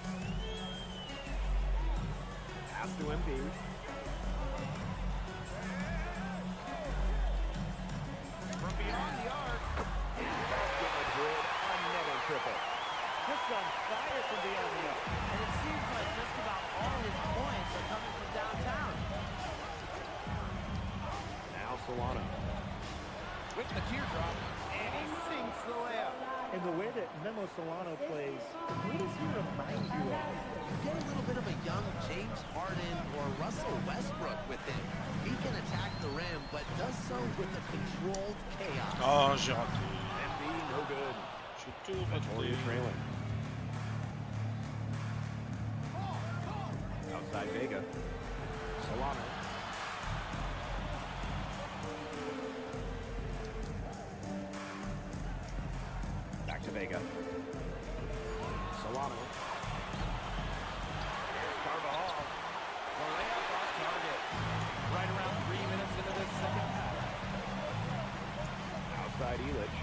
Pass to MP. From beyond the arc. And basket Madrid, another triple. Just on fire from beyond the arc. And it seems like just about all his points are coming from downtown. Now Solano. With the teardrop, and he sinks the layup. And the way that Memo Solano plays, who does he remind you of? You get a little bit of a young James Harden or Russell Westbrook with him. He can attack the rim, but does so with a controlled chaos. Oh, j'ai raté. MB, no good. J'ai tout Victoria raté. trailing. Outside Vega. Solano. Back to Vega. Solano. Here's Carvajal. The layup off target. Right around 3 minutes into this second half. Outside Illich.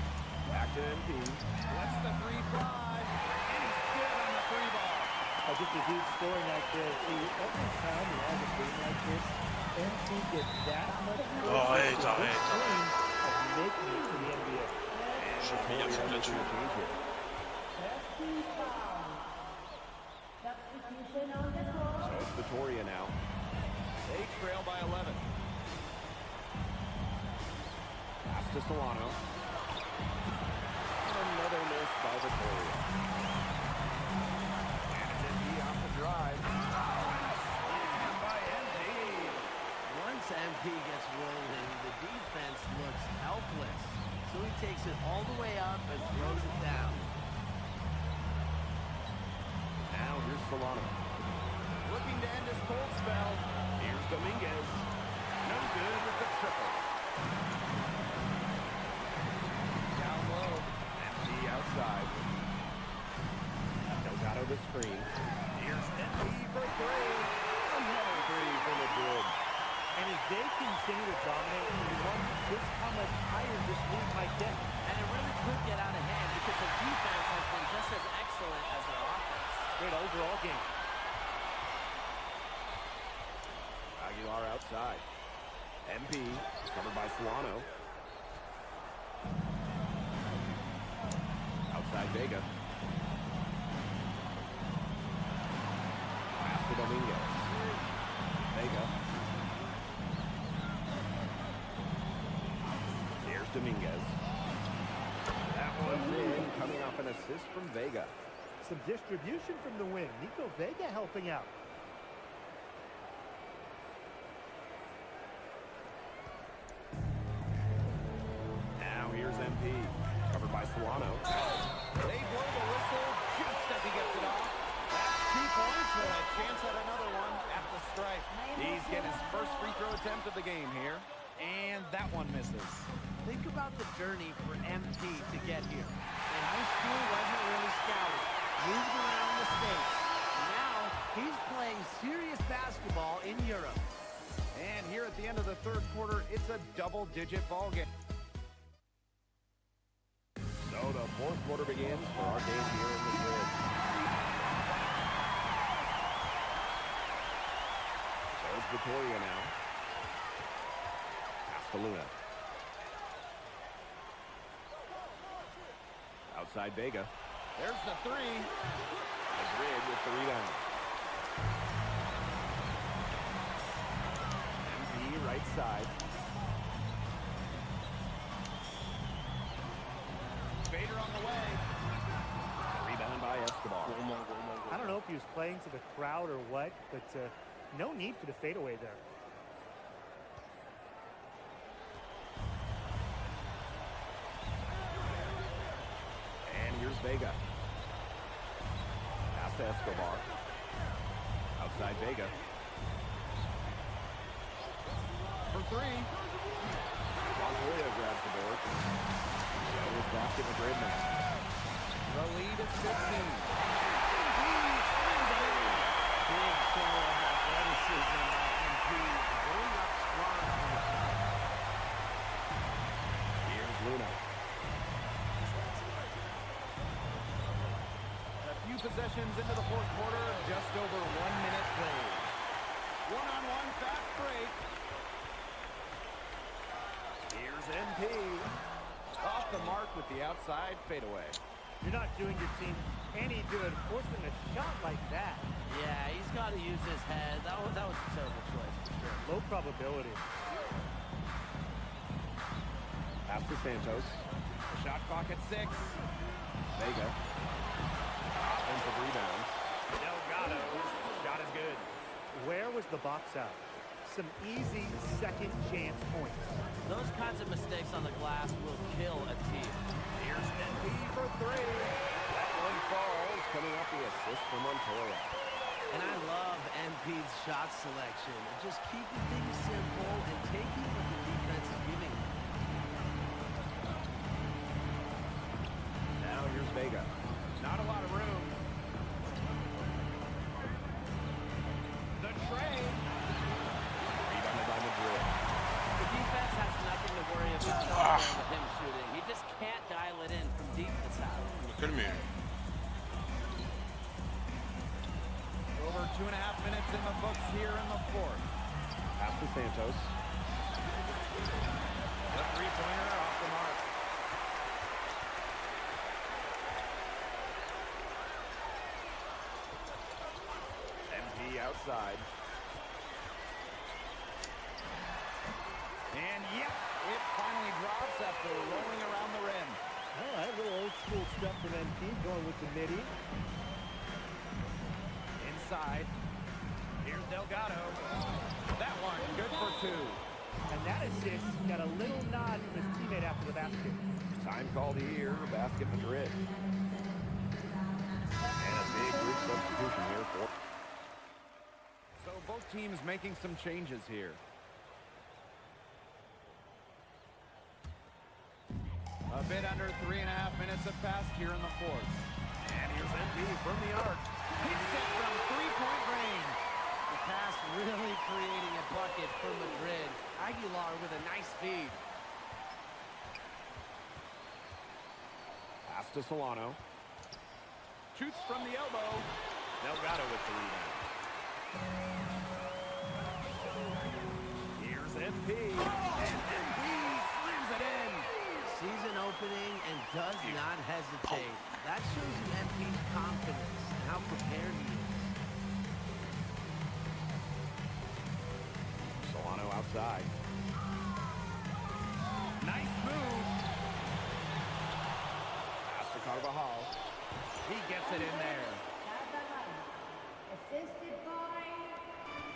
Back to MP. Lets the three fly. And he's good on the three ball. Just a huge scoring night there, too. Every time he has a game like this, MP gets that much Arrête, arrête, of making it to the NBA. Je vais meilleur faute là-dessus. So it's Victoria now. They trail by 11. Pass to Solano. And another miss by Victoria. And it's MP off the drive. Slam by MP. Once MP gets rolling, the defense looks helpless. So he takes it all the way up and throws it down. Now here's Solano. Looking to end his cold spell. Here's Dominguez. No good with the triple. Down low. MP outside. Delgado the screen. Here's MP for three. Another three for Madrid. And as they continue to dominate, you wonder just how much higher this league might get. And it really could get out of hand because their defense has been just as excellent as their offense. Great overall game. Aguilar outside. MP covered by Solano. Outside Vega. Pass to Dominguez. Vega. Here's Dominguez. That one's in, coming off an assist from Vega. Some distribution from the wing. Nico Vega helping out. Now here's MP, covered by Solano. They blow the whistle just as he gets it off. That's 2 points with a chance at another one at the stripe. He's getting his first free throw attempt of the game here, and that one misses. Think about the journey for MP to get here. In high school, wasn't really scouted. Moved around the States. Now, he's playing serious basketball in Europe. And here at the end of the third quarter, it's a double-digit ball game. So the fourth quarter begins for our game here in Madrid. So it's Victoria now. Castelluna. Outside Vega. There's the three. Madrid with the rebound. MP right side. Vader on the way. Rebound by Escobar. I don't know if he was playing to the crowd or what, but no need for the fadeaway there. And here's Vega. Pass to Escobar. Outside Vega. For three. Montoya grabs the board. So is basket Madrid now. The lead is 15. Big show of athleticism by MP. Going up strong from the top. Here's Luna. possessions into the fourth quarter, just over 1 minute played. One-on-one fast break. Here's MP. Off the mark with the outside fadeaway. You're not doing your team any good forcing a shot like that. Yeah, he's got to use his head. That was a terrible choice, for sure. Low probability. Pass to Santos. Shot clock at 6. Vega. Offensive rebound. Delgado's shot is good. Where was the box out? Some easy second chance points. Those kinds of mistakes on the glass will kill a team. Here's NP for 3. That one falls, coming off the assist from Montoya. And I love MP's shot selection. Just keeping things simple and taking what the defense is giving. Now here's Vega. Not a lot of room. The tray. Rebounded by Madrid. The defense has nothing to worry about out there with him shooting. He just can't dial it in from deep this half. Look at me. Over 2.5 minutes in the books here in the fourth. Pass to Santos. The three-pointer off the mark. MP outside. And yep, it finally drops after rolling around the rim. All right, a little old school stuff from MP, going with the midi. Inside. Here's Delgado. That one, good for 2. And that assist got a little nod from his teammate after the basket. Time called here, basket Madrid. And a big group substitution here for... So both teams making some changes here. A bit under 3.5 minutes have passed here in the fourth. And here's MP from the arc. Hits it from three-point range. The pass really creating a bucket for Madrid. Aguilar with a nice feed. Pass to Solano. Shoots from the elbow. Delgado with the rebound. Here's MP. And MP slams it in. Season opening and does not hesitate. That shows you MP's confidence and how prepared he is. Solano outside. Nice move. Pass to Carvajal. He gets it in there. Assisted by...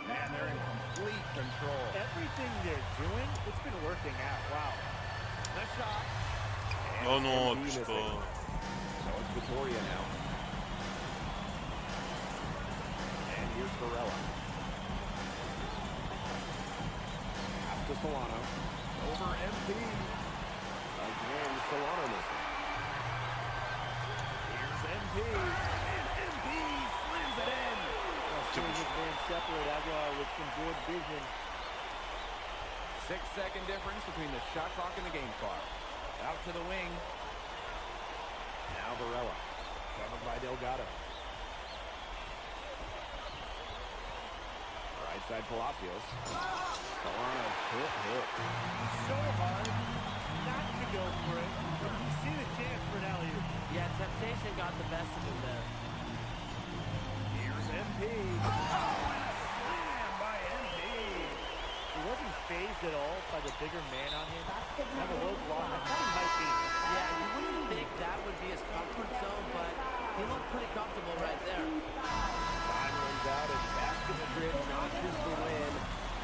And they're in complete control. Everything they're doing, it's been working out. Wow. The shot. Oh non, abuse pas. So it's Vittoria now. And here's Varela. Pass to Solano. Over MP. Again, Solano missing. Here's MP. And MP slams it in. Seeing this man separate Aguilar with some good vision. 6-second difference between the shot clock and the game clock. Out to the wing. Now Varela. Covered by Delgado. Right side Palacios. Solano hit. So hard not to go for it. But you see the chance for an alley-oop. Yeah, temptation got the best of him there. Here's MP. Oh, and a slam by MP. He wasn't phased at all by the bigger man on him. On the low block, I thought he might be. Yeah, you wouldn't think that would be his comfort zone, but he looked pretty comfortable right there. Time runs out and Basket Madrid notches the win.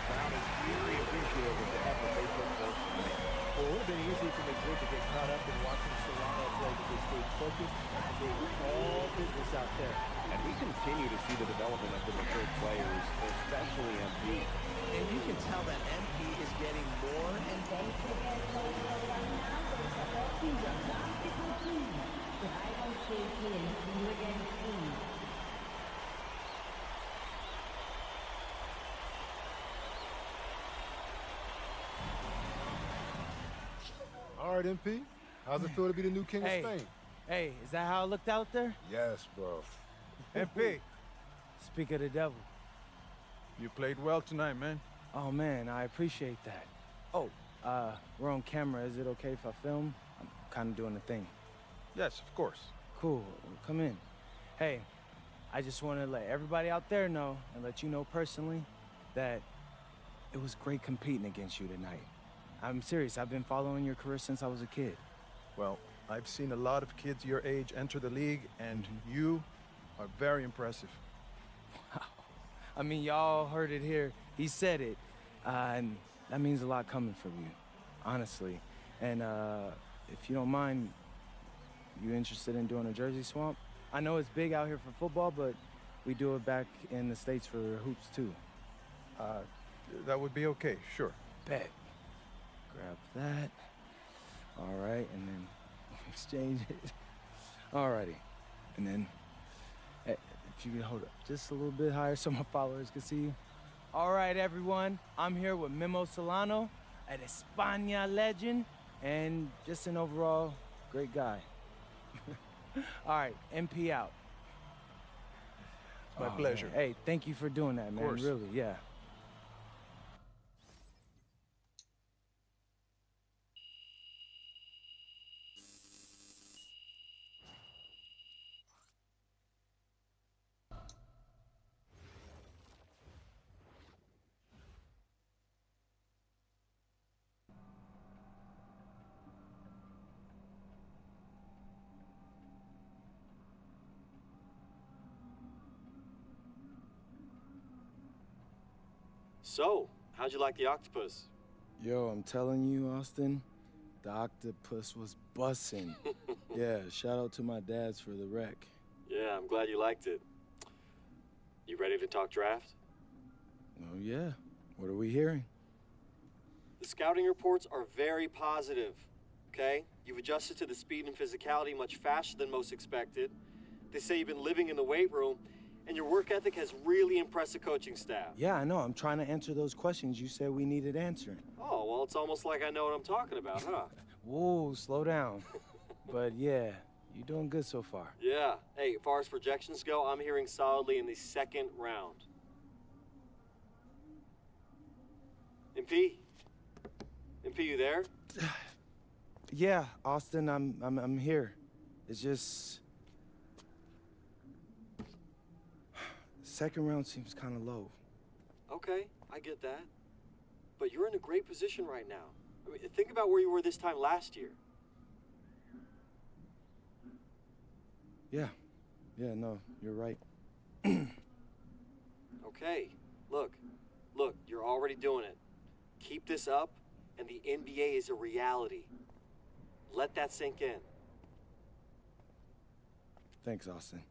Crowd is very appreciative of the effort they put forth tonight. Well, it would have been easy for Madrid to get caught up in watching Solano play, but they stayed focused and they were all business out there. And we continue to see the development of the Madrid players, especially MP. And you can tell that MP is getting more and Thanks to the head coach program now, they're supporting your basketball team. Drive on safely and see you again soon. All right, MP. How's it feel to be the new king of Spain? Hey, is that how it looked out there? Yes, bro. MP, Speak of the devil. you played well tonight, man. Oh, man, I appreciate that. Oh, we're on camera. Is it okay if I film? I'm kind of doing a thing. Yes, of course. Cool. Come in. Hey, I just want to let everybody out there know and let you know personally that it was great competing against you tonight. I'm serious. I've been following your career since I was a kid. Well, I've seen a lot of kids your age enter the league, and you are very impressive. Wow. I mean, y'all heard it here. He said it. And that means a lot coming from you, honestly. And if you don't mind, you interested in doing a jersey swap? I know it's big out here for football, but we do it back in the States for hoops, too. That would be okay, sure. Bet. Grab that. All right, and then exchange it. Alrighty. And then, if you can hold up just a little bit higher so my followers can see you. All right, everyone. I'm here with Memo Solano, an España legend, and just an overall great guy. All right, MP out. It's my pleasure. Man. Hey, thank you for doing that, man. Of course. Really, yeah. So, how'd you like the octopus? Yo, I'm telling you, Austin, the octopus was bussin'. Yeah, shout out to my dads for the wreck. Yeah, I'm glad you liked it. You ready to talk draft? Oh, yeah. What are we hearing? The scouting reports are very positive, okay? You've adjusted to the speed and physicality much faster than most expected. They say you've been living in the weight room, and your work ethic has really impressed the coaching staff. Yeah, I know. I'm trying to answer those questions you said we needed answering. Oh, well, it's almost like I know what I'm talking about, huh? Whoa, slow down. But yeah, you're doing good so far. Yeah. Hey, as far as projections go, I'm hearing solidly in the second round. MP? MP, you there? Yeah, Austin, I'm here. It's just second round seems kind of low. Okay, I get that. But you're in a great position right now. I mean, think about where you were this time last year. Yeah, no, you're right. Okay, look, you're already doing it. Keep this up, and the NBA is a reality. Let that sink in. Thanks, Austin.